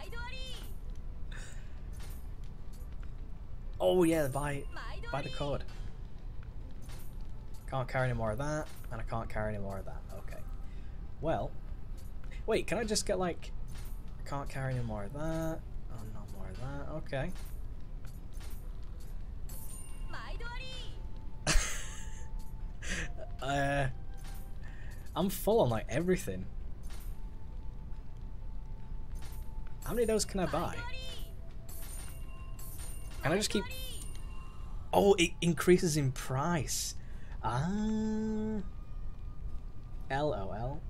Oh yeah, buy the code. Can't carry any more of that, and I can't carry any more of that. Okay. Well, wait. Can I just get like? Can't carry any more of that. Oh, no more of that. Okay. I'm full on like everything. How many of those can I buy? Can I just keep... Oh, it increases in price. Ah. LOL.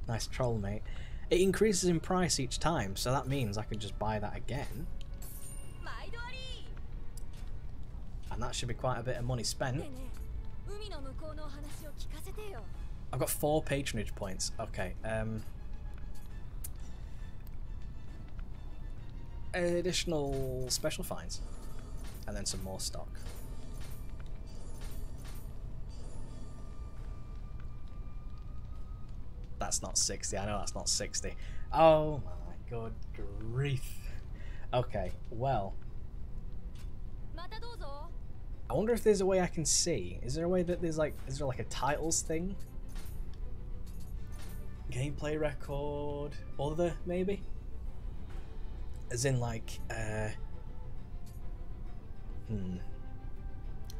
Nice troll, mate. It increases in price each time, so that means I could just buy that again. And that should be quite a bit of money spent. I've got 4 patronage points. Okay, additional special finds. And then some more stock. That's not 60. I know that's not 60. Oh my good grief. Okay, well. I wonder if there's a way I can see. Is there a way that there's like, is there like a titles thing? Gameplay record, other maybe? As in like,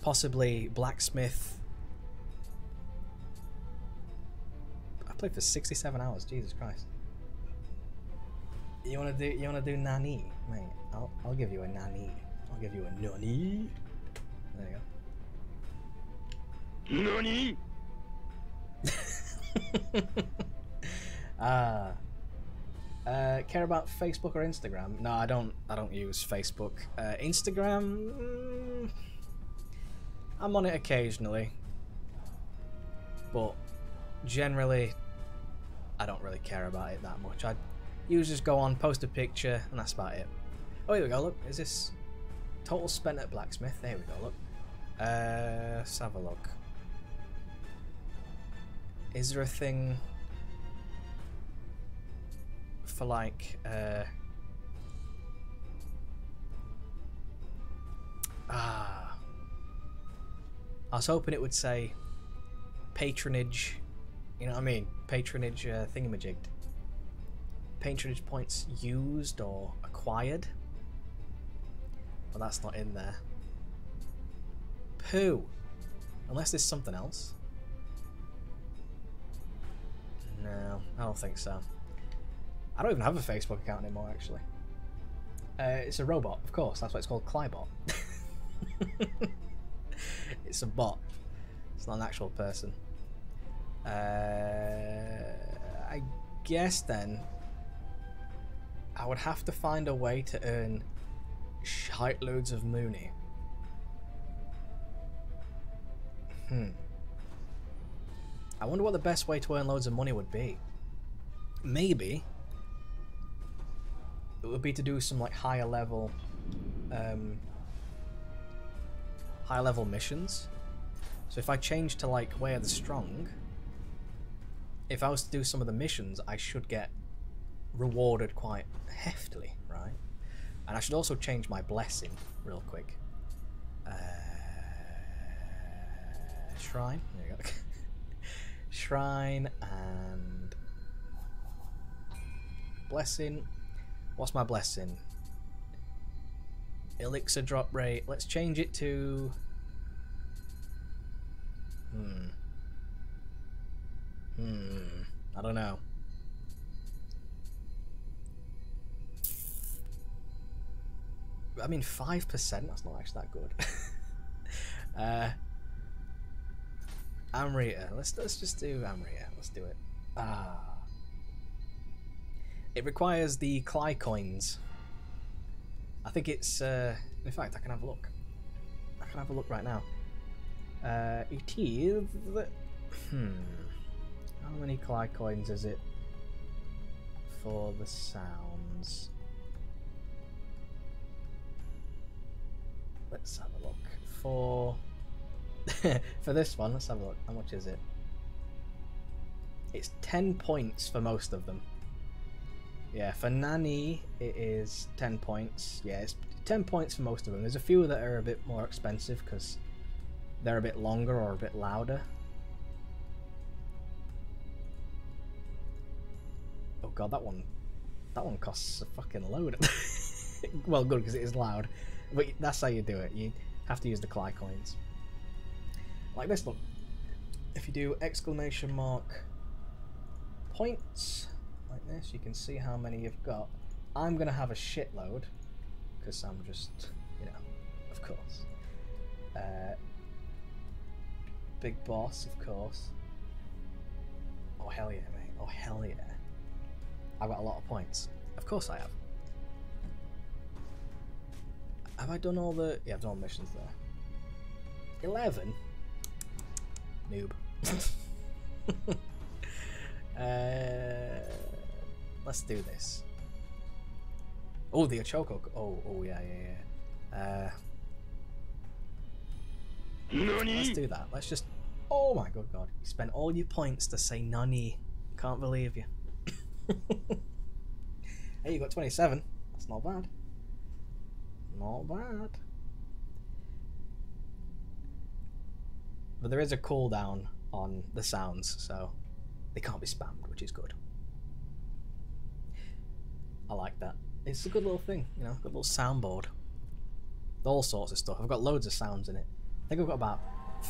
possibly blacksmith. I played for 67 hours. Jesus Christ. You wanna do nani, mate? I'll give you a nani. I'll give you a nani. There you go. Nani? Care about Facebook or Instagram? No, I don't use Facebook. Instagram, I'm on it occasionally, but generally I don't really care about it that much. I usually just go on, post a picture, and that's about it. Oh, here we go, look, is this total spent at blacksmith? There we go, look. Let's have a look. Is there a thing for like I was hoping it would say patronage, you know what I mean? Patronage thingamajigged. Patronage points used or acquired. But that's not in there. Pooh. Unless there's something else. No, I don't think so. I don't even have a Facebook account anymore, actually. It's a robot, of course. That's why it's called KlyeBot. It's a bot. It's not an actual person. I guess then I would have to find a way to earn shite loads of money. I wonder what the best way to earn loads of money would be. Maybe it would be to do some like higher level missions. So if I change to like Way of the Strong, if I was to do some of the missions, I should get rewarded quite heftily, right? And I should also change my blessing real quick. Shrine. There you go. Shrine and blessing. What's my blessing? Elixir drop rate. Let's change it to I don't know. I mean 5%, that's not actually that good. Amrita. Let's just do Amrita. Let's do it. It requires the Klye coins. I think it's in fact I can have a look. I can have a look right now. It is how many Klye coins is it for the sounds? Let's have a look. For this one, let's have a look. How much is it? It's 10 points for most of them. Yeah, for Nani it is 10 points. Yeah, it's 10 points for most of them. There's a few that are a bit more expensive because they're a bit longer or a bit louder. Oh god, that one costs a fucking load. Well, good because it is loud, but that's how you do it. You have to use the Klye coins. Like this, look. If you do exclamation mark points like this, you can see how many you've got. I'm gonna have a shitload because I'm just, you know, of course. Big boss, of course. Oh hell yeah, mate. Oh hell yeah. I've got a lot of points. Of course I have. Have I done all the... Yeah, I've done all the missions there. 11? Noob. Let's do this. Oh, the Ochoko. Oh yeah. Let's do that. Let's just... Oh my good god. You spent all your points to say Nani. Can't believe you. Hey, you got 27. That's not bad. Not bad. But there is a cooldown on the sounds, so they can't be spammed, which is good. I like that. It's a good little thing, you know, good little soundboard. All sorts of stuff. I've got loads of sounds in it. I think I've got about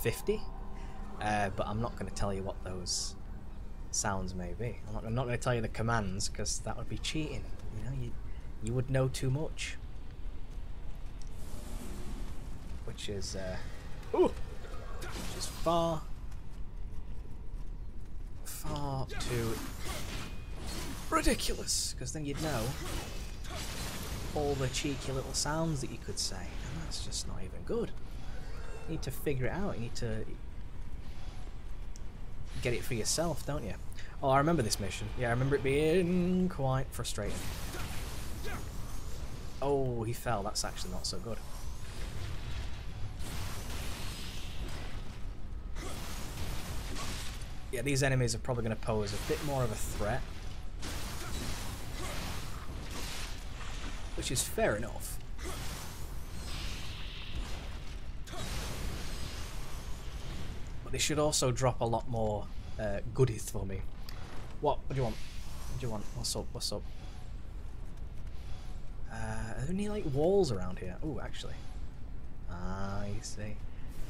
50, but I'm not going to tell you what those sounds may be. I'm not going to tell you the commands because that would be cheating. You know, you would know too much. Which is far too ridiculous, because then you'd know all the cheeky little sounds that you could say, and that's just not even good. You need to figure it out. You need to get it for yourself, don't you? Oh, I remember this mission. Yeah, I remember it being quite frustrating. Oh, he fell. That's actually not so good. Yeah, these enemies are probably going to pose a bit more of a threat. Which is fair enough. But they should also drop a lot more goodies for me. What do you want? What do you want? What's up? What's up? Are there any like walls around here? Oh, actually. Ah, you see.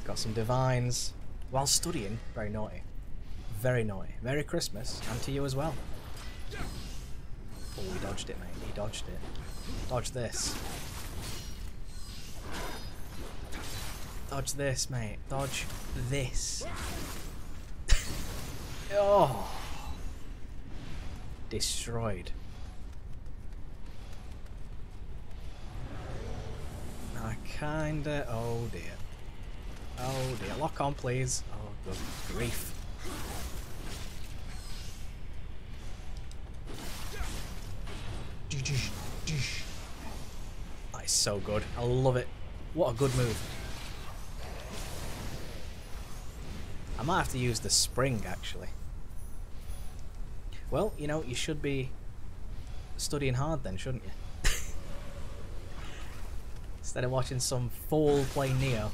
Got some divines. While studying. Very naughty. Very naughty. Merry Christmas. And to you as well. Oh, he dodged it, mate. He dodged it. Dodge this. Dodge this, mate. Dodge this. Oh. Destroyed. I kinda... Oh dear. Oh dear. Lock on, please. Oh, good grief. That is so good. I love it. What a good move. I might have to use the spring, actually. Well, you know, you should be studying hard then, shouldn't you? Instead of watching some fool play Nioh.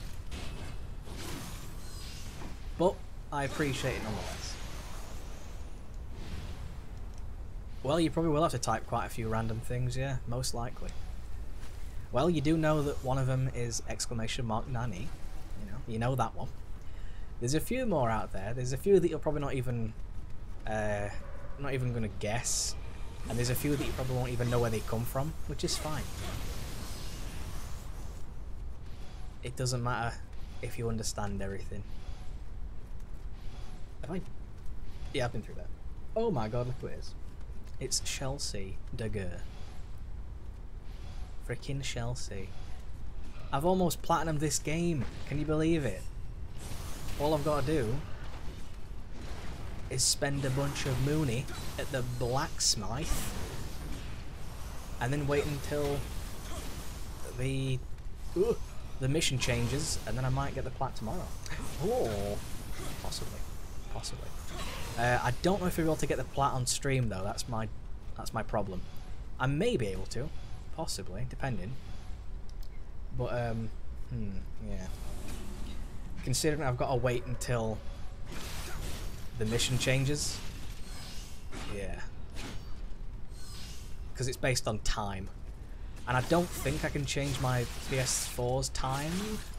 but I appreciate it nonetheless. Well, you probably will have to type quite a few random things, yeah, most likely. Well, you do know that one of them is !Nani. You know that one. There's a few more out there. There's a few that you're probably not even going to guess, and there's a few that you probably won't even know where they come from, which is fine. It doesn't matter if you understand everything. Have I? Yeah, I've been through that. Oh my god, look who it is. It's Chelsea Dagger. Freaking Chelsea. I've almost platinumed this game. Can you believe it? All I've got to do is spend a bunch of Mooney at the blacksmith and then wait until the mission changes, and then I might get the plat tomorrow. Oh, possibly. I don't know if we'll be able to get the plat on stream though. That's my problem. I may be able to, possibly, depending. But yeah. Considering I've got to wait until the mission changes, yeah, because it's based on time, and I don't think I can change my PS4's time.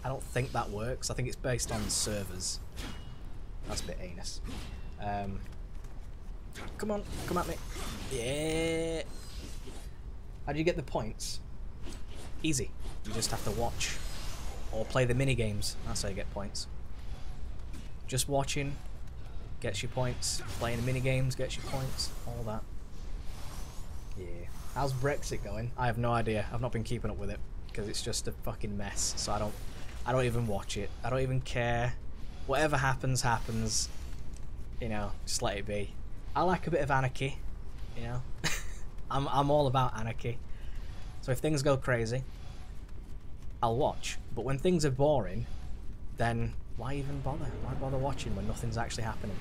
I don't think that works. I think it's based on servers. That's a bit anus. Come on, come at me. Yeah. How do you get the points? Easy. You just have to watch or play the mini games. That's how you get points. Just watching gets you points. Playing the mini games gets you points. All that. Yeah. How's Brexit going? I have no idea. I've not been keeping up with it because it's just a fucking mess. So I don't even watch it. I don't even care. Whatever happens, happens. You know, just let it be. I like a bit of anarchy. You know, I'm all about anarchy. So if things go crazy, I'll watch. But when things are boring, then why even bother? Why bother watching when nothing's actually happening?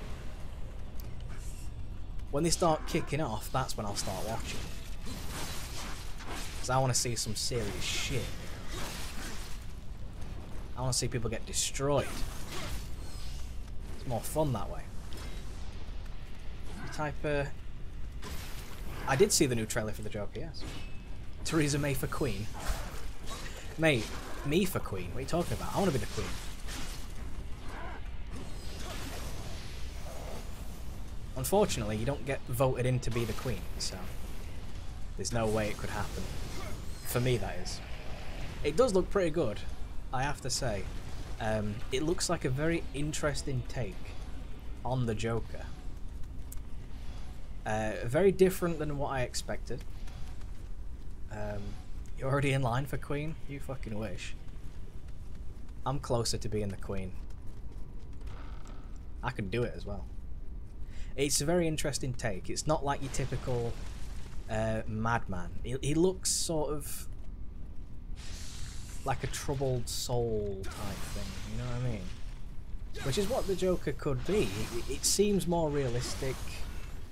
When they start kicking off, that's when I'll start watching. Because I want to see some serious shit. I want to see people get destroyed. It's more fun that way. You type, I did see the new trailer for the Joker, yes. Theresa May for Queen. Mate, me for Queen? What are you talking about? I want to be the Queen. Unfortunately, you don't get voted in to be the Queen, so there's no way it could happen. For me, that is. It does look pretty good, I have to say. It looks like a very interesting take on the Joker. Very different than what I expected. You're already in line for Queen? You fucking wish. I'm closer to being the Queen. I can do it as well. It's a very interesting take. It's not like your typical madman. He looks sort of like a troubled soul type thing, you know what I mean? Which is what the Joker could be. It seems more realistic.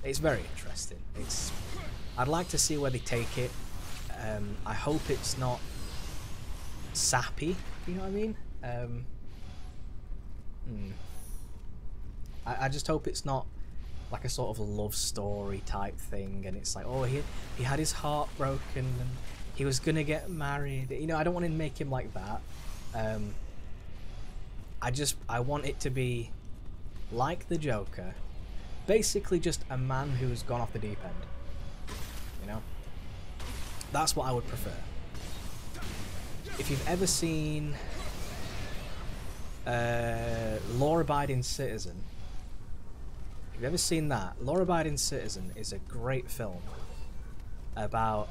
It's very interesting. I'd like to see where they take it. I hope it's not sappy, you know what I mean? I just hope it's not like a sort of love story type thing, and it's like, oh, he had his heart broken and he was gonna get married. You know, I don't want to make him like that. I want it to be like the Joker, basically just a man who's gone off the deep end. You know? That's what I would prefer. If you've ever seen Law-Abiding Citizen, if you've ever seen that, Law-Abiding Citizen is a great film about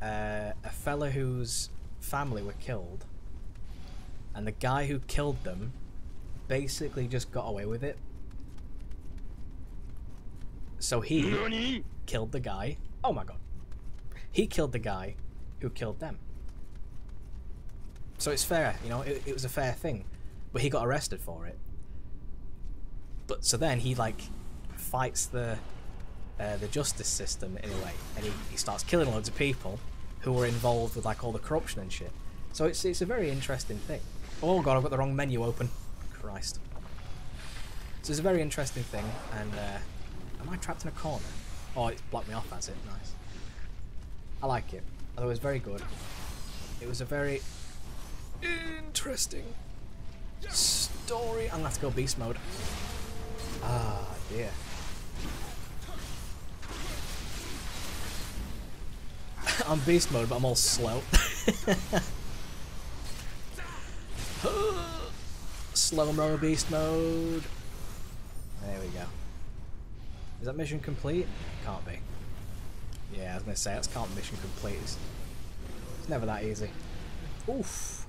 a fella whose family were killed, and the guy who killed them basically just got away with it. So he killed the guy. Oh my god. He killed the guy who killed them. So it's fair, you know, it was a fair thing. But he got arrested for it. But so then he like fights the justice system in a way, and he starts killing loads of people who were involved with like all the corruption and shit. So it's a very interesting thing. Oh god, I've got the wrong menu open. Christ. So it's a very interesting thing, and am I trapped in a corner? Oh, it's blocked me off, has it? Nice. I like it. Although it was very good. It was a very interesting story. I'm gonna have to go beast mode. Ah, dear. I'm beast mode, but I'm all slow. Slow-mo beast mode. There we go. Is that mission complete? Can't be. Yeah, I was gonna say that's can't mission complete. It's never that easy. Oof.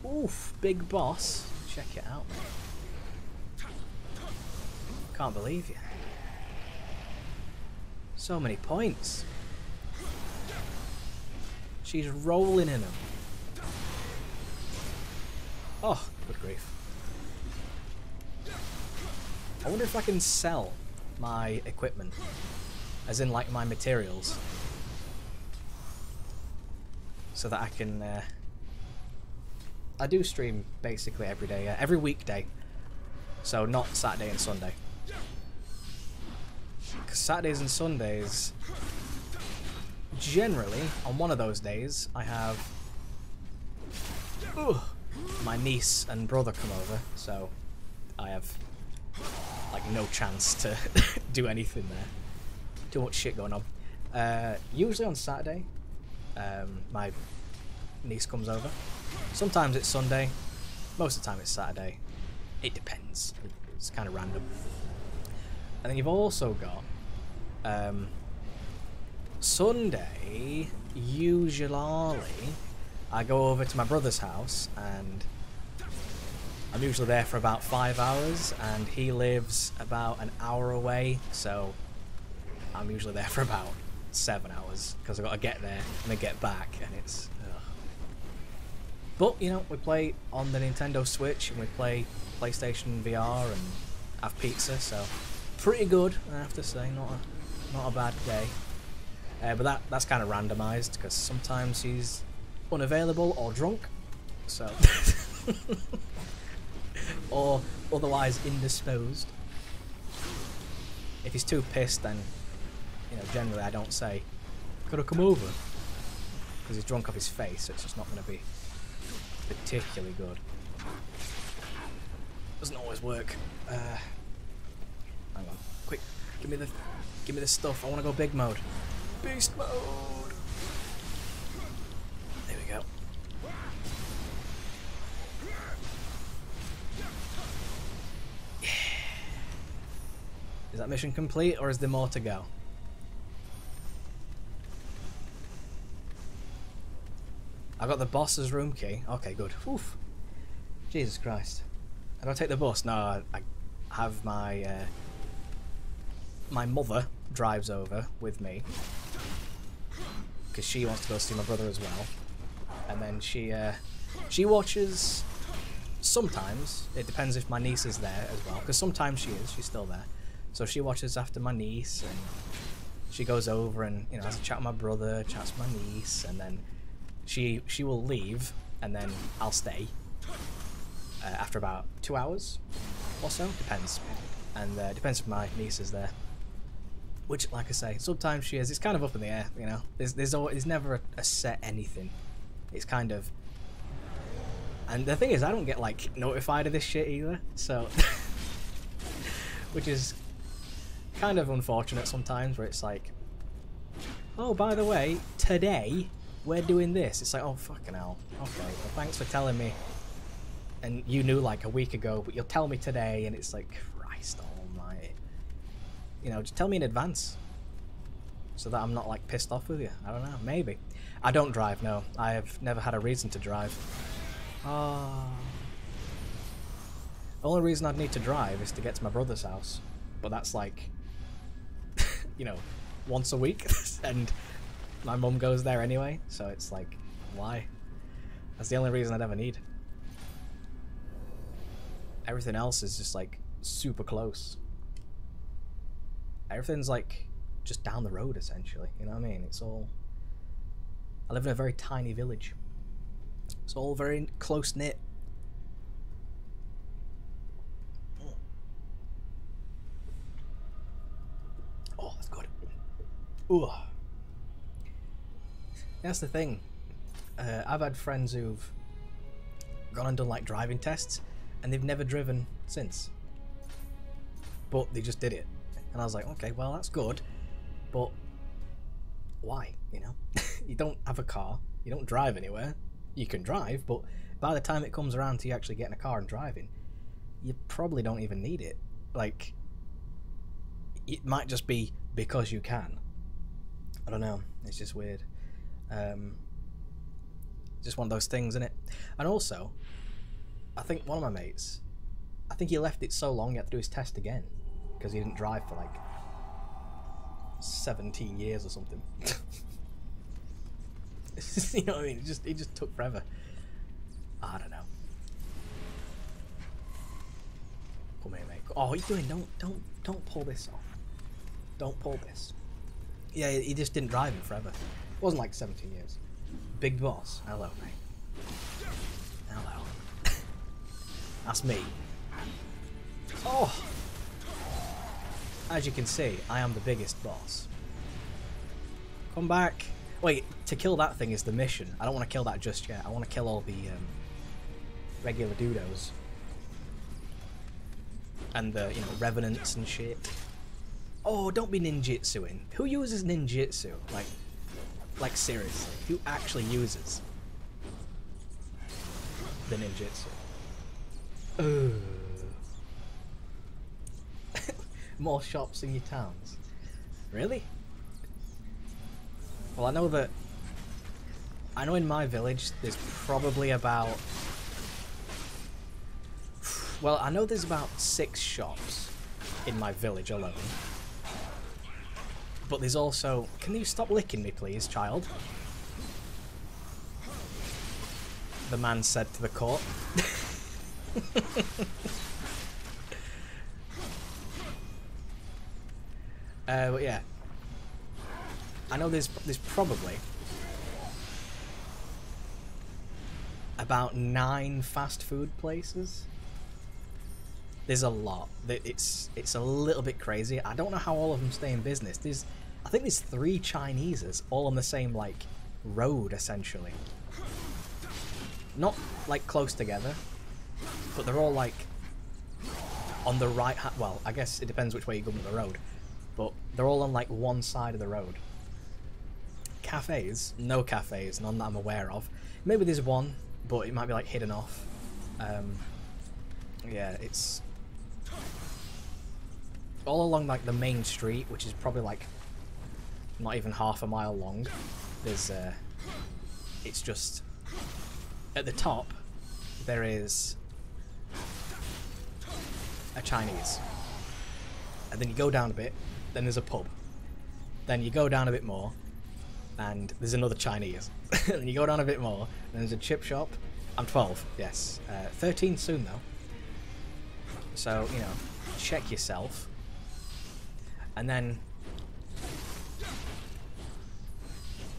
Oof, big boss. Check it out. Can't believe you. So many points. She's rolling in them. Oh, good grief. I wonder if I can sell my equipment. As in, like, my materials. So that I can... I do stream basically every day, every weekday. So not Saturday and Sunday. Because Saturdays and Sundays... Generally, on one of those days, I have... my niece and brother come over, so I have like no chance to do anything there. Too much shit going on. Usually on Saturday, my niece comes over. Sometimes it's Sunday, most of the time it's Saturday. It depends. It's kind of random. And then you've also got Sunday. Usually I go over to my brother's house and I'm usually there for about 5 hours, and he lives about an hour away, so I'm usually there for about 7 hours because I've got to get there and then get back, and it's... Ugh. But, you know, we play on the Nintendo Switch and we play PlayStation VR and have pizza, so pretty good, I have to say, not a bad day. But that's kind of randomised because sometimes he's unavailable or drunk, so... or otherwise indisposed. If he's too pissed, then, you know, generally I don't say, "Could I come over?" because he's drunk off his face, so it's just not going to be particularly good. Doesn't always work. Hang on, quick, give me the stuff. I want to go big mode, beast mode. There we go. Is that mission complete, or is there more to go? I got the boss's room key. Okay, good. Oof. Jesus Christ. I don't take the bus. No, I have my my mother drives over with me because she wants to go see my brother as well, and then she watches. Sometimes it depends if my niece is there as well, because sometimes she's still there. So she watches after my niece, and she goes over and, you know, has a chat with my brother, chats with my niece, and then she will leave, and then I'll stay after about 2 hours or so, depends, and depends if my niece is there. Which, like I say, sometimes she is. It's kind of up in the air, you know. There's never a set anything. It's kind of, and the thing is, I don't get like notified of this shit either, so which is kind of unfortunate sometimes, where it's like, oh, by the way, today we're doing this. It's like, oh, fucking hell. Okay, well, thanks for telling me. And you knew like a week ago, but you'll tell me today, and it's like, Christ almighty. You know, just tell me in advance, so that I'm not like pissed off with you. I don't know, maybe. I don't drive, no. I have never had a reason to drive. Oh. The only reason I'd need to drive is to get to my brother's house, but that's like, you know, once a week, and my mum goes there anyway, so it's like, why? That's the only reason I'd ever need. Everything else is just like super close. Everything's like just down the road, essentially, you know what I mean? It's all... I live in a very tiny village. It's all very close-knit. Ooh. That's the thing. I've had friends who've gone and done like driving tests, and they've never driven since. But they just did it, and I was like, okay, well that's good, but why? You know, you don't have a car, you don't drive anywhere. You can drive, but by the time it comes around to you actually getting a car and driving, you probably don't even need it. Like, it might just be because you can. I don't know. It's just weird. Just one of those things, isn't it? And also, I think one of my mates, I think he left it so long he had to do his test again because he didn't drive for like 17 years or something. You know what I mean? It just took forever. I don't know. Come here, mate. Oh, what are you doing? Don't pull this off. Don't pull this. Yeah, he just didn't drive in forever. It wasn't like 17 years. Big boss. Hello, mate. Hello. That's me. Oh! As you can see, I am the biggest boss. Come back. Wait, to kill that thing is the mission. I don't want to kill that just yet. I want to kill all the regular dodos. And the, you know, revenants and shit. Oh, don't be ninjutsuing. Who uses ninjutsu? Like seriously, who actually uses the ninjutsu? More shops in your towns. Really? Well, I know in my village there's probably about... Well, I know there's about 6 shops in my village alone. But there's also... Can you stop licking me, please, child? The man said to the court. But yeah. I know there's probably about 9 fast food places. There's a lot. It's a little bit crazy. I don't know how all of them stay in business. I think there's 3 Chineses all on the same like road essentially. Not like close together, but they're all like on the right. Well, I guess it depends which way you go on the road, but they're all on like one side of the road. Cafes, no cafes, none that I'm aware of. Maybe there's one, but it might be like hidden off. Yeah, it's all along like the main street, which is probably like not even half a mile long. There's it's just at the top there is a Chinese, and then you go down a bit, then there's a pub, then you go down a bit more and there's another Chinese. And you go down a bit more and there's a chip shop. I'm 12, yes. 13 soon though, so you know, check yourself. And then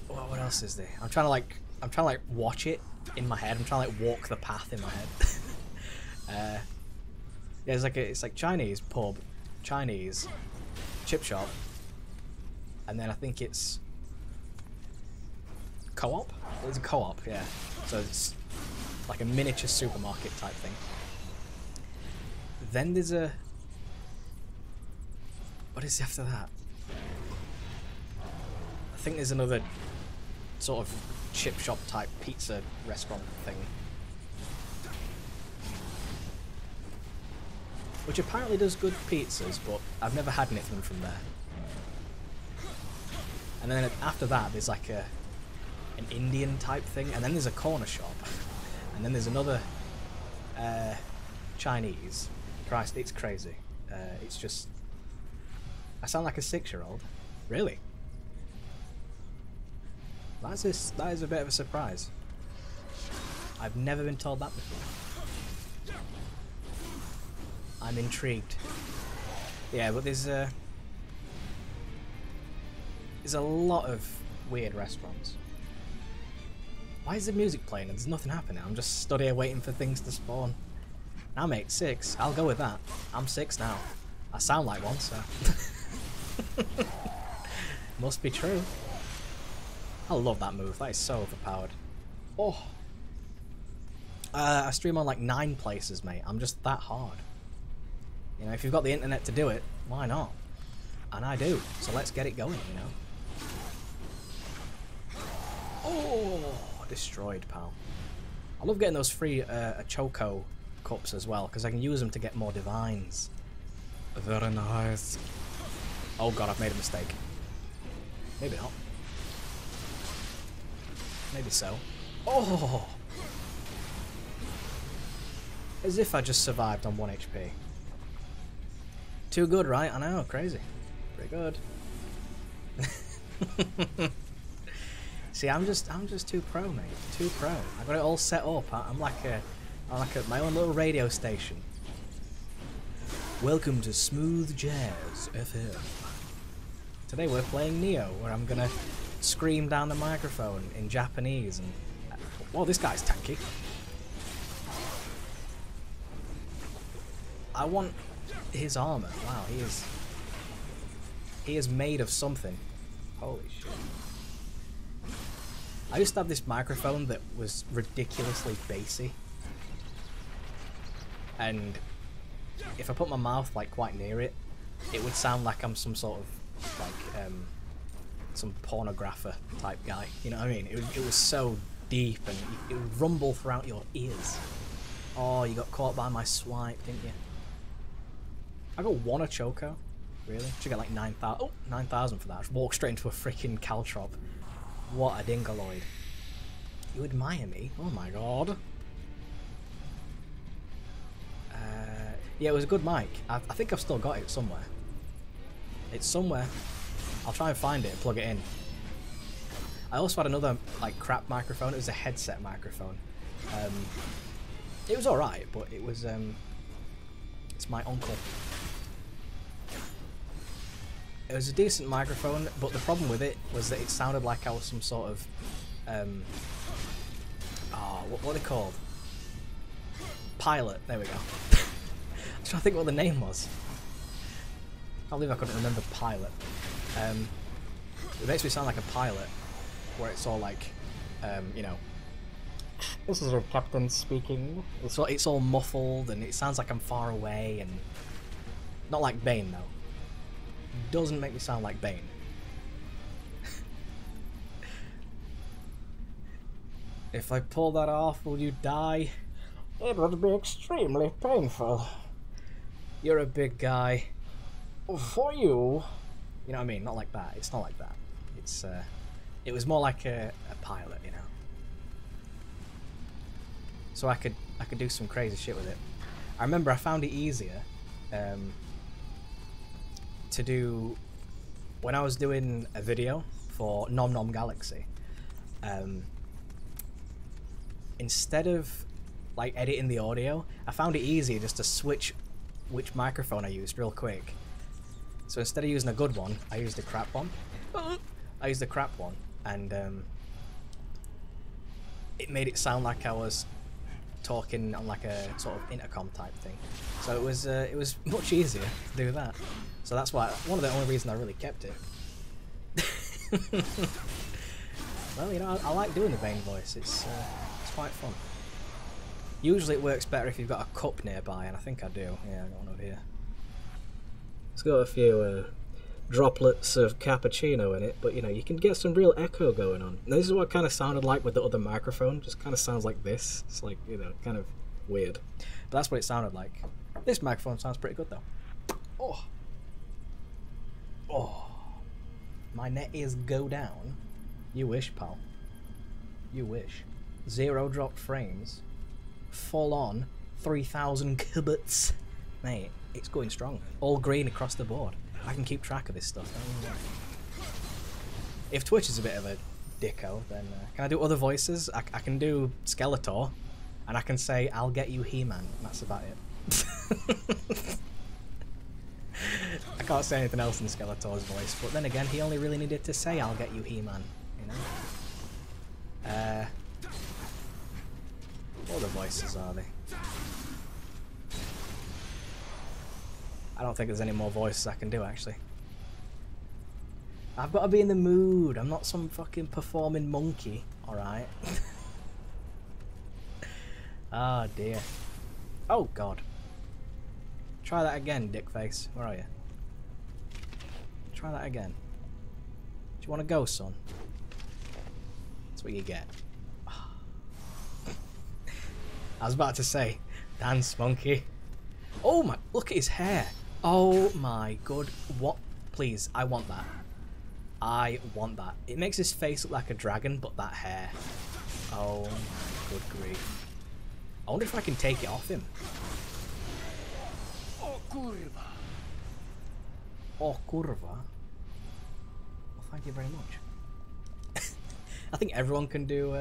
what else is there? I'm trying to like watch it in my head. I'm trying to like walk the path in my head. Yeah, it's like Chinese pub, Chinese chip shop, and then I think it's co-op. It's a co-op, yeah. So it's like a miniature supermarket type thing. Then there's a... What is after that? I think there's another sort of chip shop type pizza restaurant thing, which apparently does good pizzas, but I've never had anything from there. And then after that there's like an Indian type thing, and then there's a corner shop, and then there's another Chinese. Christ, it's crazy. It's just... I sound like a 6-year-old. Really? That is a bit of a surprise. I've never been told that before. I'm intrigued. Yeah, but there's a lot of weird restaurants. Why is the music playing and there's nothing happening? I'm just stood here waiting for things to spawn. Now, mate, 6. I'll go with that. I'm 6 now. I sound like one, so... Must be true. I love that move. That is so overpowered. Oh. I stream on like 9 places, mate. I'm just that hard. You know, if you've got the internet to do it, why not? And I do. So let's get it going, you know. Oh, destroyed, pal. I love getting those free Choco cups as well, because I can use them to get more divines. Very nice. Oh god, I've made a mistake. Maybe not. Maybe so. Oh! As if I just survived on 1 HP. Too good, right? I know, crazy. Pretty good. See, I'm just too pro, mate. Too pro. I got it all set up. I'm like my own little radio station. Welcome to Smooth Jazz FM. Today we're playing Nioh, where I'm gonna scream down the microphone in Japanese and... Whoa, this guy's tanky. I want his armor. Wow, he is made of something. Holy shit. I used to have this microphone that was ridiculously bassy. And if I put my mouth like quite near it, it would sound like I'm some sort of like some pornographer type guy. You know what I mean? It was so deep and it would rumble throughout your ears. Oh, you got caught by my swipe, didn't you? I got 1 Choco. Really? Should get like 9,000. Oh, 9,000 for that. I just walked straight into a freaking Caltrop. What a dingaloid. You admire me? Oh my god. Yeah, it was a good mic. I think I've still got it somewhere. It's somewhere. I'll try and find it and plug it in. I also had another like crap microphone. It was a headset microphone. It was alright, but it was it's my uncle. It was a decent microphone, but the problem with it was that it sounded like I was some sort of what are they called? Pilot. There we go. I was trying to think what the name was. I can't believe I couldn't remember pilot. It makes me sound like a pilot, where it's all like, you know, this is a captain speaking. It's all muffled and it sounds like I'm far away and not like Bane though. Doesn't make me sound like Bane. If I pull that off, will you die? It would be extremely painful. You're a big guy. For you. You know what I mean? Not like that. It's not like that. It's it was more like a pilot, you know. So I could do some crazy shit with it. I remember I found it easier to do when I was doing a video for Nom Nom Galaxy. Instead of like editing the audio, I found it easier just to switch which microphone I used real quick. So instead of using a good one, I used a crap one. I used the crap one, and it made it sound like I was talking on like a sort of intercom type thing. So it was much easier to do that. So that's why one of the only reasons I really kept it. Well, you know, I like doing the Bane voice. It's quite fun. Usually it works better if you've got a cup nearby, and I think I do. Yeah, I got one over here. It's got a few droplets of cappuccino in it, but you know, you can get some real echo going on. And this is what it kind of sounded like with the other microphone. Just kind of sounds like this. It's like, you know, kind of weird. But that's what it sounded like. This microphone sounds pretty good though. Oh. Oh. My net ears go down. You wish, pal. You wish. 0 dropped frames. Full on 3,000 kilobits. Mate, it's going strong. All green across the board. I can keep track of this stuff. If Twitch is a bit of a dicko, then can I do other voices? I can do Skeletor, and I can say, I'll get you He-Man. That's about it. I can't say anything else in Skeletor's voice, but then again, he only really needed to say, I'll get you He-Man, you know? What other voices are they? I don't think there's any more voices I can do, actually. I've got to be in the mood. I'm not some fucking performing monkey, alright? Oh dear. Oh god. Try that again, dickface. Where are you? Try that again. Do you want to go, son? That's what you get. I was about to say, dance monkey. Oh my, look at his hair. Oh my god. What? Please, I want that. I want that. It makes his face look like a dragon, but that hair. Oh, good grief. I wonder if I can take it off him. Oh, curva. Well, thank you very much. I think everyone can do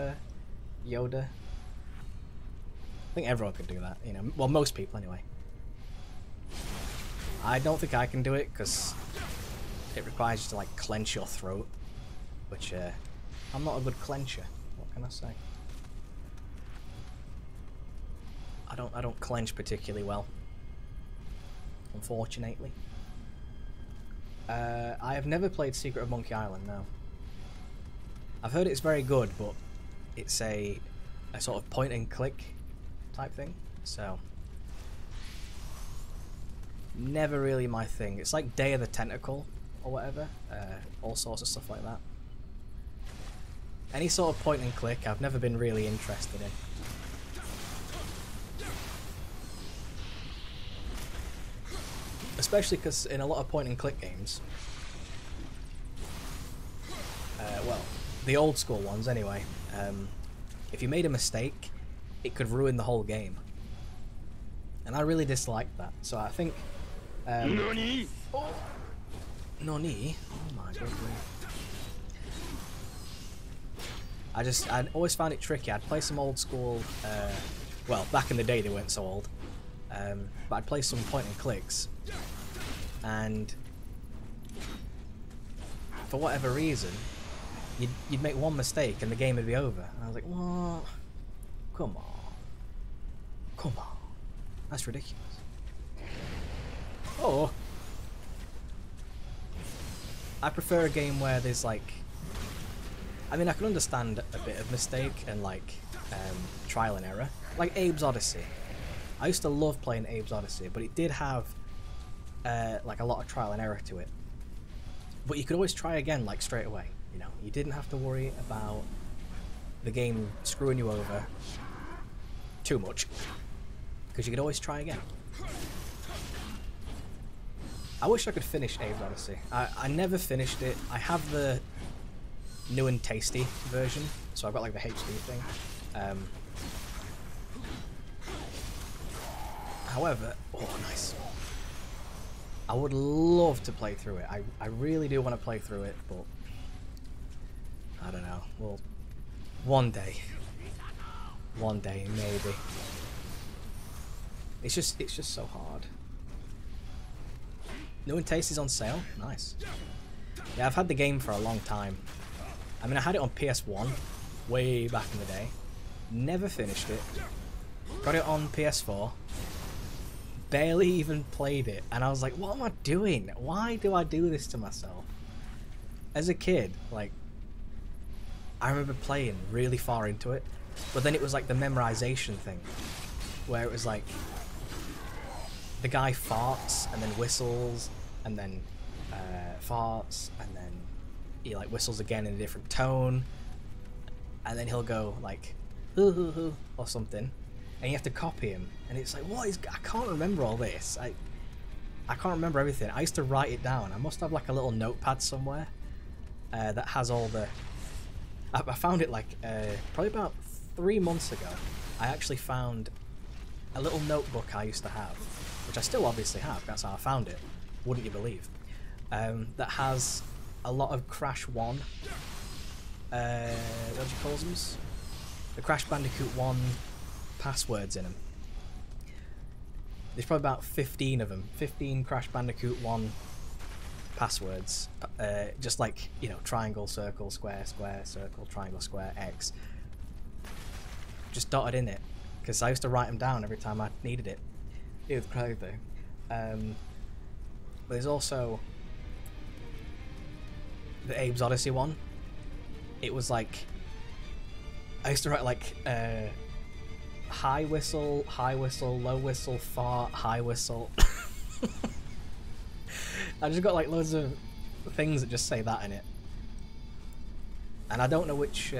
Yoda. I think everyone can do that, you know. Well, most people anyway. I don't think I can do it because it requires you to like clench your throat, which I'm not a good clencher. What can I say? I don't clench particularly well, unfortunately. I have never played Secret of Monkey Island. No. I've heard it's very good, but it's a sort of point and click type thing, so never really my thing. It's like Day of the Tentacle or whatever, all sorts of stuff like that. Any sort of point and click I've never been really interested in. Especially because in a lot of point and click games, well, the old school ones anyway, if you made a mistake, it could ruin the whole game. And I really disliked that, so I think... Nani? Oh. Nani? Oh my god. I always found it tricky. I'd play some old school, well, back in the day they weren't so old, but I'd play some point and clicks, and for whatever reason, you'd make one mistake and the game would be over. And I was like, what? Come on. Come on. That's ridiculous. Oh. I prefer a game where there's like... I mean, I can understand a bit of mistake and like trial and error. Like Abe's Odyssey. I used to love playing Abe's Odyssey, but it did have like a lot of trial and error to it. But you could always try again, like straight away. You know, you didn't have to worry about the game screwing you over too much, because you could always try again. I wish I could finish Abe's Odyssey. I never finished it. I have the new and tasty version, so I've got like the HD thing. However, oh nice. I would love to play through it. I really do want to play through it, but I don't know. Well, one day maybe. It's just so hard. New and Tasty's on sale. Nice. Yeah, I've had the game for a long time. I mean, I had it on PS1 way back in the day. Never finished it. Got it on PS4. Barely even played it. And I was like, what am I doing? Why do I do this to myself? As a kid, like, I remember playing really far into it. But then it was like the memorization thing. Where it was like, the guy farts and then whistles and then farts and then he like whistles again in a different tone, and then he'll go like hoo hoo hoo or something, and you have to copy him, and it's like, what is... I can't remember all this. I can't remember everything. I used to write it down. I must have like a little notepad somewhere that has all the... I found it like probably about 3 months ago. I actually found a little notebook I used to have, which I still obviously have, that's how I found it, wouldn't you believe, that has a lot of Crash 1, what do you call them? The Crash Bandicoot 1 passwords in them. There's probably about 15 of them, 15 Crash Bandicoot 1 passwords, just like, you know, triangle, circle, square, square, circle, triangle, square, X, just dotted in it, because I used to write them down every time I needed it. It was crazy. But there's also the Abe's Odyssey one, it was like I used to write like high whistle, low whistle, fart, high whistle. I just got like loads of things that just say that in it, and I don't know which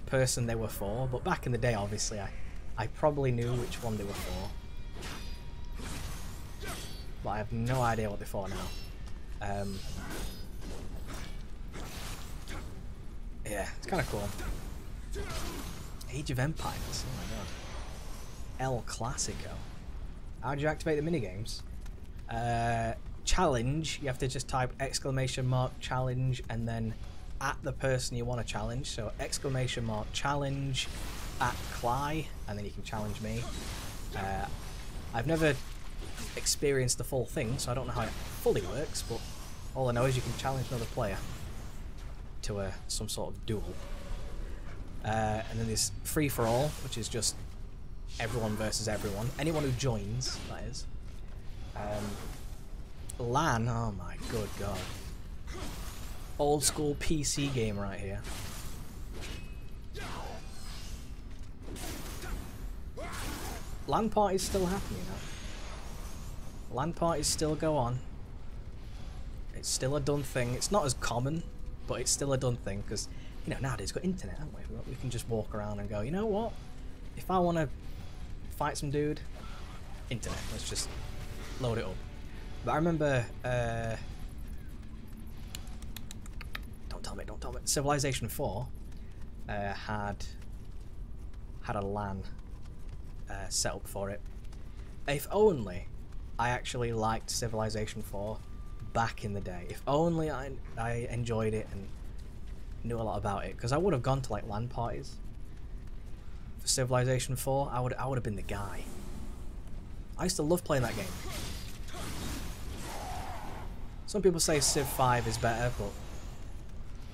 person they were for, but back in the day, obviously, I probably knew which one they were for, but I have no idea what they're for now. Yeah, it's kind of cool. Age of Empires, oh my god. El Clasico. How do you activate the minigames? Challenge, you have to just type !challenge and then at the person you want to challenge. So !challenge at Klye, and then you can challenge me. I've never experienced the full thing, so I don't know how it fully works, but all I know is you can challenge another player to some sort of duel. And then there's free for all, which is just everyone versus everyone. Anyone who joins, that is. LAN, oh my good god. Old school PC game right here. LAN parties still happen, you know. LAN parties still go on. It's still a done thing. It's not as common, but it's still a done thing because, you know, nowadays we've got internet, haven't we? We can just walk around and go, you know what? If I want to fight some dude, internet, let's just load it up. But I remember, don't tell me, Civilization 4 had a LAN set up for it. If only I actually liked Civilization 4 back in the day. If only I enjoyed it and knew a lot about it, because I would have gone to like LAN parties for Civilization 4. I would have been the guy. I used to love playing that game. Some people say Civ 5 is better, but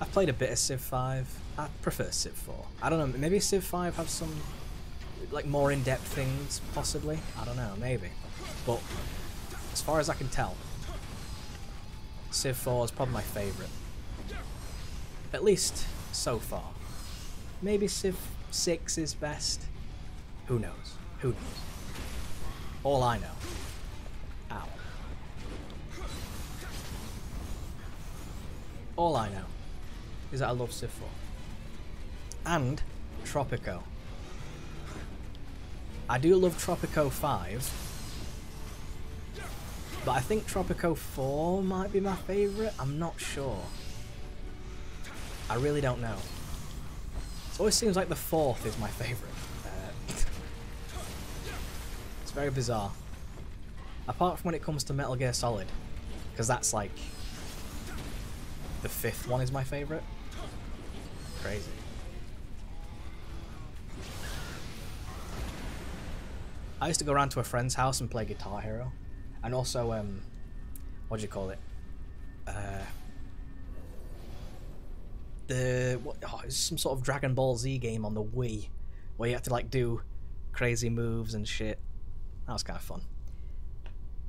I've played a bit of Civ 5. I prefer Civ 4. I don't know, maybe Civ 5 have some like more in-depth things, possibly. I don't know, maybe. But as far as I can tell, Civ 4 is probably my favourite. At least so far. Maybe Civ 6 is best. Who knows? Who knows? All I know. Ow. All I know is that I love Civ 4. And Tropico. I do love Tropico 5. But I think Tropico 4 might be my favourite. I'm not sure. I really don't know. It always seems like the 4th is my favourite. It's very bizarre. Apart from when it comes to Metal Gear Solid. Because that's like... the 5th one is my favourite. Crazy. I used to go around to a friend's house and play Guitar Hero. And also, what do you call it? It's some sort of Dragon Ball Z game on the Wii, where you have to like do crazy moves and shit. That was kind of fun.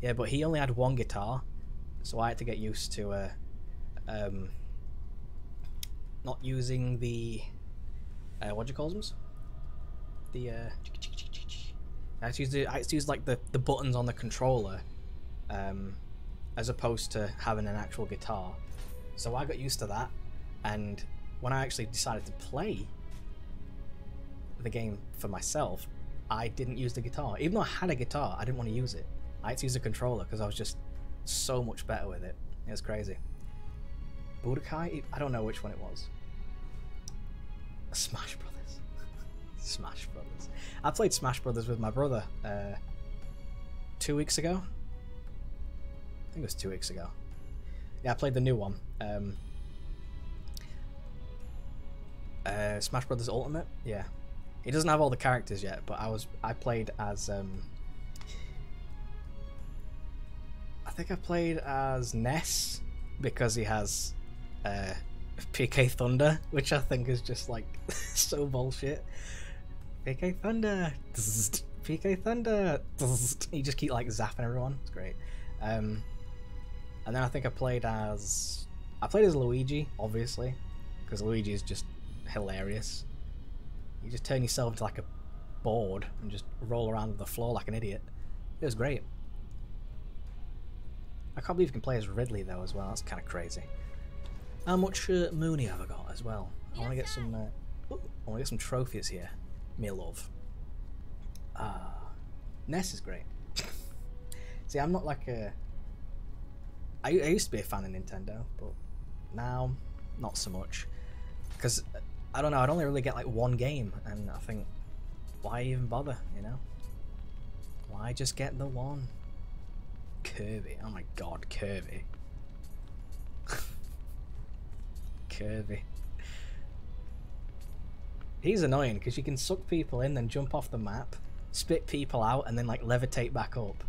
Yeah, but he only had one guitar, so I had to get used to not using the what do you call them? The I had to use like the buttons on the controller, as opposed to having an actual guitar. So I got used to that, and when I actually decided to play the game for myself, I didn't use the guitar. Even though I had a guitar, I didn't want to use it. I had to use the controller because I was just so much better with it. It was crazy. Budokai? I don't know which one it was. Smash Brothers. Smash Brothers. I played Smash Brothers with my brother 2 weeks ago. I think it was 2 weeks ago. Yeah, I played the new one. Smash Brothers Ultimate. Yeah, he doesn't have all the characters yet, but I played as I think I played as Ness because he has PK Thunder, which I think is just like so bullshit. PK Thunder, PK Thunder. You just keep like zapping everyone. It's great. And then I think I played as I played as Luigi, obviously, because Luigi is just hilarious. You just turn yourself into like a board and just roll around on the floor like an idiot. It was great. I can't believe you can play as Ridley though as well. That's kind of crazy. How much Mooney have I got as well? I want to get some. I want to get some trophies here. Me love. Ness is great. See, I'm not like a. I used to be a fan of Nintendo, but now not so much. Because I don't know. I'd only really get like one game, and I think, why even bother? You know? Why just get the one? Kirby. Oh my god, Kirby. Kirby. He's annoying because you can suck people in, then jump off the map, spit people out, and then like levitate back up.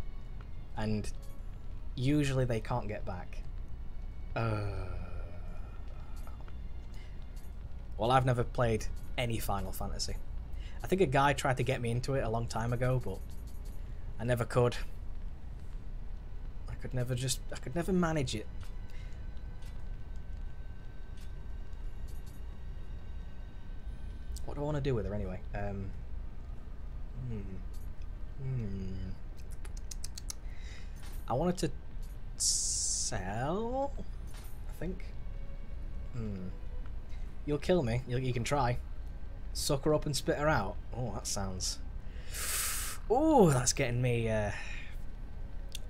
And usually they can't get back. Well, I've never played any Final Fantasy. I think a guy tried to get me into it a long time ago, but I never could. I could never manage it. What do I want to do with her anyway? I wanted to sell, I think. You'll kill me. You can try. Suck her up and spit her out. Oh, that sounds... Oh, that's getting me... I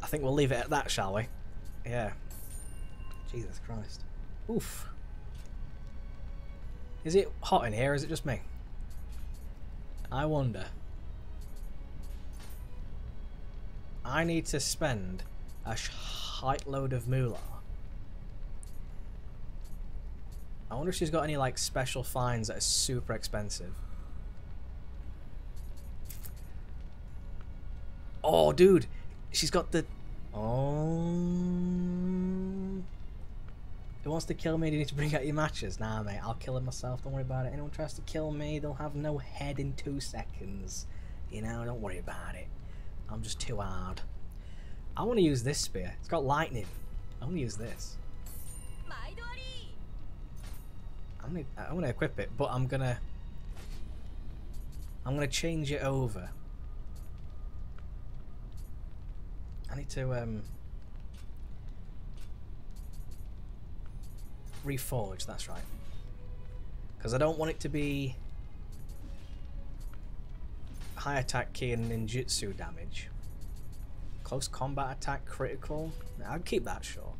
think we'll leave it at that, shall we? Yeah. Jesus Christ. Oof. Is it hot in here, or is it just me? I wonder. I need to spend a shite load of moolah. I wonder if she's got any like special finds that are super expensive. Oh, dude, she's got the... Oh... Who wants to kill me? Do you need to bring out your matches? Nah, mate, I'll kill him myself. Don't worry about it. Anyone tries to kill me, they'll have no head in 2 seconds. You know, don't worry about it. I'm just too hard. I want to use this spear. It's got lightning. I want to use this. I'm gonna equip it, but I'm gonna change it over. I need to reforge. That's right, because I don't want it to be high attack key and ninjutsu damage. Close combat attack critical. I'll keep that short.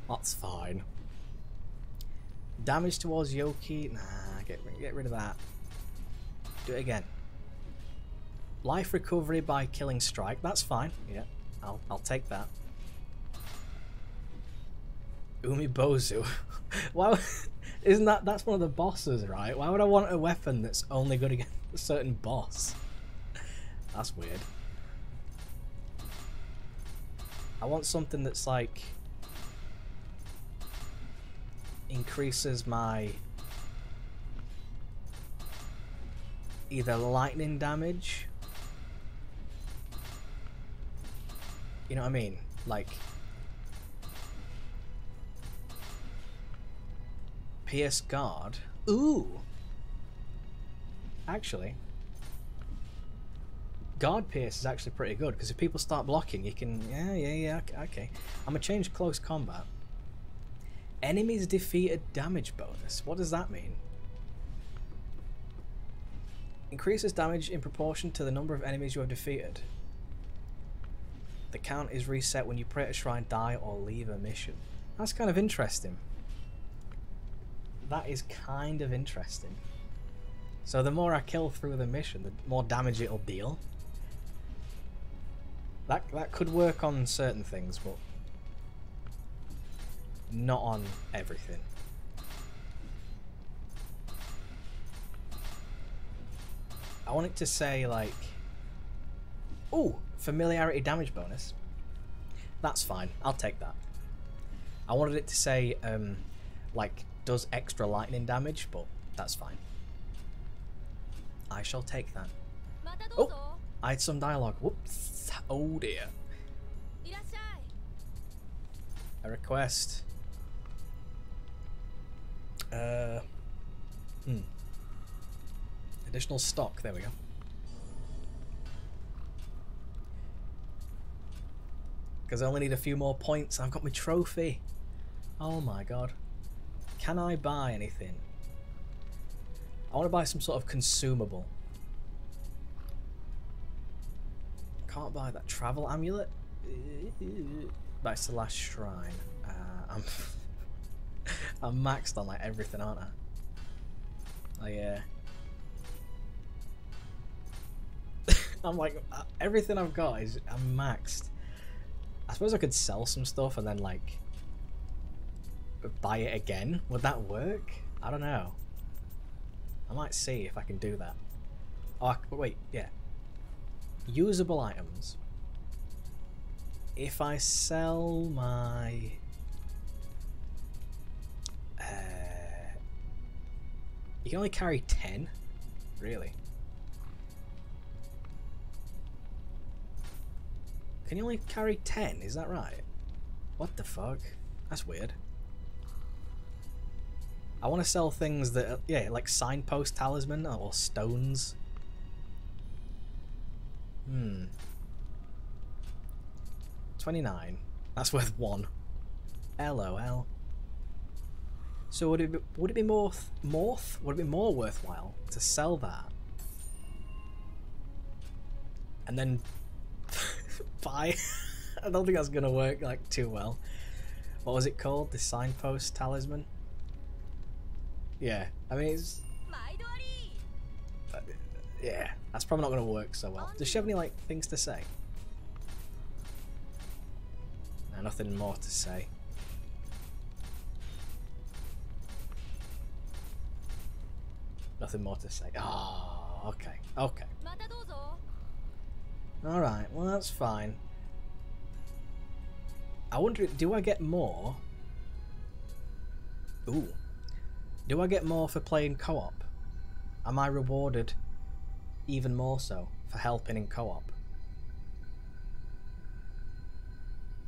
That's fine. Damage towards Yoki. Nah, get rid of that. Do it again. Life recovery by killing strike. That's fine. Yeah, I'll take that. Umibozu. Why? Isn't that's one of the bosses, right? Why would I want a weapon that's only good against a certain boss? That's weird. I want something that's like increases my either lightning damage, you know what I mean, like pierce guard. Ooh, actually guard pierce is actually pretty good, because if people start blocking you can yeah okay. I'm gonna change close combat. Enemies defeated damage bonus. What does that mean? Increases damage in proportion to the number of enemies you have defeated. The count is reset when you pray at a shrine, die, or leave a mission. That's kind of interesting. That is kind of interesting. So the more I kill through the mission, the more damage it'll deal. That could work on certain things, but not on everything. I want it to say like, oh, familiarity damage bonus. That's fine. I'll take that. I wanted it to say like does extra lightning damage, but that's fine. I shall take that. Oh, I had some dialogue. Whoops. Oh dear. A request. Additional stock. There we go. Because I only need a few more points. I've got my trophy. Oh my god. Can I buy anything? I want to buy some sort of consumable. Can't buy that travel amulet. That's the last shrine. I'm maxed on like everything, aren't I? Oh yeah. I'm like everything I've got is I'm maxed. I suppose I could sell some stuff and then like buy it again. Would that work? I don't know. I might see if I can do that. Oh, wait, yeah. Usable items. If I sell my... you can only carry 10? Really? Can you only carry 10? Is that right? What the fuck? That's weird. I want to sell things that, yeah, like signpost talisman or stones. 29. That's worth 1. LOL. So would it be more worthwhile to sell that and then buy? I don't think that's gonna work like too well. What was it called? The signpost talisman? Yeah, I mean it's yeah, that's probably not gonna work so well. Does she have any like things to say? No, nothing more to say. Nothing more to say. Oh, okay, okay. Alright, well that's fine. I wonder, do I get more? Ooh. Do I get more for playing co-op? Am I rewarded even more so for helping in co-op?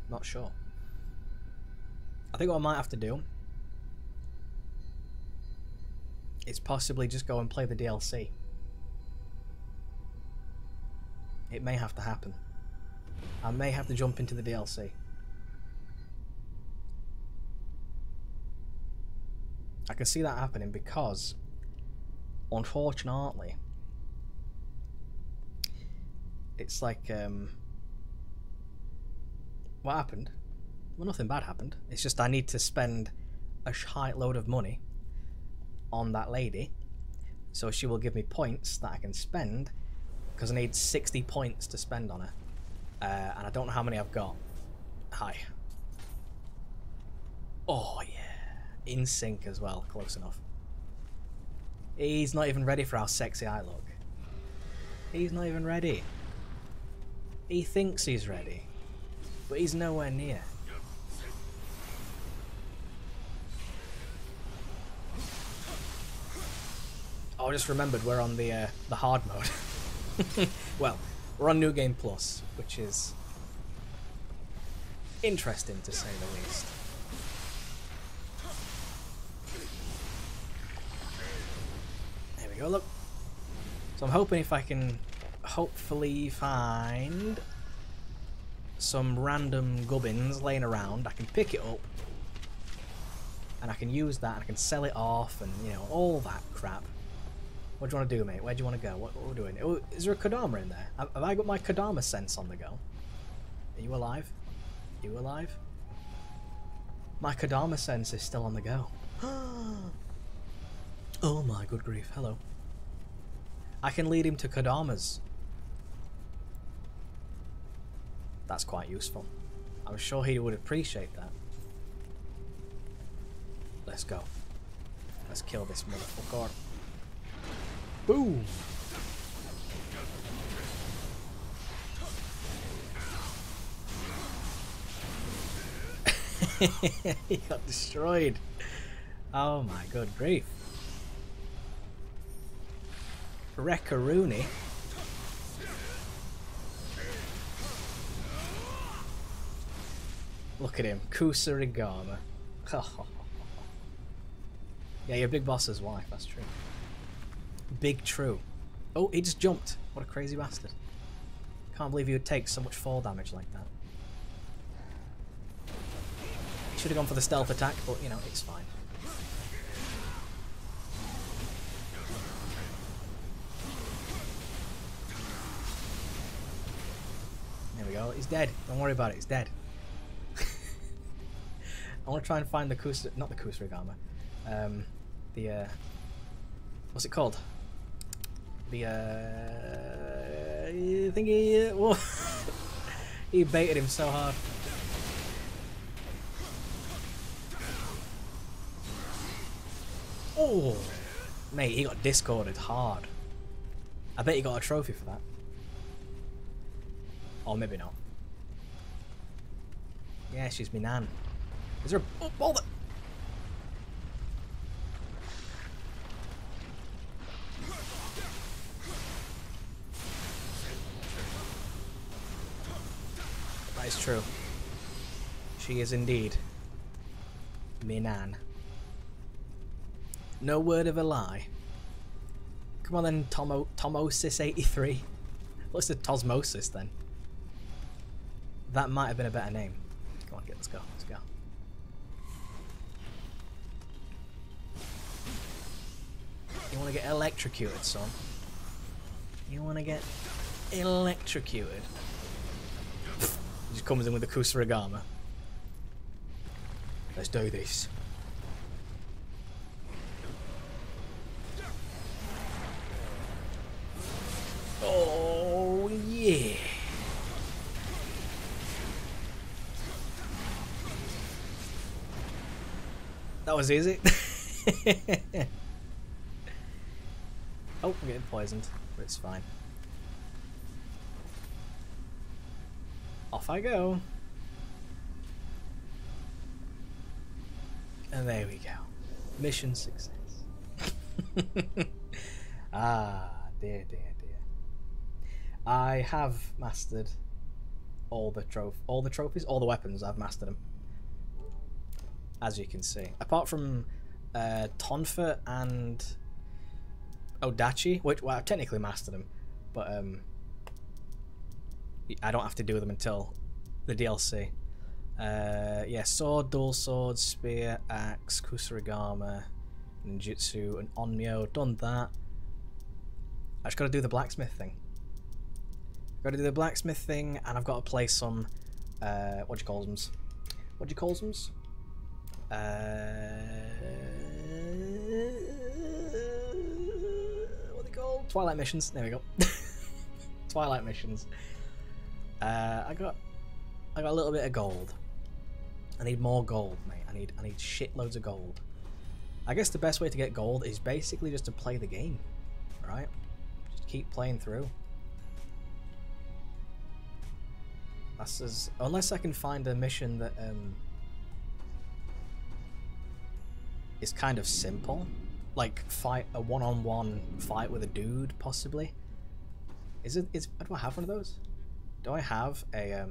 Not sure. I think what I might have to do is possibly just go and play the DLC. It may have to happen. I may have to jump into the DLC. I can see that happening because, unfortunately, it's like, what happened? Well, nothing bad happened. It's just I need to spend a shite load of money on that lady, so she will give me points that I can spend, because I need 60 points to spend on her, and I don't know how many I've got. Hi. Oh yeah, in sync as well, close enough. He's not even ready for how sexy I look. He's not even ready. He thinks he's ready, but he's nowhere near. Oh, I just remembered we're on the hard mode. Well, we're on New Game Plus, which is interesting to say the least. There we go, look. So I'm hoping if I can hopefully find some random gubbins laying around, I can pick it up and I can use that and I can sell it off and, you know, all that crap. What do you want to do, mate? Where do you want to go? What are we doing? Oh, is there a Kodama in there? Have I got my Kodama sense on the go? Are you alive? Are you alive? My Kodama sense is still on the go. Oh my good grief. Hello. I can lead him to Kodamas. That's quite useful. I'm sure he would appreciate that. Let's go. Let's kill this motherfucker. Boom! He got destroyed. Oh my good grief. Rekaruni. Look at him. Kusarigama. Yeah, you're Big Boss's wife, that's true. Big true. Oh, he just jumped. What a crazy bastard. Can't believe he would take so much fall damage like that. He should have gone for the stealth attack, but you know, it's fine. There we go, he's dead. Don't worry about it, he's dead. I want to try and find the not the Kusarigama. What's it called? The thingy. Whoa. He baited him so hard. Oh, mate, he got discorded hard. I bet he got a trophy for that. Or maybe not. Yeah, she's me nan. Is there a ball that... That is true. She is indeed me nan. No word of a lie. Come on then, Tomosis83. What's the Tosmosis then? That might have been a better name. Come on, let's go, let's go. You want to get electrocuted, son? You want to get electrocuted? He just comes in with the Kusarigama. Let's do this. Oh, yeah. That was easy. Oh, I'm getting poisoned, but it's fine. Off I go. And there we go. Mission success. Ah, dear, dear, dear. I have mastered all the trophies, all the weapons. I've mastered them, as you can see. Apart from Tonfa and Odachi, which, well, I've technically mastered them, but I don't have to do them until the DLC. Yeah, sword, dual sword, spear, axe, Kusarigama, ninjutsu, and onmyo. Done that. I just got to do the blacksmith thing. Got to do the blacksmith thing, and I've got to play some. What do you call them? What do you call them? What are they called? Twilight missions. There we go. Twilight missions. I got a little bit of gold. I need more gold, mate. I need shitloads of gold. I guess the best way to get gold is basically just to play the game, right? Just keep playing through. That's as, unless I can find a mission that is kind of simple, like fight a one-on-one fight with a dude, possibly. Do I have one of those? Do I have a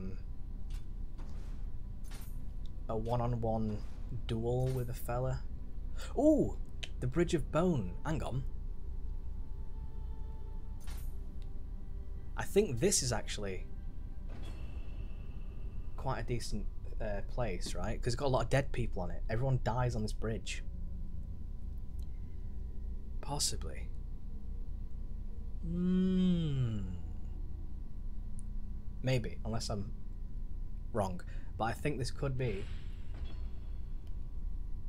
one-on-one duel with a fella? Ooh, the Bridge of Bone. Hang on. I think this is actually quite a decent place, right? Because it's got a lot of dead people on it. Everyone dies on this bridge. Possibly. Maybe, unless I'm wrong. But I think this could be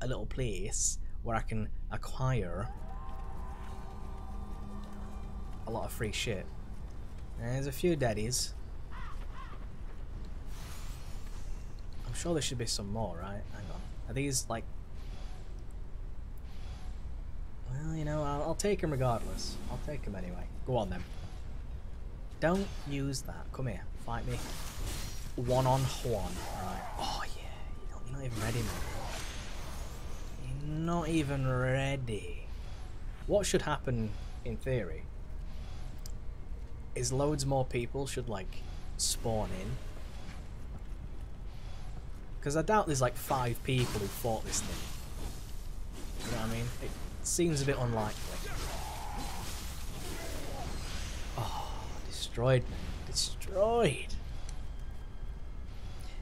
a little place where I can acquire a lot of free shit. There's a few daddies. I'm sure there should be some more, right? Hang on. Are these like... Well, you know, I'll take them regardless. I'll take them anyway. Go on then. Don't use that. Come here. Fight me. One-on-one. Right. Oh, yeah. You're not even ready, man. You're not even ready. What should happen, in theory, is loads more people should, like, spawn in. Because I doubt there's, like, 5 people who fought this thing. You know what I mean? seems a bit unlikely. Oh, destroyed, man. Destroyed.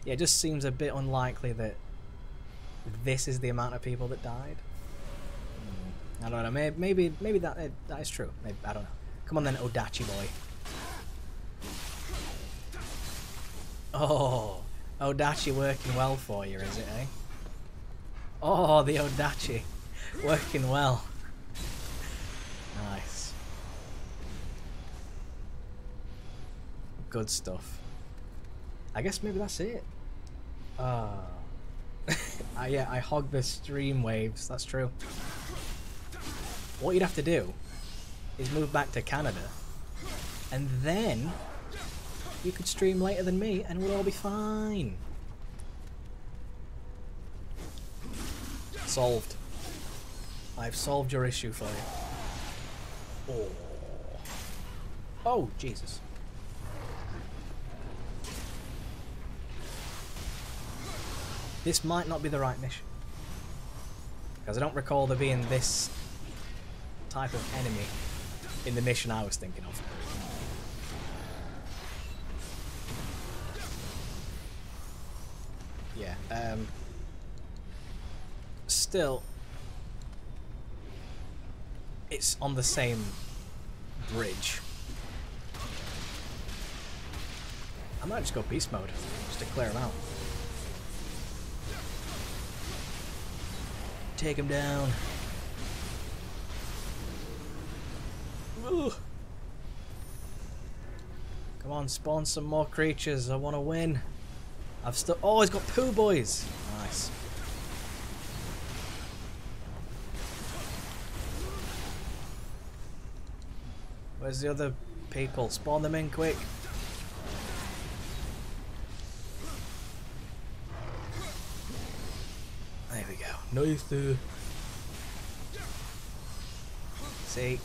Yeah, it just seems a bit unlikely that this is the amount of people that died. I don't know. Maybe that is true. Maybe, I don't know. Come on then, Odachi boy. Oh, Odachi working well for you, is it, eh? Oh, the Odachi working well. Nice. Good stuff. I guess maybe that's it. Yeah, I hog the stream waves, that's true. What you'd have to do is move back to Canada, and then you could stream later than me and we'll all be fine. Solved. I've solved your issue for you. Oh. Oh, Jesus. This might not be the right mission. Because I don't recall there being this type of enemy in the mission I was thinking of. Yeah, still, it's on the same bridge. I might just go beast mode, just to clear him out. Take him down. Ugh. Come on, spawn some more creatures. I want to win. I've still. Oh, he's got poo boys. Nice. Where's the other people? Spawn them in quick. There we go. Nice. See,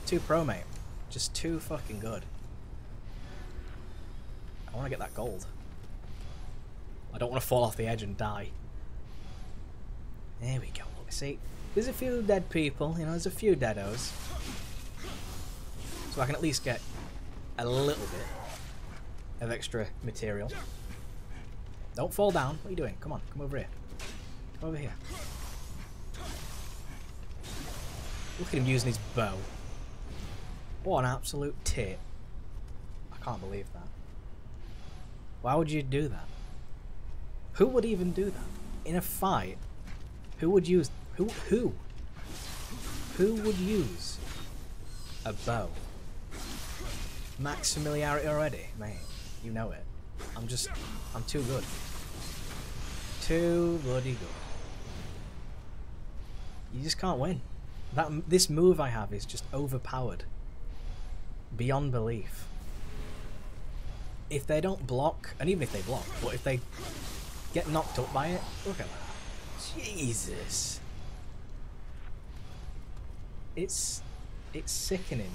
too pro, mate. Just too fucking good. I want to get that gold. I don't want to fall off the edge and die. There we go. See, there's a few dead people, you know, there's a few deados. So I can at least get a little bit of extra material. Don't fall down. What are you doing? Come on, come over here. Come over here. Look at him using his bow. What an absolute tit. I can't believe that. Why would you do that? Who would even do that? In a fight, who would use... Who would use a bow? Max familiarity already? Mate, you know it. I'm too good. Too bloody good. You just can't win. This move I have is just overpowered. Beyond belief. If they don't block, and even if they block, but if they get knocked up by it, look at that. Jesus. It's sickening.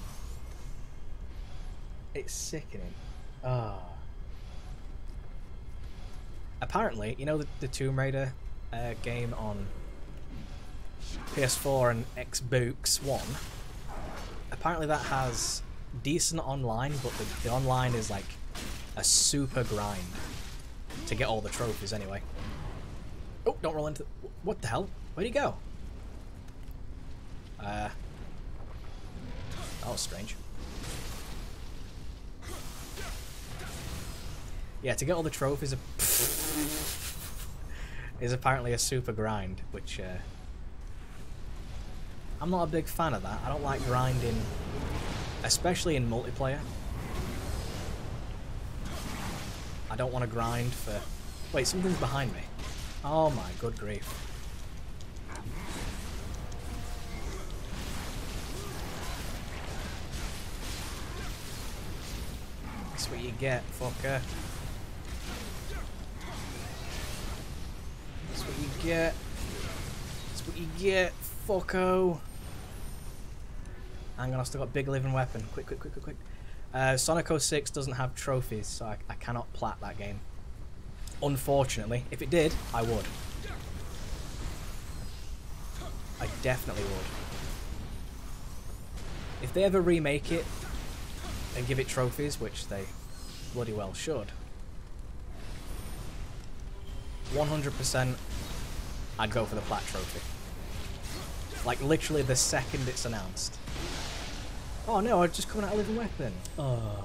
It's sickening. Ah. Oh. Apparently, you know the Tomb Raider game on PS4 and Xbox One? Apparently that has decent online, but the online is like a super grind to get all the trophies anyway. Oh, don't roll into... What the hell? Where'd he go? That was strange. Yeah, to get all the trophies is apparently a super grind, which I'm not a big fan of that. I don't like grinding, especially in multiplayer. I don't want to grind for... Wait, something's behind me. Oh my good grief. That's what you get, fucker. That's what you get. That's what you get, fucko. Hang on, I've still got big living weapon. Quick. Sonic 06 doesn't have trophies, so I cannot plat that game. Unfortunately. If it did, I would. I definitely would. If they ever remake it and give it trophies, which they bloody well should, 100% I'd go for the Plat trophy. Like literally the second it's announced. Oh no, I'd just come out of Living Weapon. Oh.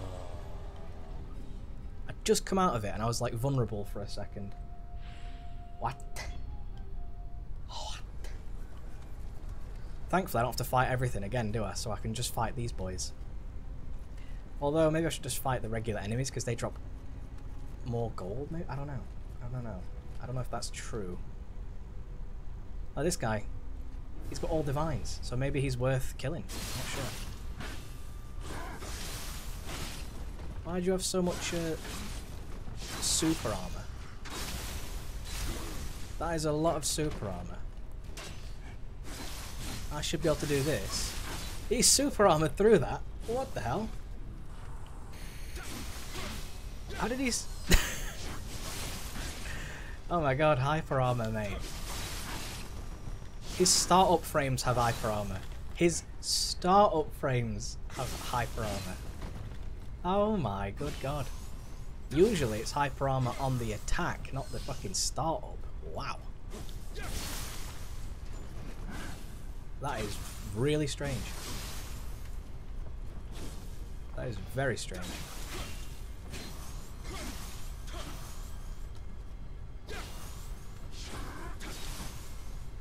I'd just come out of it and I was like vulnerable for a second. What? What? Thankfully I don't have to fight everything again, do I? So I can just fight these boys. Although maybe I should just fight the regular enemies because they drop more gold, maybe? I don't know. I don't know. I don't know if that's true. Oh, this guy. He's got all divines, so maybe he's worth killing. I'm not sure. Why do you have so much super armor? That is a lot of super armor. I should be able to do this. He's super armored through that. What the hell? How did he... Oh my god, hyper armor, mate. His startup frames have hyper armor. His startup frames have hyper armor. Oh my good god. Usually it's hyper armor on the attack, not the fucking startup. Wow. That is really strange. That is very strange.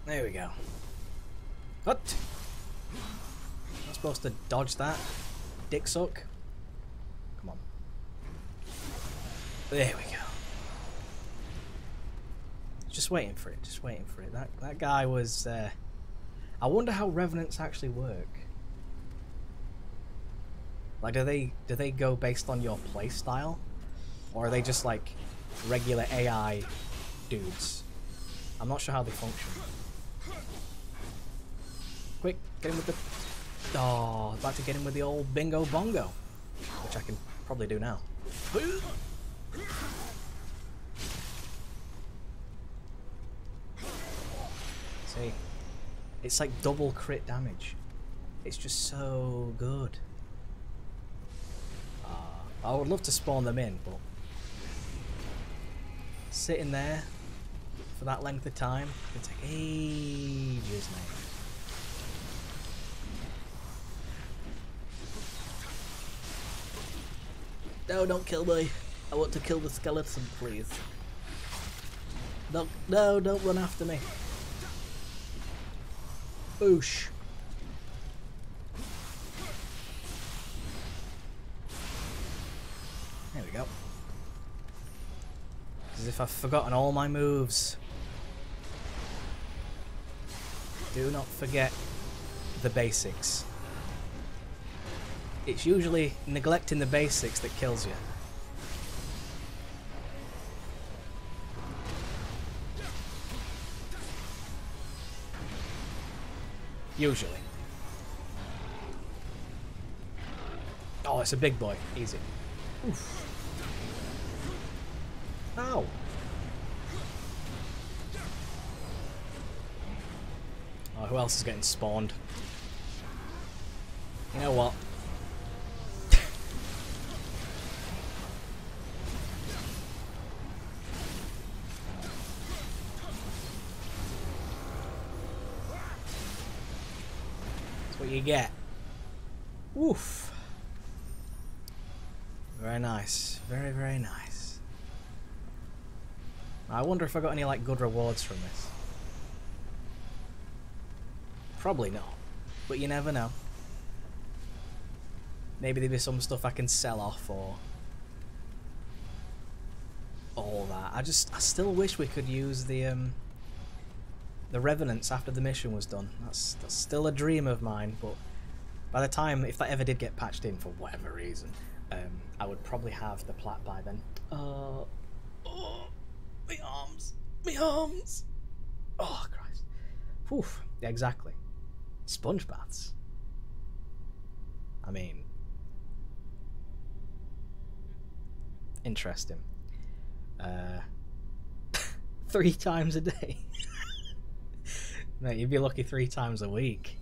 There we go. What? Not supposed to dodge that. Dick suck. Come on. There we go. Just waiting for it. Just waiting for it. That guy was. I wonder how revenants actually work. Like, do they go based on your playstyle, or are they just like regular AI dudes? I'm not sure how they function. Quick, get him with the... Oh, about to get him with the old bingo bongo. Which I can probably do now. See? It's like double crit damage. It's just so good. I would love to spawn them in, but... sitting there for that length of time can take ages, mate. No, don't kill me. I want to kill the skeleton, please. No, don't run after me. Boosh. There we go. As if I've forgotten all my moves. Do not forget the basics. It's usually neglecting the basics that kills you. Usually. Oh, it's a big boy. Easy. Oof. Ow. Oh, who else is getting spawned? You know what? That's what you get. Oof. Very nice. Very, very nice. I wonder if I got any like good rewards from this. Probably not, but you never know. Maybe there'll be some stuff I can sell off or all that. I still wish we could use the revenants after the mission was done. That's still a dream of mine, but by the time, if that ever did get patched in for whatever reason, I would probably have the plat by then. Oh, my arms, my arms. Oh Christ. Whew. Yeah, exactly. Sponge baths. I mean, interesting. 3 times a day. Mate, you'd be lucky 3 times a week.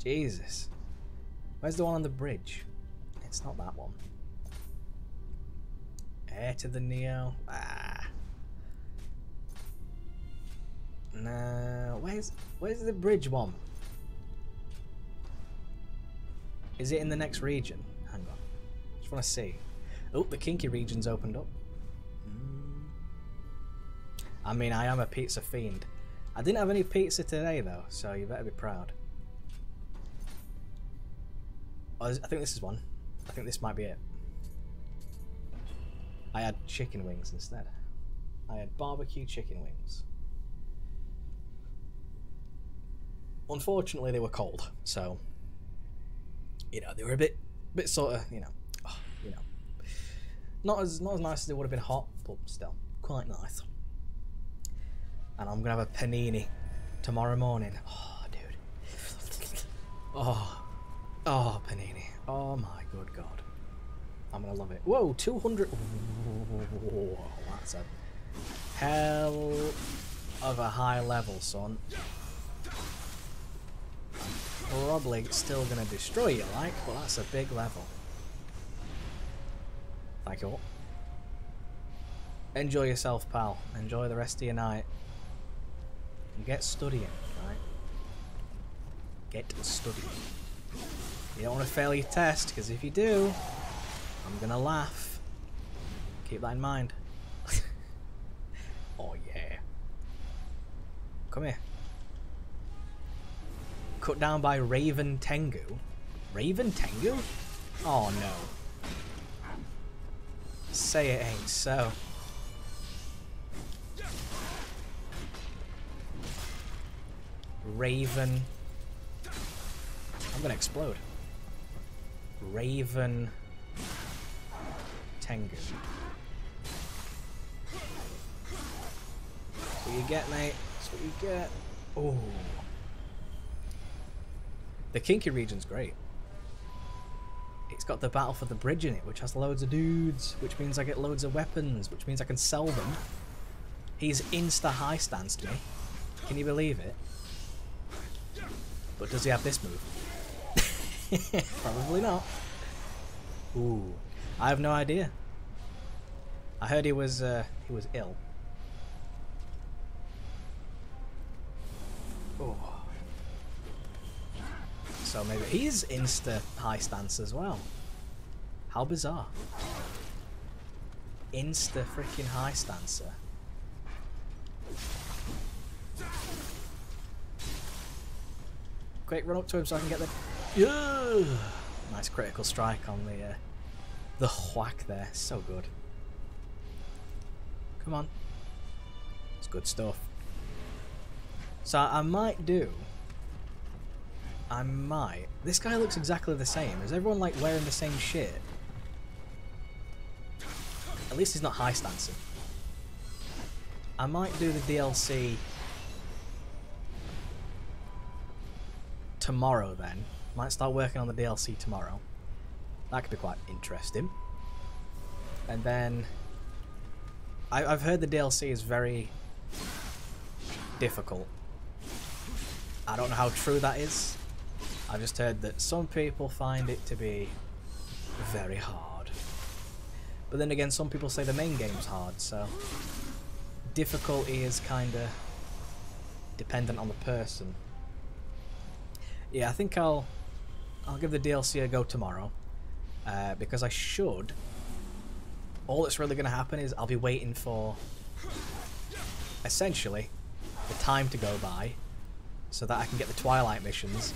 Jesus. Where's the one on the bridge? It's not that one. Heir to the Nioh. Ah. No. Where's the bridge one? Is it in the next region? Hang on. Just want to see. Oh, the kinky region's opened up. I mean, I am a pizza fiend. I didn't have any pizza today though, so you better be proud. Oh, I think this is one. I think this might be it. I had chicken wings instead. I had barbecue chicken wings. Unfortunately, they were cold, so you know they were a bit sort of not as nice as they would have been hot, but still quite nice. And I'm gonna have a panini tomorrow morning. Oh, dude. Oh, panini. Oh my good god. I'm gonna love it. Whoa, 200. Whoa, that's a hell of a high level, son. I'm probably still gonna destroy you, like, but that's a big level. Thank you all. Enjoy yourself, pal. Enjoy the rest of your night. And get studying, right? Get studying. You don't want to fail your test, because if you do, I'm gonna laugh. Keep that in mind. Oh yeah. Come here. Cut down by Raven Tengu. Raven Tengu? Oh no. Say it ain't so. Raven. I'm gonna explode. Raven Tengu. That's what you get, mate. That's what you get. Oh. The kinky region's great. It's got the battle for the bridge in it, which has loads of dudes, which means I get loads of weapons, which means I can sell them. He's insta-high stanced me. Can you believe it? But does he have this move? Probably not. Ooh, I have no idea. I heard he was ill. Oh. So maybe he's insta high stance as well. How bizarre. Insta freaking high stancer. Quick, run up to him so I can get the... Yeah! Nice critical strike on the whack there. So good. Come on. It's good stuff. So I might do... This guy looks exactly the same. Is everyone like wearing the same shit? At least he's not high stancing. I might do the DLC tomorrow then. Might start working on the DLC tomorrow. That could be quite interesting. And then I've heard the DLC is very difficult. I don't know how true that is. I've just heard that some people find it to be very hard. But then again, some people say the main game's hard, so difficulty is kinda dependent on the person. Yeah, I think I'll give the DLC a go tomorrow. Because I should. All that's really gonna happen is I'll be waiting for essentially the time to go by so that I can get the Twilight missions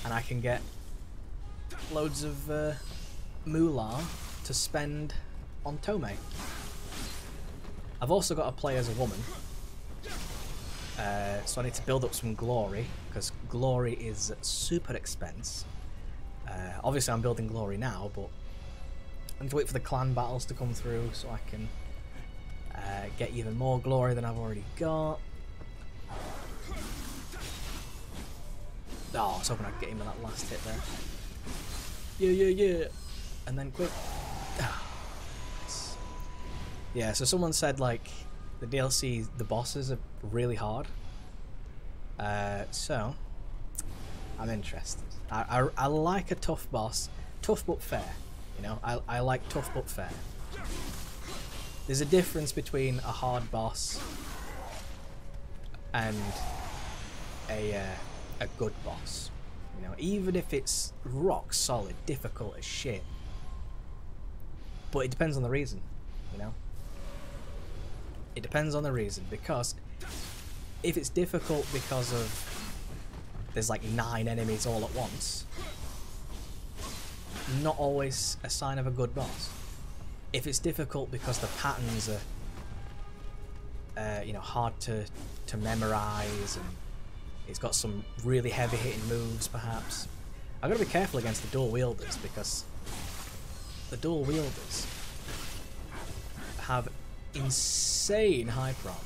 and I can get loads of moolah to spend on Tomei. I've also got to play as a woman, so I need to build up some glory, because glory is super expense. Obviously I'm building glory now, but I need to wait for the clan battles to come through so I can get even more glory than I've already got. Oh, I was hoping I'd get him in that last hit there. Yeah. And then quick. Nice. Yeah, so someone said, like, the DLC, the bosses are really hard. So, I'm interested. I like a tough boss. Tough but fair. You know, I like tough but fair. There's a difference between a hard boss and a good boss. You know, even if it's rock solid, difficult as shit. But it depends on the reason, you know? It depends on the reason, because if it's difficult because of there's like 9 enemies all at once, not always a sign of a good boss. If it's difficult because the patterns are you know, hard to memorize, and it's got some really heavy hitting moves perhaps. I've got to be careful against the dual wielders, because the dual wielders have insane hyper armor.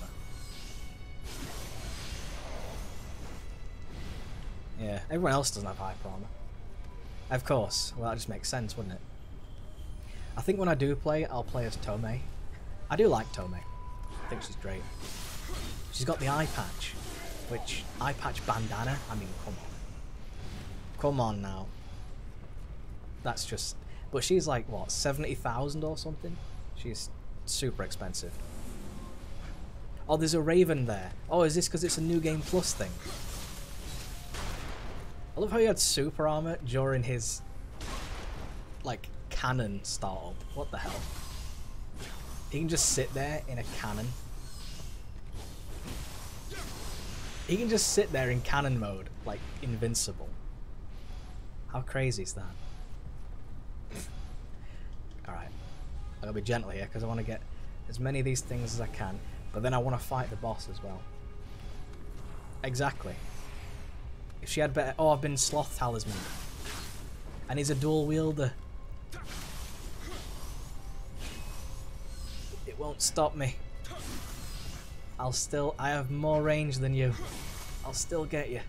Yeah, everyone else doesn't have hyper armor. Of course, well that just makes sense, wouldn't it? I think when I do play, I'll play as Tomei. I do like Tomei. I think she's great. She's got the eye patch, which eye patch bandana. I mean, come on. Come on now. That's just. But she's like what, 70,000 or something? She's super expensive. Oh, there's a Raven there. Oh, is this because it's a New Game Plus thing? I love how he had super armor during his like cannon startup. What the hell? He can just sit there in a cannon. He can just sit there in cannon mode, like invincible. How crazy is that? Alright. I gotta be gentle here because I want to get as many of these things as I can, but then I want to fight the boss as well. Exactly. If she had better... Oh, I've been Sloth Talisman. And he's a dual wielder. It won't stop me. I have more range than you. I'll still get you.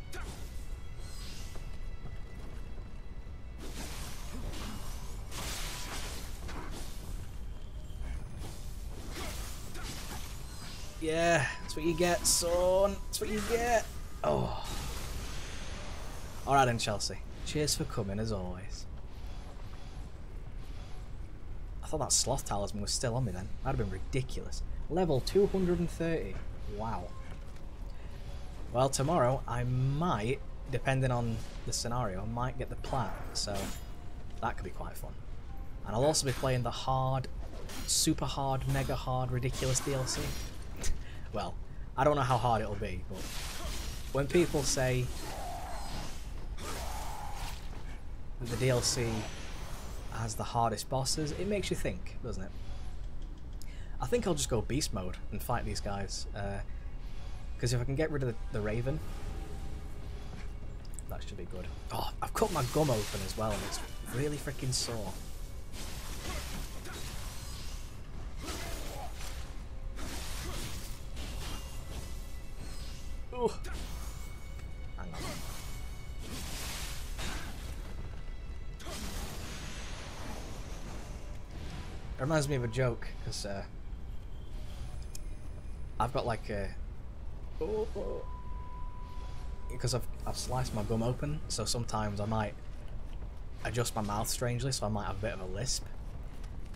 Yeah, that's what you get, son. That's what you get. Oh. Alright then, Chelsea. Cheers for coming, as always. I thought that Sloth Talisman was still on me then. That'd have been ridiculous. Level 230. Wow. Well, tomorrow I might, depending on the scenario, I might get the plat, so that could be quite fun. And I'll also be playing the hard, super hard, mega hard, ridiculous DLC. Well, I don't know how hard it'll be, but when people say that the DLC has the hardest bosses, it makes you think, doesn't it? I think I'll just go beast mode and fight these guys, because if I can get rid of the Raven, that should be good. Oh, I've cut my gum open as well, and it's really freaking sore. Ooh. Hang on. It reminds me of a joke, because I've got like a... Because I've sliced my gum open, so sometimes I might adjust my mouth strangely, so I might have a bit of a lisp.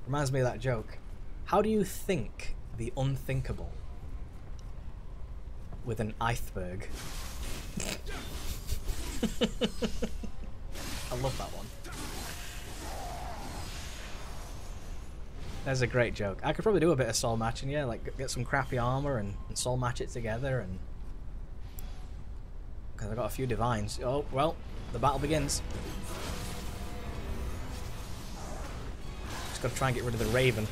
Reminds me of that joke. How do you think the unthinkable with an iceberg? I love that one. That's a great joke. I could probably do a bit of soul matching, yeah, like get some crappy armor and soul match it together, and because I got a few divines. Oh well, the battle begins. Just gotta try and get rid of the Raven.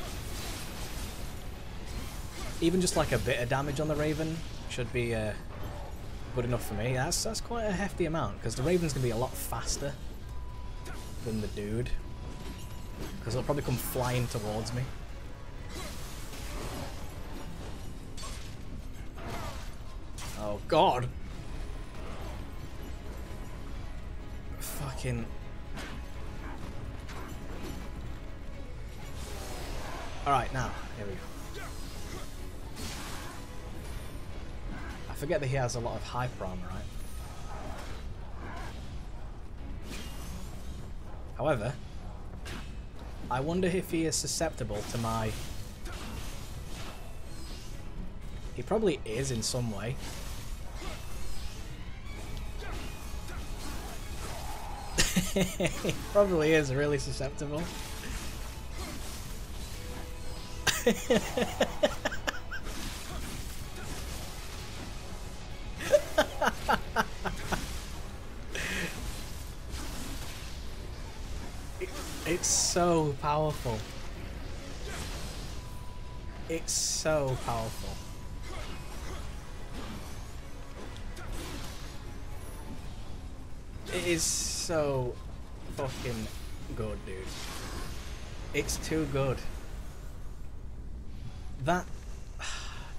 Even just like a bit of damage on the Raven should be good enough for me. That's quite a hefty amount, because the Raven's gonna be a lot faster than the dude. Because it'll probably come flying towards me. Oh god! Fucking... Alright, now, here we go. I forget that he has a lot of hyper armor, right? However, I wonder if he is susceptible to my... He probably is in some way. He probably is really susceptible. It's so powerful. It's so powerful. It is so fucking good, dude. It's too good. That...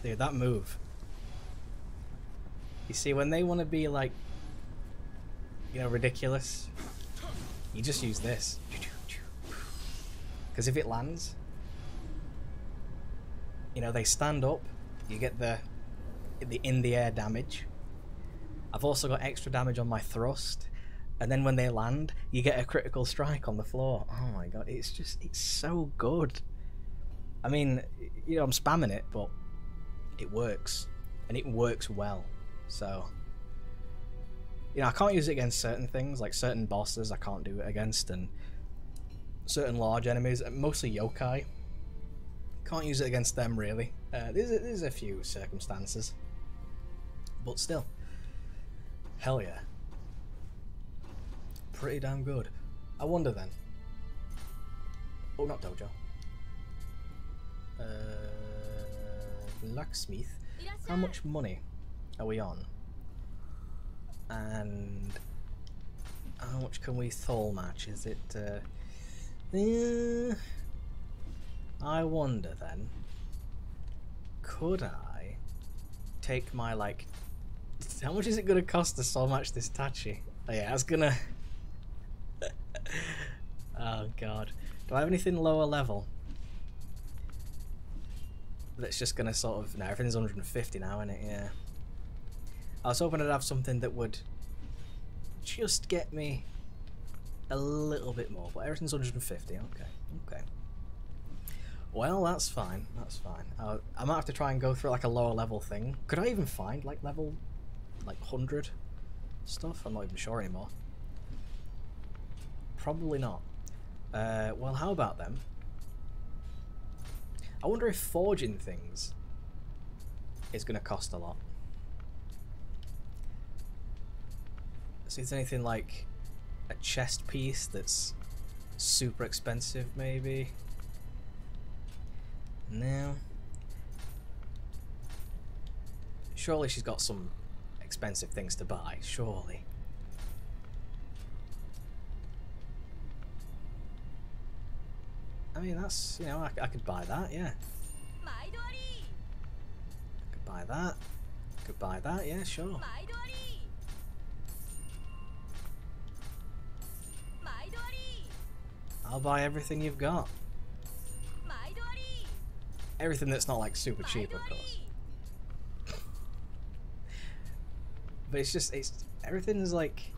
Dude, that move. You see, when they want to be like, you know, ridiculous, you just use this. Because if it lands, you know, they stand up, you get the in the air damage. I've also got extra damage on my thrust, and then when they land, you get a critical strike on the floor. Oh my god, it's so good. I mean, you know, I'm spamming it, but it works, and it works well. So, you know, I can't use it against certain things, like certain bosses I can't do it against, and certain large enemies, mostly yokai. Can't use it against them, really. There's a few circumstances. But still. Hell yeah. Pretty damn good. I wonder then. Oh, not dojo. Blacksmith. How much money are we on? And how much can we thol match? Is it... I wonder then, could I take my, like, how much is it going to cost to soul match this Tachi? Oh yeah, I was gonna... Oh god. Do I have anything lower level? That's just going to sort of... No, everything's 150 now, isn't it? Yeah. I was hoping I'd have something that would just get me a little bit more, but everything's 150. Okay, okay. Well, that's fine. That's fine. I might have to try and go through like a lower level thing. Could I even find like level, like 100 stuff? I'm not even sure anymore. Probably not. Well, how about them? I wonder if forging things is going to cost a lot. So is there anything like a chest piece that's super expensive, maybe? No. Surely she's got some expensive things to buy, surely. I mean, that's, you know, I could buy that, yeah. I could buy that. Could buy that, yeah, sure. I'll buy everything you've got. Everything that's not like super cheap, of course. But it's just, everything's like,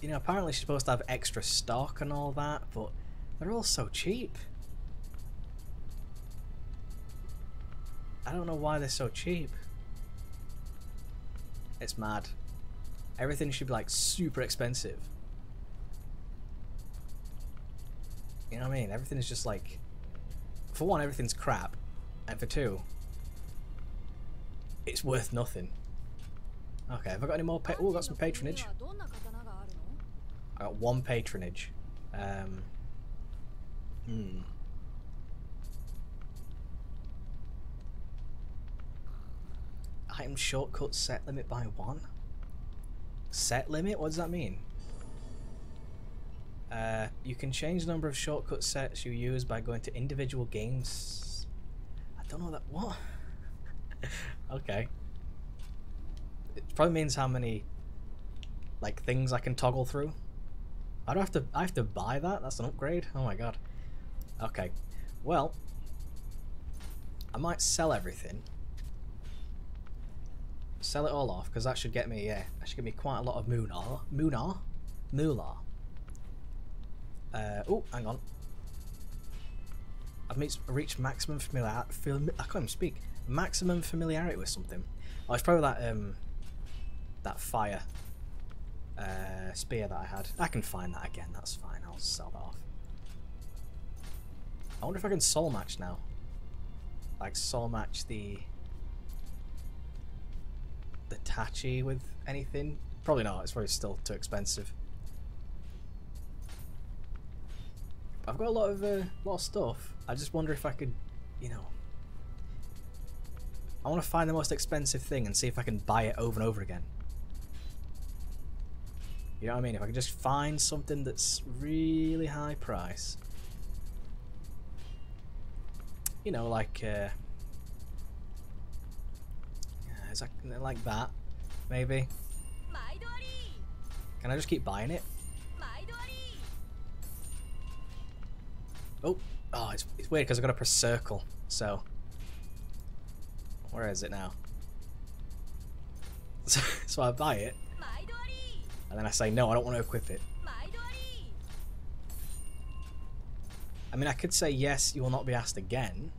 you know, apparently she's supposed to have extra stock and all that, but they're all so cheap. I don't know why they're so cheap. It's mad. Everything should be like super expensive. You know what I mean? Everything's just like, for one, everything's crap, and for two, it's worth nothing. Okay, have I got any more? Oh, I got some patronage. I got one patronage. Item shortcut set limit by 1. Set limit? What does that mean? You can change the number of shortcut sets you use by going to individual games. I don't know that. What? Okay. It probably means how many like things I can toggle through. I have to buy that? That's an upgrade? Oh my god. Okay. Well, I might sell everything. Sell it all off, because that should get me, yeah, that should get me quite a lot of Moonar. Moolah. Oh, hang on. I've reached maximum familiarity. I can't even speak. Maximum familiarity with something. Oh, it's probably that fire spear that I had. I can find that again. That's fine. I'll sell that off. I wonder if I can soul match now. Like soul match the Tachi with anything. Probably not. It's probably still too expensive. I've got a lot of stuff. I just wonder if I could, you know, I want to find the most expensive thing and see if I can buy it over and over again. You know what I mean? If I can just find something that's really high price. You know, like, is that like that? Maybe. Can I just keep buying it? Oh, it's weird because I've got to press circle. So, where is it now? So I buy it, and then I say no, I don't want to equip it. I mean, I could say yes, you will not be asked again.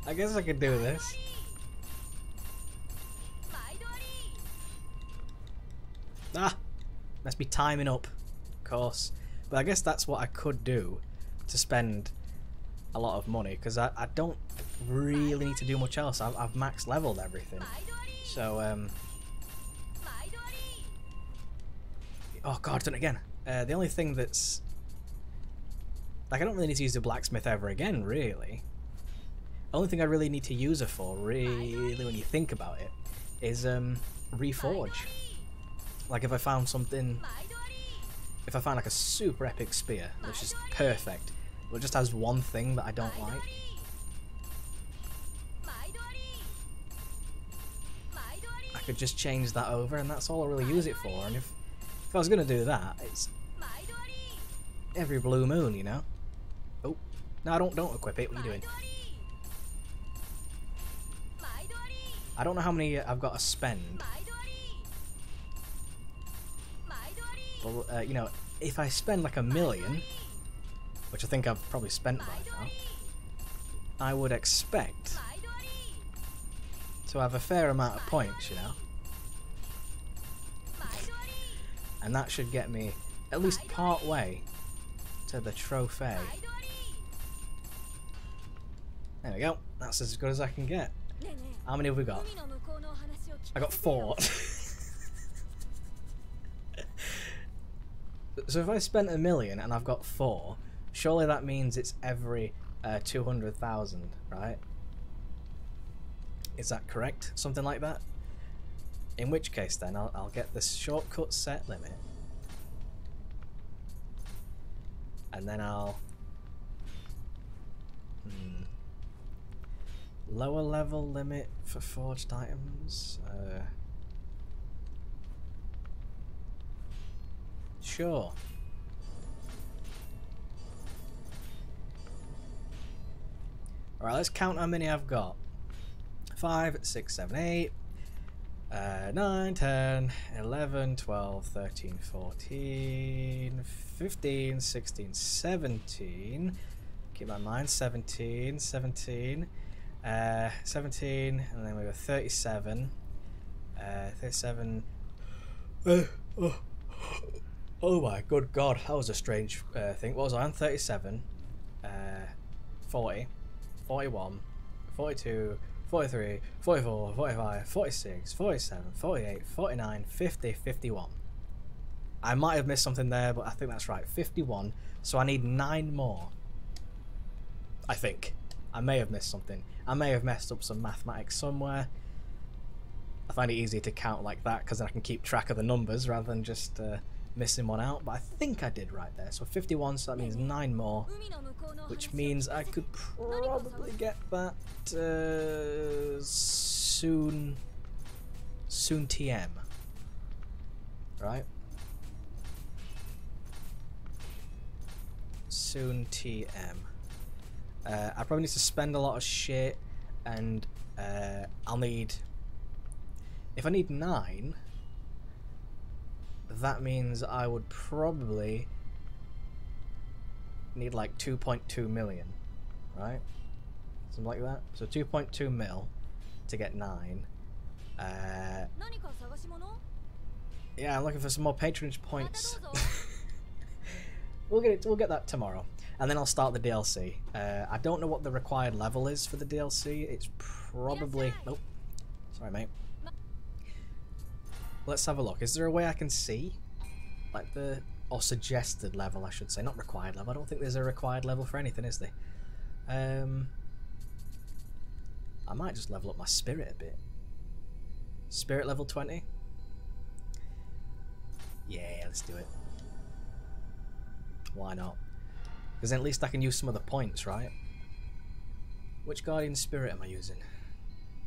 I guess I could do this. Ah! Must be timing up, of course. But I guess that's what I could do to spend a lot of money, because I don't really need to do much else. I've max leveled everything. So, oh god, done it again. The only thing that's... Like, I don't really need to use the blacksmith ever again, really. The only thing I really need to use her for, really, when you think about it, is reforge. Like if I found something, if I found like a super epic spear, which is perfect, but it just has one thing that I don't like. I could just change that over and that's all I really use it for. And if I was going to do that, it's every blue moon, you know? Oh, no, don't equip it, what are you doing? I don't know how many I've got to spend. Well, you know, if I spend like 1 million, which I think I've probably spent by now, I would expect to have a fair amount of points, you know? And that should get me at least part way to the trophy. There we go. That's as good as I can get. How many have we got? I got 4. So if I spent 1 million and I've got 4, surely that means it's every 200,000, right? Is that correct? Something like that? In which case then I'll get this shortcut set limit. And then I'll... Lower level limit for forged items? Sure. Alright, let's count how many I've got. 5, 6, 7, 8, 9, 10, 11, 12, 13, 14, 15, 16, 17. Keep my mind, 17, 17, 17, and then we go 37, 37, oh my good god, that was a strange thing. What was I on? 37, 40, 41, 42, 43, 44, 45, 46, 47, 48, 49, 50, 51. I might have missed something there, but I think that's right. 51. So I need 9 more. I think. I may have missed something. I may have messed up some mathematics somewhere. I find it easier to count like that because then I can keep track of the numbers rather than just missing one out. But I think I did right there. So 51, so that means 9 more. Which means I could probably get that soon TM. Right? Soon TM. I probably need to spend a lot of shit, and I'll need... If I need 9, that means I would probably need like 2.2 million, right? Something like that. So 2.2 mil to get 9. Yeah, I'm looking for some more patronage points. We'll get that tomorrow, and then I'll start the DLC. I don't know what the required level is for the DLC. It's probably... Oh, sorry, mate. Let's have a look. Is there a way I can see, like the... Or suggested level, I should say, not required level. I don't think there's a required level for anything, is there? I might just level up my spirit a bit. Spirit level 20? Yeah, let's do it. Why not? Because then at least I can use some of the points, right? Which Guardian Spirit am I using?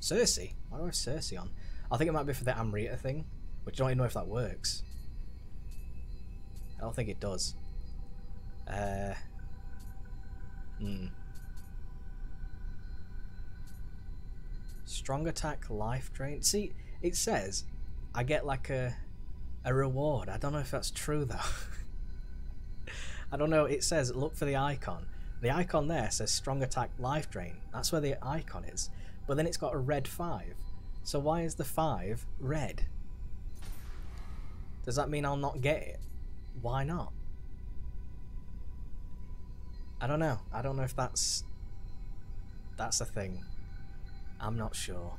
Cersei? Why do I have Cersei on? I think it might be for the Amrita thing, which I don't even know if that works. I don't think it does. Strong attack, life drain. See, it says I get like a reward. I don't know if that's true though. I don't know. It says look for the icon. The icon there says strong attack, life drain. That's where the icon is. But then it's got a red 5. So why is the 5 red? Does that mean I'll not get it? Why not? I don't know. I don't know if that's a thing. I'm not sure.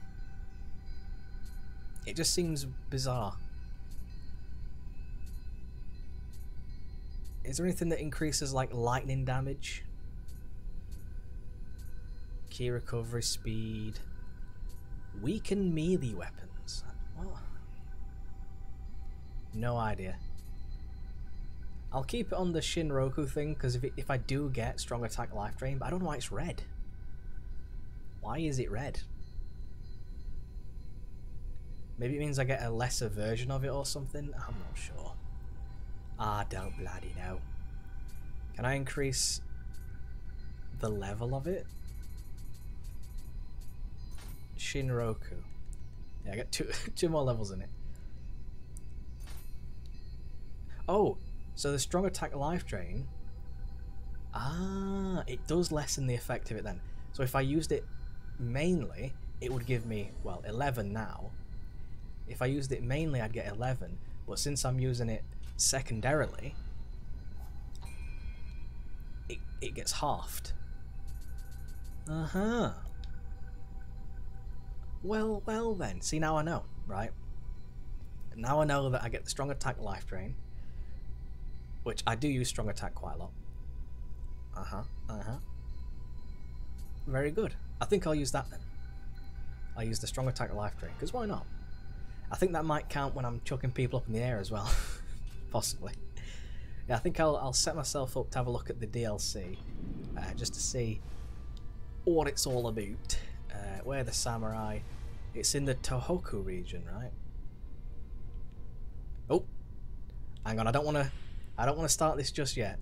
It just seems bizarre. Is there anything that increases like lightning damage? Key recovery speed. Weaken melee weapons. What? No idea. I'll keep it on the Shinroku thing, because if I do get strong attack, life drain, but I don't know why it's red. Why is it red? Maybe it means I get a lesser version of it or something? I'm not sure. I don't bloody know. Can I increase the level of it? Shinroku. Yeah, I got two more levels in it. Oh! So the strong attack life drain, it does lessen the effect of it then. So if I used it mainly, it would give me, well, 11 now. If I used it mainly, I'd get 11. But since I'm using it secondarily, it gets halved. Well then. See, now I know, right? Now I know that I get the strong attack life drain, which I do use strong attack quite a lot. Very good. I think I'll use that then. I'll use the strong attack life drain, because why not? I think that might count when I'm chucking people up in the air as well. Possibly. Yeah, I think I'll set myself up to have a look at the DLC, just to see what it's all about. Where the samurai? It's in the Tohoku region, right? Oh, hang on. I don't want to start this just yet.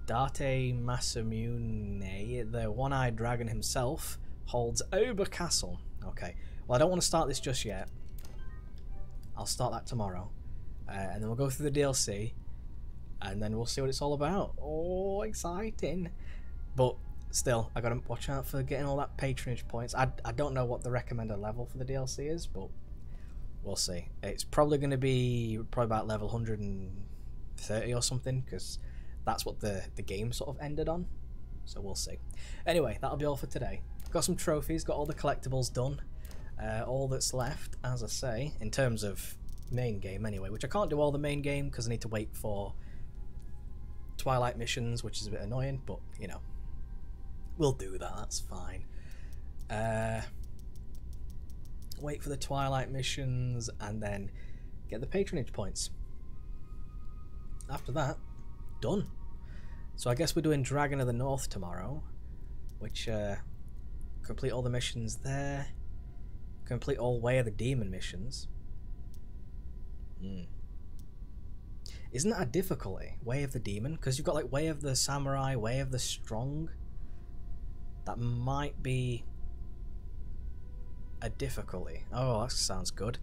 Date Masamune, the one-eyed dragon himself, holds Ober Castle. Okay. Well, I don't want to start this just yet. I'll start that tomorrow. And then we'll go through the DLC. And then we'll see what it's all about. Oh, exciting. But still, I gotta watch out for getting all that patronage points. I don't know what the recommended level for the DLC is, but we'll see. It's probably going to be about level 130 or something, because that's what the game sort of ended on. So we'll see. Anyway, that'll be all for today. Got some trophies, got all the collectibles done. All that's left, as I say, in terms of main game anyway, which I can't do all the main game because I need to wait for Twilight missions, which is a bit annoying, but you know, we'll do that, that's fine. Wait for the Twilight missions and then get the patronage points. After that, done. So I guess we're doing Dragon of the North tomorrow, which complete all the missions there, complete all Way of the Demon missions. Isn't that a difficulty? Way of the Demon? Because you've got like Way of the Samurai, Way of the Strong. That might be a difficulty. Oh, that sounds good.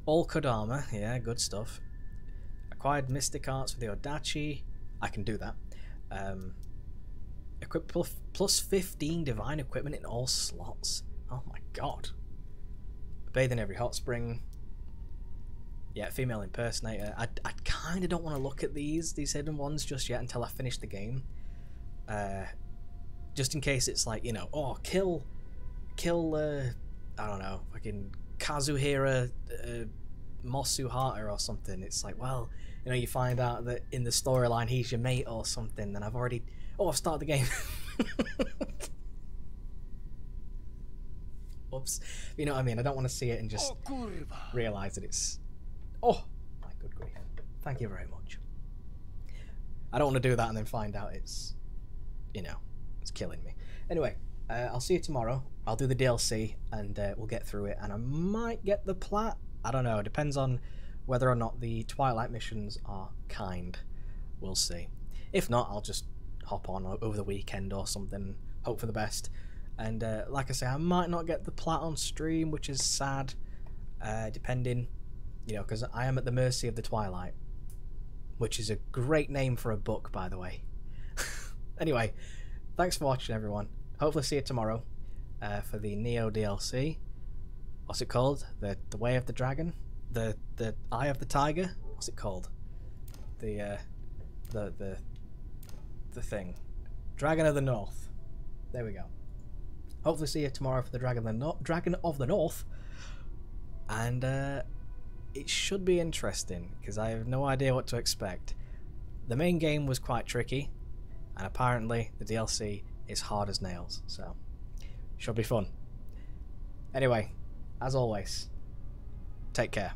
All Kodama, yeah, good stuff. Acquired Mystic Arts for the Odachi. I can do that. Equip plus 15 divine equipment in all slots. Oh my god. Bathe in every hot spring. Yeah, female impersonator. I kind of don't want to look at these hidden ones just yet until I finish the game. Just in case it's like, you know, oh, kill I don't know, fucking Kazuhira Mosuhata or something. It's like, well, you know, you find out that in the storyline he's your mate or something, then I've started the game. Oops. You know what I mean? I don't want to see it and just realise that it's... Oh, my good grief. Thank you very much. I don't want to do that and then find out it's, you know, it's killing me. Anyway, I'll see you tomorrow. I'll do the DLC and we'll get through it. And I might get the plat. I don't know. It depends on whether or not the Twilight missions are kind. We'll see. If not, I'll just hop on over the weekend or something. Hope for the best. And like I say, I might not get the plat on stream, which is sad. Depending, you know, because I am at the mercy of the Twilight, which is a great name for a book, by the way. Anyway, thanks for watching, everyone. Hopefully see you tomorrow for the Nioh DLC. What's it called? The Way of the Dragon? The Eye of the Tiger? What's it called? The thing. Dragon of the North. There we go. Hopefully see you tomorrow for the Dragon of the North. And it should be interesting, because I have no idea what to expect. The main game was quite tricky, and apparently the DLC is hard as nails, so should be fun. Anyway, as always, take care.